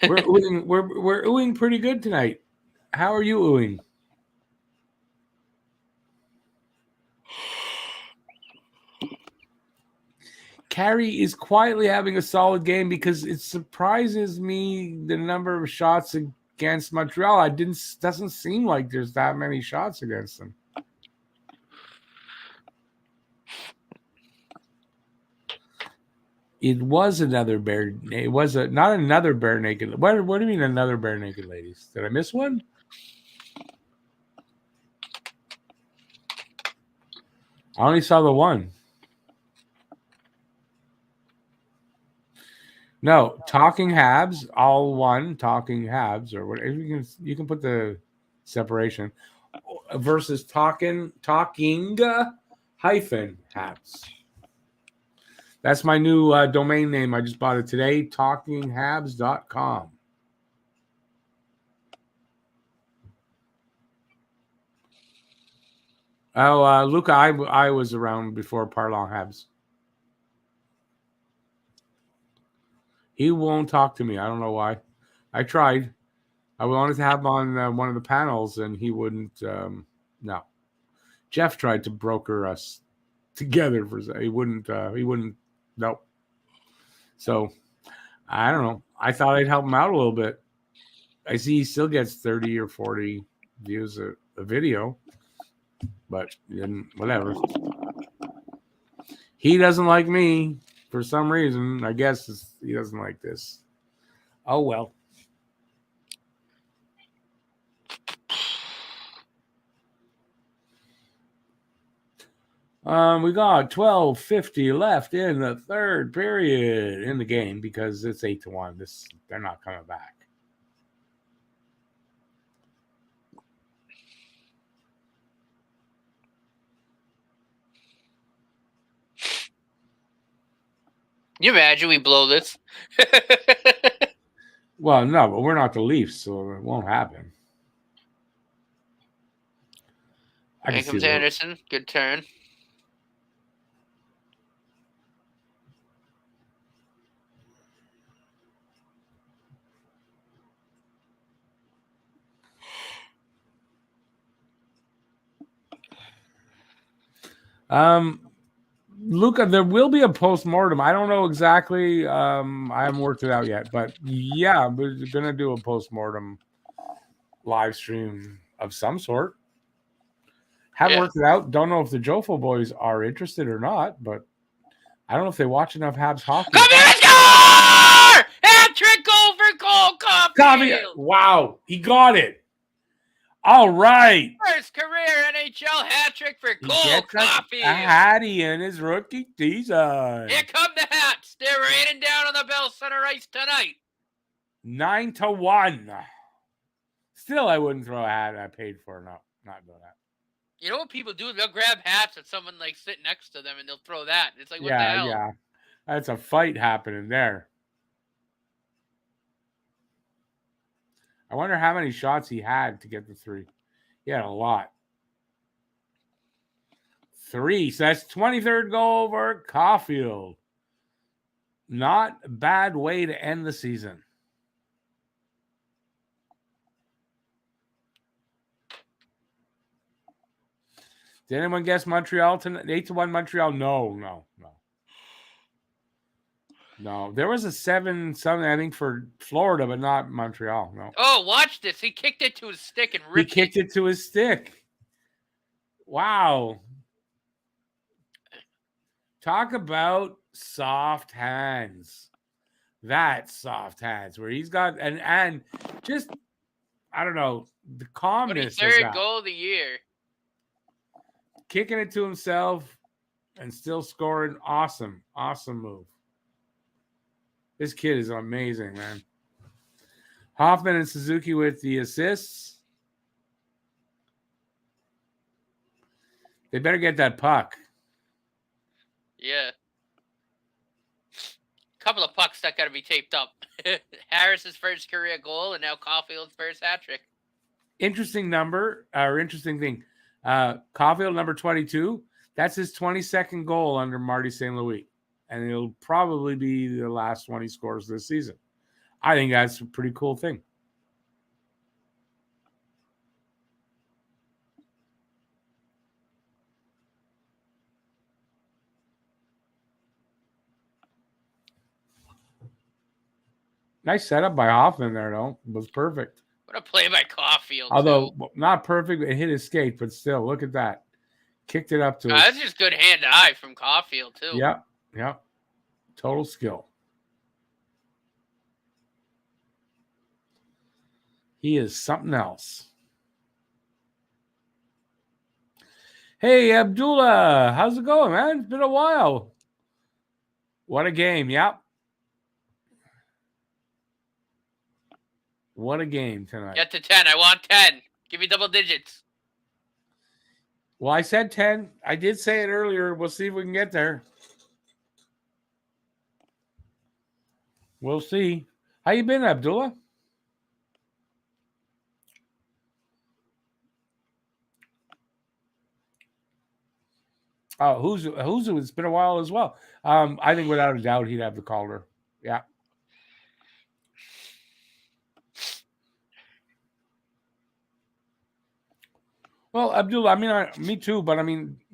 We're oohing, we're oohing pretty good tonight. How are you oohing? Carey is quietly having a solid game because it surprises me the number of shots against Montreal. Doesn't seem like there's that many shots against them. It was another bare. It was not another bare naked. What do you mean another bare naked ladies? Did I miss one? I only saw the one. No, Talking Habs, all one. Talking Habs, or whatever you can put the separation versus talking hyphen Habs. That's my new domain name. I just bought it today, talkinghabs.com. Oh, Luca, I was around before Parlon Habs. He won't talk to me. I don't know why. I tried. I wanted to have him on one of the panels, and he wouldn't. No. Jeff tried to broker us together for. He wouldn't. Nope. So I don't know. I thought I'd help him out a little bit. I see he still gets 30 or 40 views a video, but whatever. He doesn't like me for some reason. I guess he doesn't like this. Oh, well. We got 12:50 left in the third period in the game because it's 8-1. They're not coming back. you imagine we blow this? Well, no, but we're not the Leafs, so it won't happen. Here comes Anderson. Good turn. Luca, there will be a post-mortem. I don't know exactly. I haven't worked it out yet, but yeah, we're gonna do a post-mortem live stream of some sort. Haven't worked it out. Don't know if the Jofo boys are interested or not, but I don't know if they watch enough Habs hockey. Come here, score! Hat-trick goal for Cole Caulfield! Wow, he got it. All right. First career NHL hat-trick for Cole Caulfield. A hattie in his rookie season. Here come the Hats. They're raining down on the Bell Center ice tonight. 9-1. Still, I wouldn't throw a hat I paid for. No, not doing that. You know what people do? They'll grab hats at someone like sitting next to them and they'll throw that. It's like, what the hell? Yeah. That's a fight happening there. I wonder how many shots he had to get the 3. He had a lot. 3. So that's 23rd goal for Caulfield. Not a bad way to end the season. Did anyone guess Montreal tonight? 8-1 Montreal? No. No, there was a 7-something, I think, for Florida, but not Montreal. No. Oh, watch this. He kicked it to his stick and ripped it. He kicked it to his stick. Wow. Talk about soft hands. That's soft hands where he's got and just, I don't know, the calmness. 23rd goal of the year. Kicking it to himself and still scoring. Awesome move. This kid is amazing, man. Hoffman and Suzuki with the assists. They better get that puck. Yeah. Couple of pucks that got to be taped up. Harris's first career goal and now Caulfield's first hat trick. Interesting thing. Caulfield, number 22. That's his 22nd goal under Marty St. Louis. And it'll probably be the last one he scores this season. I think that's a pretty cool thing. Nice setup by Hoffman there, though. It was perfect. What a play by Caulfield. Although not perfect, it hit his skate, but still, look at that. Kicked it up to that's just good hand-eye from Caulfield, too. Yeah. Total skill. He is something else. Hey, Abdullah, how's it going, man? It's been a while. What a game, yep. What a game tonight. Get to 10. I want 10. Give me double digits. Well, I said 10. I did say it earlier. We'll see if we can get there. We'll see. How you been, Abdullah? Oh, who's it's been a while as well. I think without a doubt he'd have the Calder. Yeah. Well, Abdullah, me too, but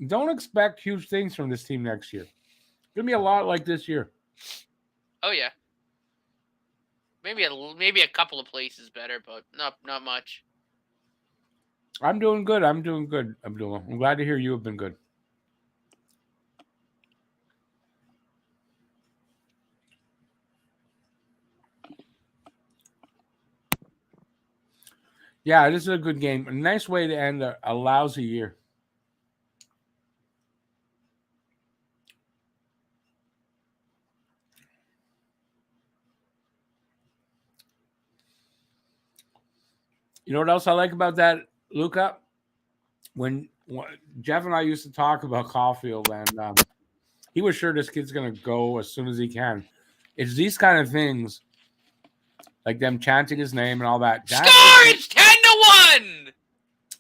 don't expect huge things from this team next year. It's gonna be a lot like this year. Oh yeah. Maybe a couple of places better, but not much. I'm doing good, Abdullah. I'm glad to hear you have been good. Yeah, this is a good game. A nice way to end a lousy year. You know what else I like about that, Luca? When Jeff and I used to talk about Caulfield, and He was sure this kid's gonna go as soon as he can. It's these kind of things, like them chanting his name and all that. Score! It's 10-1.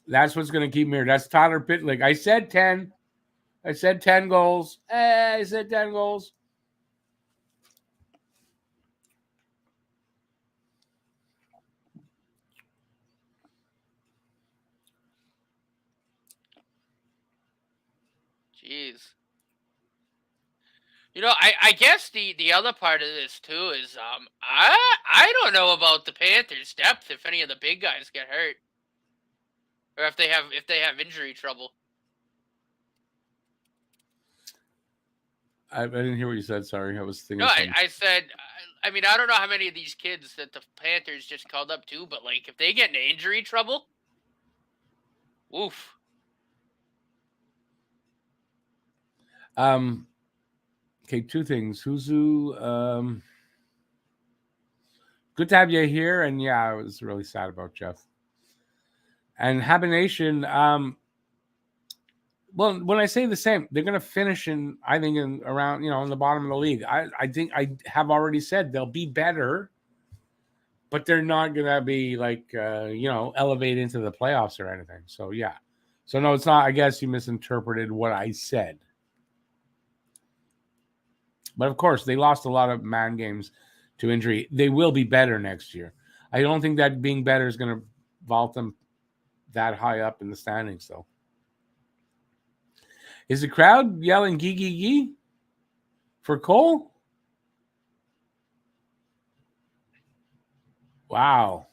That's what's gonna keep me here. That's Tyler Pitlick. I said 10. I said 10 goals. I said 10 goals. Jeez. You know, I guess the other part of this too is I don't know about the Panthers' depth if any of the big guys get hurt, or if they have injury trouble. I didn't hear what you said. Sorry, I was thinking. No, I said, I mean, I don't know how many of these kids that the Panthers just called up too, but like if they get into injury trouble, oof. Okay, two things. Huzu, good to have you here. And yeah, I was really sad about Jeff. And Habination, well, when I say the same, they're going to finish in, I think, in around, in the bottom of the league. I think I have already said they'll be better, but they're not going to be like, elevate into the playoffs or anything. So, yeah. So, no, it's not. I guess you misinterpreted what I said. But, of course, they lost a lot of man games to injury. They will be better next year. I don't think that being better is going to vault them that high up in the standings, though. Is the crowd yelling gee, gee, gee for Cole? Wow.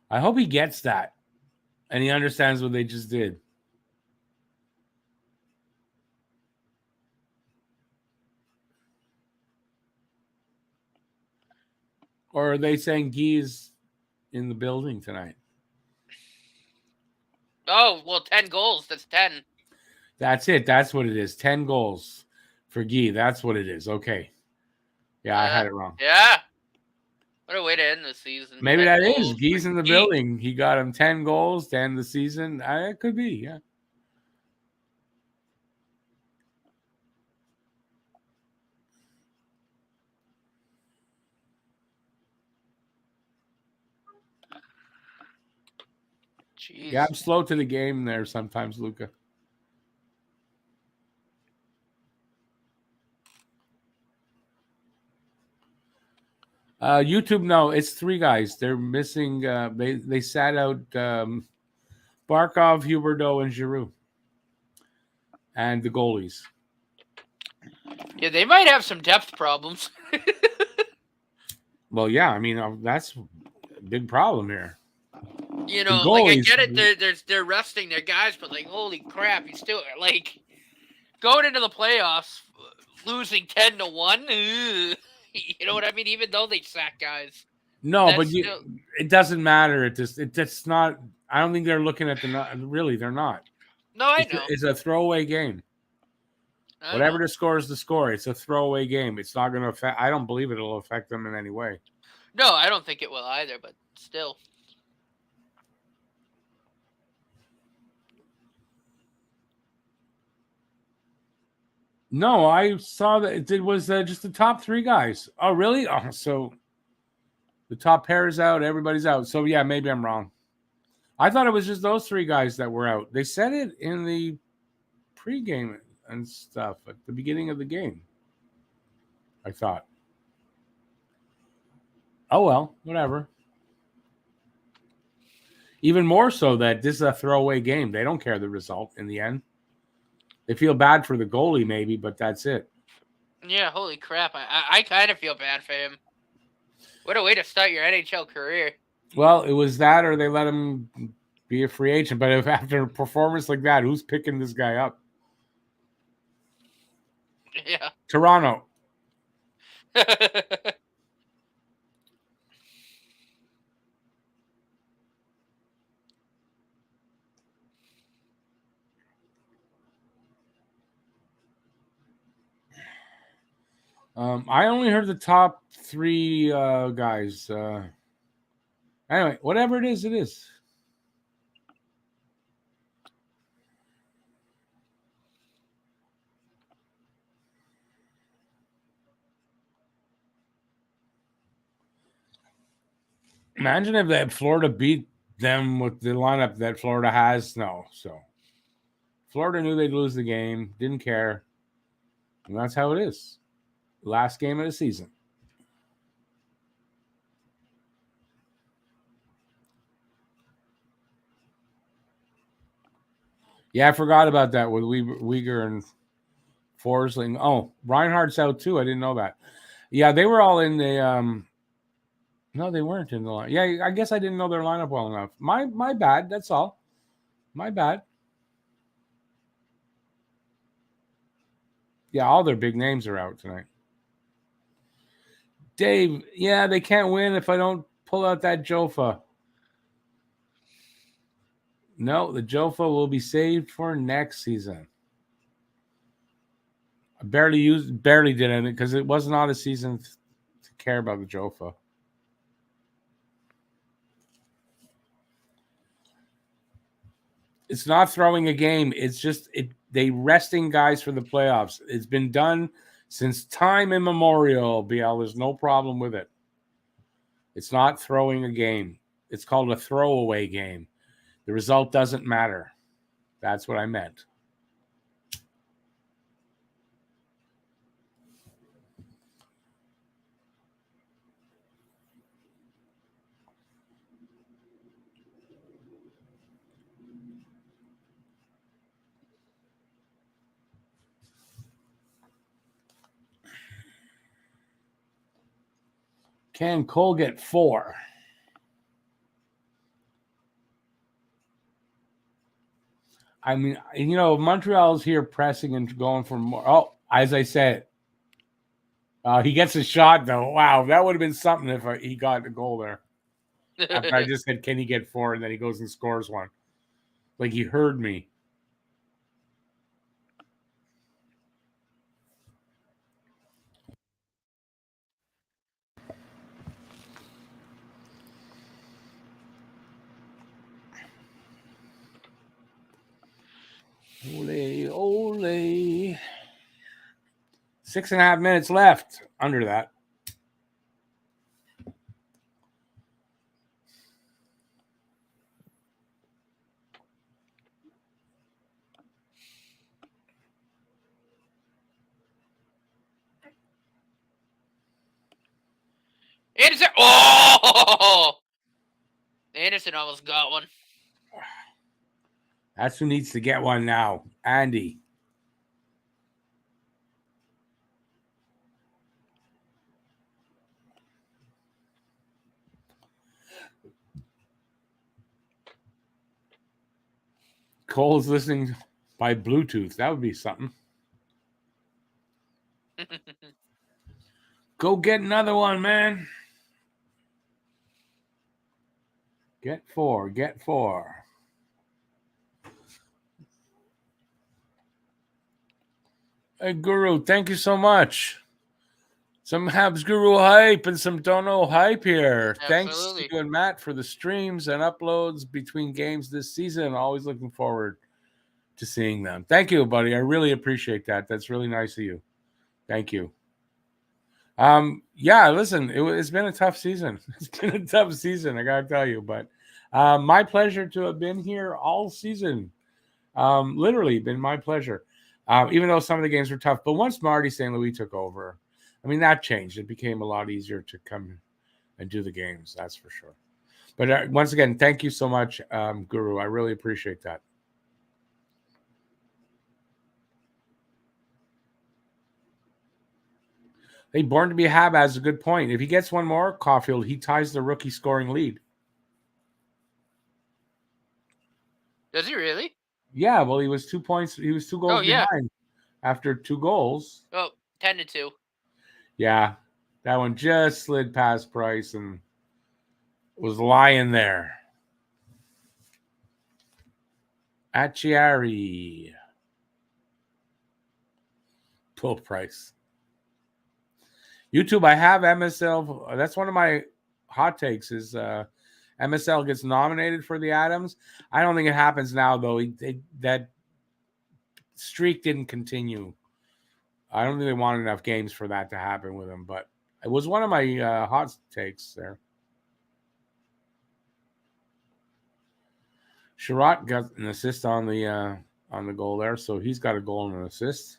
I hope he gets that and he understands what they just did. Or are they saying Guy is in the building tonight? Oh, well, 10 goals. That's 10. That's it. That's what it is. 10 goals for Guy. That's what it is. Okay. Yeah, I had it wrong. Yeah. What a way to end the season. Maybe that is. Guy's in the building. He got him 10 goals to end the season. It could be, yeah. Jeez. Yeah, I'm slow to the game there sometimes, Luca. YouTube, no, it's 3 guys. They're missing. They sat out Barkov, Huberdeau, and Giroux, and the goalies. Yeah, they might have some depth problems. Well, yeah, I mean that's a big problem here. Like I get it. They're resting their guys, but like, holy crap, you still like going into the playoffs, losing 10-1. You know what I mean? Even though they sack guys. No, but it doesn't matter. It's not. I don't think they're looking at really. They're not. No, I know. It's a throwaway game. Whatever the score is the score. It's a throwaway game. It's not going to affect. I don't believe it'll affect them in any way. No, I don't think it will either. But still. No, I saw that it was just the top 3 guys. Oh, really? Oh, so the top pair is out. Everybody's out. So, yeah, maybe I'm wrong. I thought it was just those 3 guys that were out. They said it in the pregame and stuff at the beginning of the game. I thought. Oh, well, whatever. Even more so that this is a throwaway game. They don't care the result in the end. They feel bad for the goalie, maybe, but that's it. Yeah, holy crap. I kind of feel bad for him. What a way to start your NHL career. Well, it was that or they let him be a free agent. But if after a performance like that, who's picking this guy up? Yeah. Toronto. I only heard the top 3 guys. Anyway, whatever it is, it is. Imagine if that Florida beat them with the lineup that Florida has. No, so Florida knew they'd lose the game, didn't care, and that's how it is. Last game of the season. Yeah, I forgot about that with Uyghur and Forsling. Oh, Reinhardt's out too. I didn't know that. Yeah, they were all in the. No, they weren't in the line. Yeah, I guess I didn't know their lineup well enough. My bad. That's all. My bad. Yeah, all their big names are out tonight. Dave, yeah, they can't win if I don't pull out that Jofa. No, the Jofa will be saved for next season. I barely did it because it was not a season to care about the Jofa. It's not throwing a game. It's just they resting guys for the playoffs. It's been done since time immemorial, BL. There's no problem with it. It's not throwing a game. It's called a throwaway game. The result doesn't matter. That's what I meant. Can Cole get 4? I mean, Montreal's here pressing and going for more. Oh, as I said, he gets a shot, though. Wow, that would have been something if he got a goal there. After I just said, can he get 4? And then he goes and scores one. Like he heard me. Ole, ole. 6.5 minutes left. Under that. Anderson! Oh! Anderson almost got one. That's who needs to get one now. Andy. Cole's listening by Bluetooth. That would be something. Go get another one, man. Get 4. Get 4. Hey, Guru, thank you so much. Some Habs Guru hype and some Dono hype here. Absolutely. Thanks to you and Matt for the streams and uploads between games this season. Always looking forward to seeing them. Thank you, buddy. I really appreciate that. That's really nice of you. Thank you. Yeah, listen, it's been a tough season. It's been a tough season, I gotta tell you. But my pleasure to have been here all season. Literally been my pleasure. Even though some of the games were tough. But once Marty St. Louis took over, I mean, that changed. It became a lot easier to come and do the games, that's for sure. But once again, thank you so much, Guru. I really appreciate that. Hey, Born to be a Hab has a good point. If he gets one more, Caulfield, he ties the rookie scoring lead. Does he really? Yeah, well, he was 2 points. He was 2 goals behind after 2 goals. Oh, 10-2. Yeah, that one just slid past Price and was lying there. Acciari. Pull Price. YouTube, I have MSL. That's one of my hot takes is MSL gets nominated for the Adams. I don't think it happens now, though. That streak didn't continue. I don't think they want enough games for that to happen with him, but it was one of my hot takes there. Sherratt got an assist on the goal there, so he's got a goal and an assist.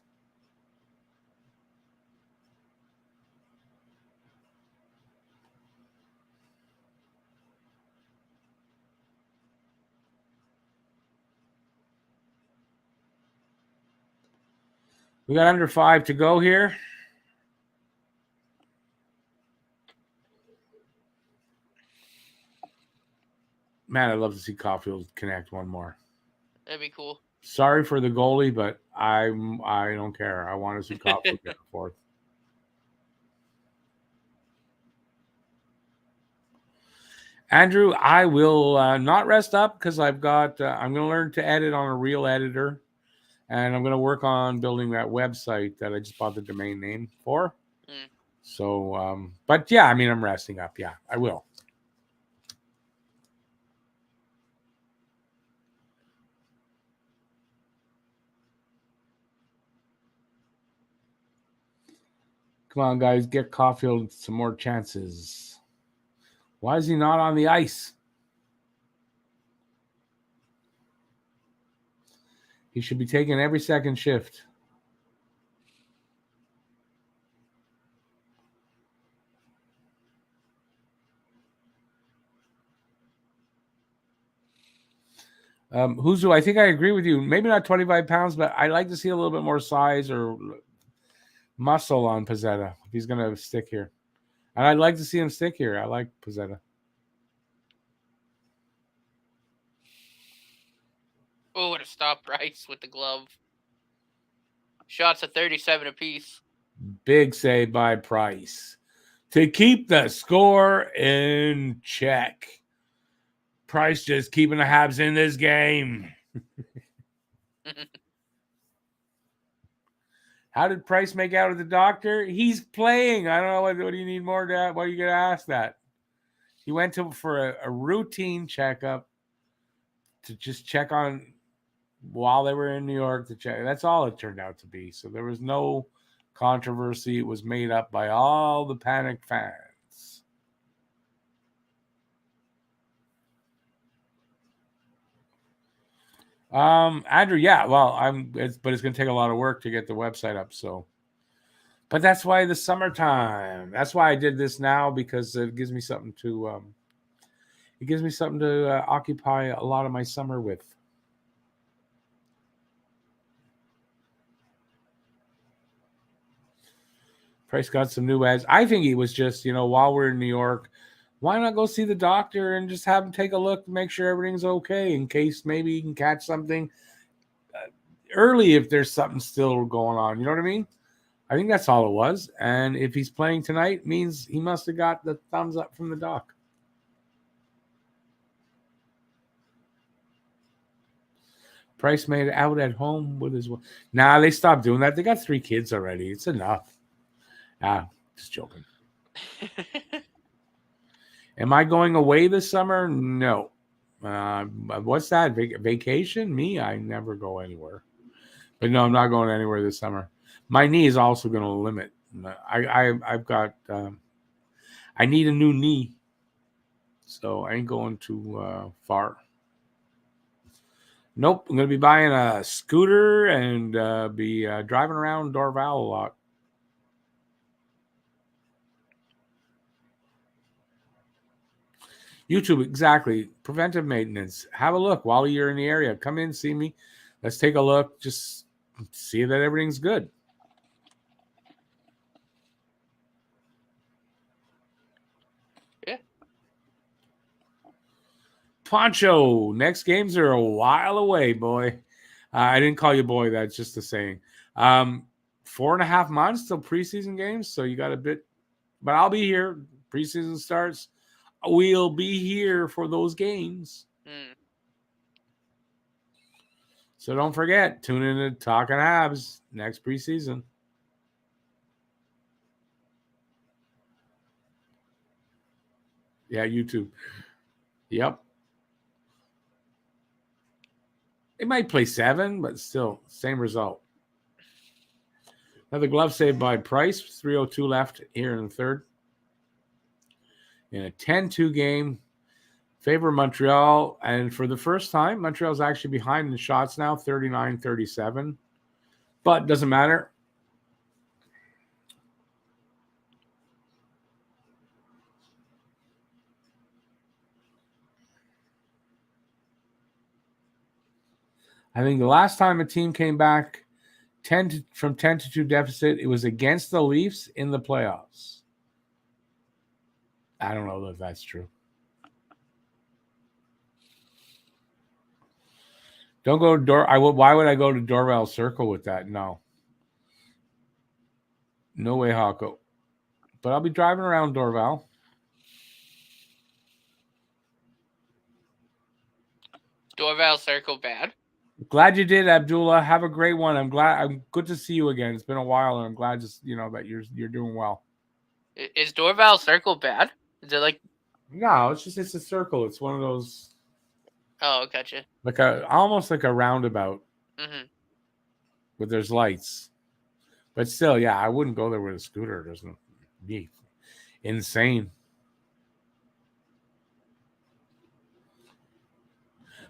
We got under 5 to go here. Man, I'd love to see Caulfield connect one more. That'd be cool. Sorry for the goalie, but I don't care. I want to see Caulfield get a fourth. Andrew, I will not rest up because I'm going to learn to edit on a real editor, and I'm going to work on building that website that I just bought the domain name for. So, but yeah, I mean, I'm resting up. Yeah, I will. Come on, guys, get Caulfield some more chances. Why is he not on the ice? He should be taking every second shift. Huzu, I think I agree with you. Maybe not 25 pounds, but I'd like to see a little bit more size or muscle on Pizzetta if he's going to stick here. And I'd like to see him stick here. I like Pizzetta. Oh, what a stop Price with the glove. Shots at 37 apiece. Big save by Price to keep the score in check. Price just keeping the Habs in this game. How did Price make out with the doctor? He's playing. I don't know. What do you need more to? Why are you going to ask that? He went for a routine checkup to just check on while they were in New York to check. That's all it turned out to be. So there was no controversy. It was made up by all the panicked fans. Andrew, yeah, well, but it's going to take a lot of work to get the website up. So, but that's why the summertime. That's why I did this now, because it gives me something to occupy a lot of my summer with. Price got some new ads. I think he was just, while we're in New York, why not go see the doctor and just have him take a look, make sure everything's okay in case maybe he can catch something early if there's something still going on. You know what I mean? I think that's all it was. And if he's playing tonight, means he must have got the thumbs up from the doc. Price made it out at home with his wife. Nah, they stopped doing that. They got 3 kids already. It's enough. Just joking. Am I going away this summer? No. What's that? Vacation? Me? I never go anywhere. But no, I'm not going anywhere this summer. My knee is also going to limit. I've got. I need a new knee, so I ain't going too far. Nope, I'm going to be buying a scooter and be driving around Dorval a lot. YouTube, exactly. Preventive maintenance. Have a look while you're in the area. Come in, see me. Let's take a look. Just see that everything's good. Yeah. Poncho, next games are a while away, boy. I didn't call you boy. That's just a saying. 4.5 months till preseason games, so you got a bit. But I'll be here. Preseason starts. We'll be here for those games. So don't forget, tune in to Talking Habs next preseason. Yeah, YouTube. Yep. It might play 7, but still, same result. Another glove save by Price. 3:02 left here in the third. In a 10-2 game, favor Montreal. And for the first time, Montreal's actually behind in shots now, 39-37. But doesn't matter. I think the last time a team came back from 10-2 deficit, it was against the Leafs in the playoffs. I don't know if that's true. Don't go to why would I go to Dorval Circle with that? No. No way, Hawko. But I'll be driving around Dorval. Dorval Circle bad? Glad you did, Abdullah. Have a great one. I'm good to see you again. It's been a while, and I'm glad that you're doing well. Is Dorval Circle bad? Is it like? No, it's a circle. It's one of those. Oh, gotcha. Almost like a roundabout. Mm-hmm. But there's lights. But still, yeah, I wouldn't go there with a scooter. It doesn't be insane.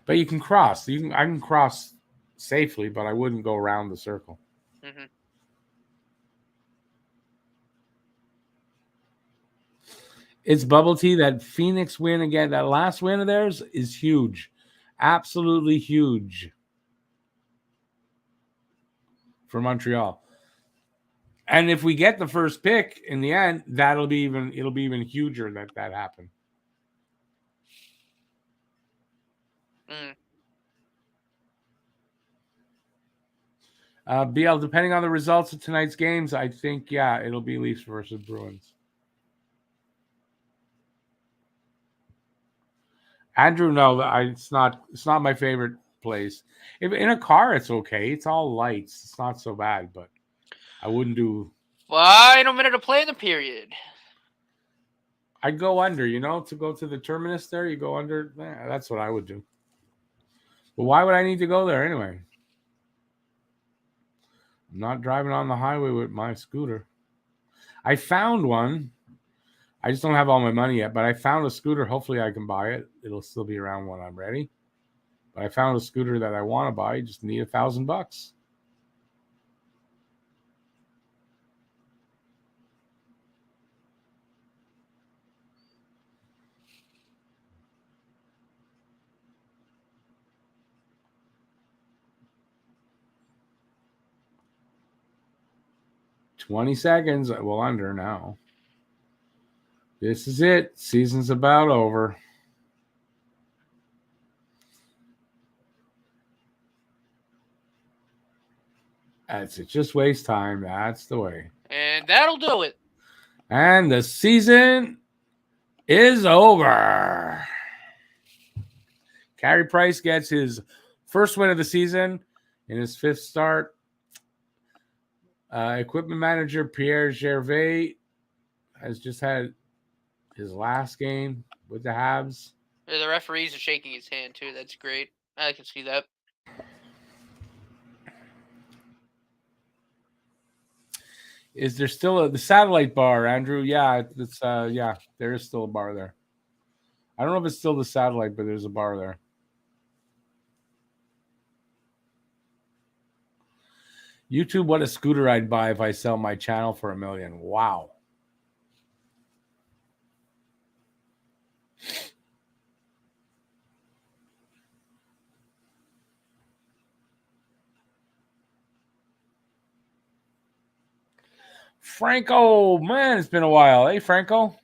But you can cross. I can cross safely, but I wouldn't go around the circle. Mm-hmm. It's bubble tea. That Phoenix win again, that last win of theirs is huge. Absolutely huge for Montreal. And if we get the first pick in the end, it'll be even huger that happened. BL, depending on the results of tonight's games, I think, it'll be Leafs versus Bruins. Andrew, no, it's not my favorite place. If in a car, it's okay. It's all lights. It's not so bad, but I wouldn't do. Final minute to play in the period. I'd go under, to go to the terminus there. You go under. That's what I would do. But why would I need to go there anyway? I'm not driving on the highway with my scooter. I found one. I just don't have all my money yet, but I found a scooter. Hopefully I can buy it. It'll still be around when I'm ready. But I found a scooter that I want to buy. Just need $1,000. $20 seconds. Well, under now. This is it. Season's about over. That's it. Just waste time. That's the way. And that'll do it. And the season is over. Carey Price gets his first win of the season in his 5th start. Equipment manager Pierre Gervais has just had his last game with the Habs. The referees are shaking his hand too. That's great. I can see that. Is there still the satellite bar, Andrew? Yeah, it's there is still a bar there. I don't know if it's still the satellite, but there's a bar there. YouTube, what a scooter I'd buy if I sell my channel for $1 million. Wow. Franco, man, it's been a while. Hey, Franco.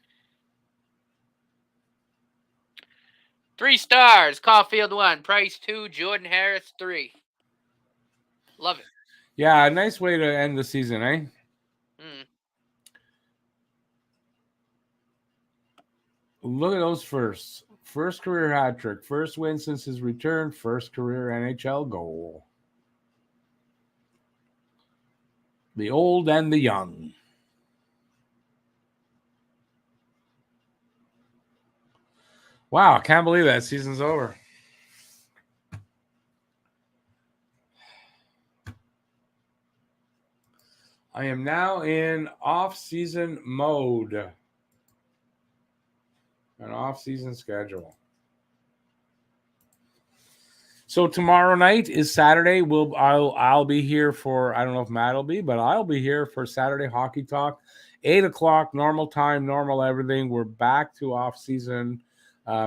3 stars. Caulfield 1. Price 2. Jordan Harris 3. Love it. Yeah, nice way to end the season, eh? Look at those firsts. First career hat trick. First win since his return. First career NHL goal. The old and the young. Wow, I can't believe that season's over. I am now in off-season mode. An off-season schedule. So tomorrow night is Saturday. I'll be here for, I don't know if Matt will be, but I'll be here for Saturday Hockey Talk, 8:00 normal time, normal everything. We're back to off-season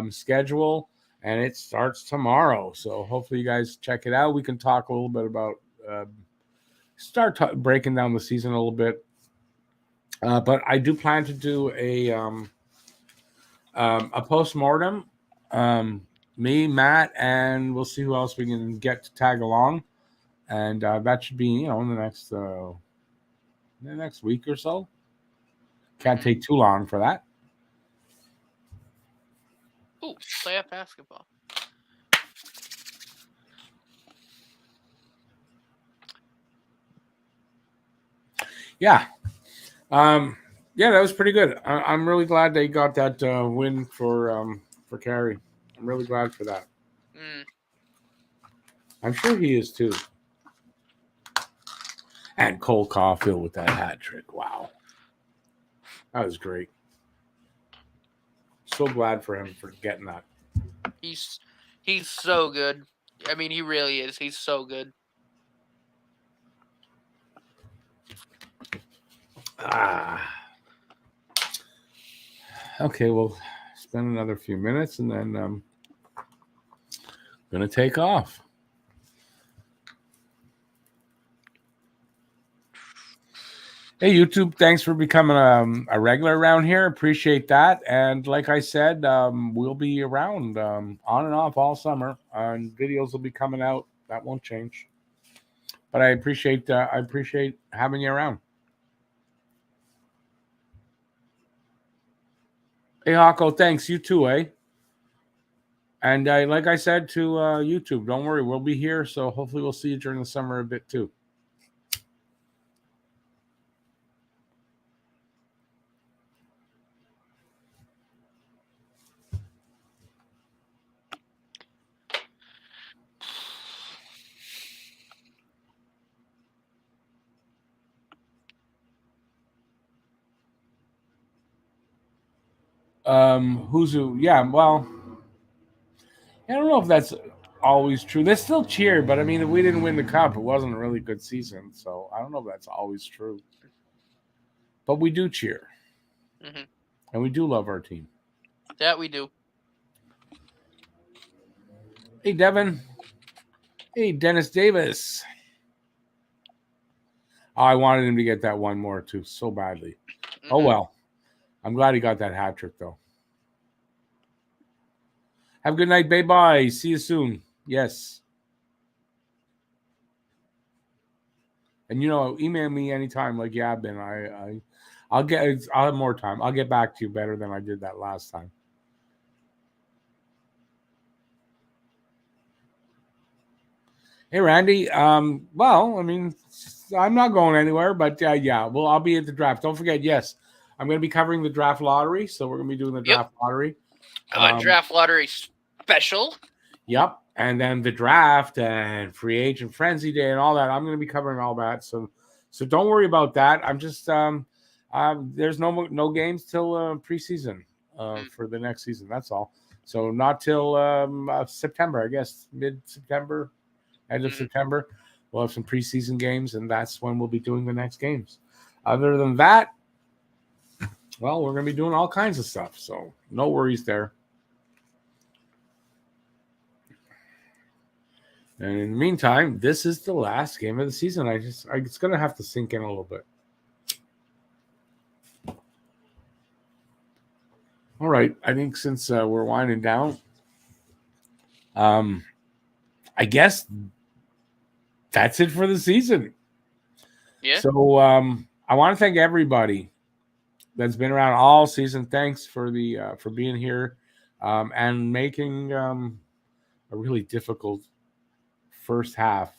schedule, and it starts tomorrow. So hopefully you guys check it out. We can talk a little bit about breaking down the season a little bit. But I do plan to do a post-mortem. Me, Matt, and we'll see who else we can get to tag along. And that should be, in the next week or so. Can't take too long for that. Ooh, playoff basketball. Yeah. Yeah, that was pretty good. I'm really glad they got that win for Carey. I'm really glad for that. I'm sure he is too. And Cole Caulfield with that hat trick. Wow. That was great. So glad for him for getting that. He's so good. I mean, he really is. He's so good. Okay, we'll spend another few minutes and then I'm going to take off. Hey, YouTube, thanks for becoming a regular around here. Appreciate that. And like I said, we'll be around on and off all summer. And videos will be coming out. That won't change. But I appreciate having you around. Hey, Hako, thanks. You too, eh? And like I said to YouTube, don't worry, we'll be here. So hopefully we'll see you during the summer a bit too. Yeah, well, I don't know if that's always true. They still cheer, but I mean, if we didn't win the cup, it wasn't a really good season. So I don't know if that's always true. But we do cheer. Mm-hmm. And we do love our team. That we do. Hey, Devin. Hey, Dennis Davis. Oh, I wanted him to get that one more, too, so badly. Mm-hmm. Oh, well. I'm glad he got that hat trick, though. Have a good night, babe. Bye. See you soon. Yes. And, email me anytime like you have been. I'll have more time. I'll get back to you better than I did that last time. Hey, Randy. Well, I mean, I'm not going anywhere, but yeah, well, I'll be at the draft. Don't forget, yes, I'm going to be covering the draft lottery, so we're going to be doing the draft lottery. Draft lottery special. Yep, and then the draft and free agent frenzy day and all that. I'm going to be covering all that, so don't worry about that. I'm just there's no games till preseason for the next season. That's all. So not till September, I guess, mid-September. End of September, we'll have some preseason games, and that's when we'll be doing the next games. Other than that, well, we're going to be doing all kinds of stuff, so no worries there. And in the meantime, this is the last game of the season. It's going to have to sink in a little bit. All right, I think since we're winding down, I guess that's it for the season. Yeah. So I want to thank everybody that's been around all season. Thanks for being here and making a really difficult first half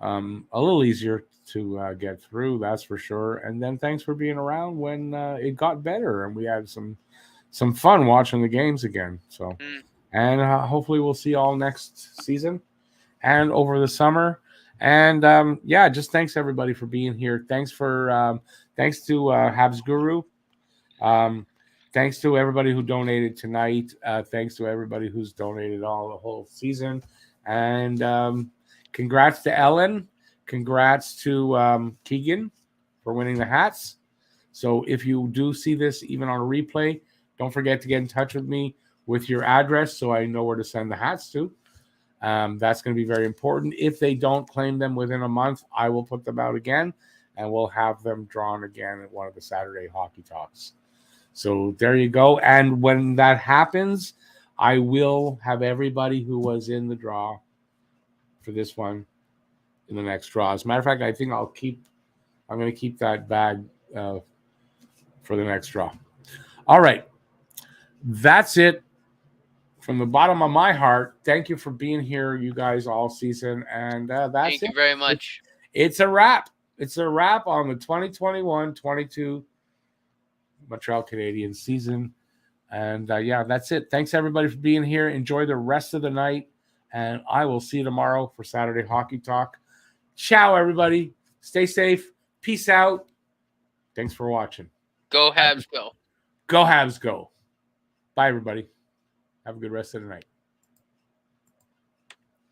a little easier to get through. That's for sure. And then thanks for being around when it got better and we had some fun watching the games again. So. And hopefully we'll see you all next season and over the summer. And just thanks everybody for being here. Thanks to Habs Guru. Thanks to everybody who donated tonight. Thanks to everybody who's donated the whole season. And congrats to Ellen. Congrats to Keegan for winning the hats. So if you do see this even on a replay, don't forget to get in touch with me with your address so I know where to send the hats to. That's going to be very important. If they don't claim them within a month, I will put them out again, and we'll have them drawn again at one of the Saturday Hockey Talks. So there you go. And when that happens, I will have everybody who was in the draw for this one in the next draw. As a matter of fact, I think I'm going to keep that bag for the next draw. All right. That's it. From the bottom of my heart, thank you for being here, you guys, all season. And that's Thank you it. very much. It's a wrap. It's a wrap on the 2021-22 Montreal Canadiens season. And that's it. Thanks, everybody, for being here. Enjoy the rest of the night. And I will see you tomorrow for Saturday Hockey Talk. Ciao, everybody. Stay safe. Peace out. Thanks for watching. Go Habs, go. Go Habs, go. Bye, everybody. Have a good rest of the night.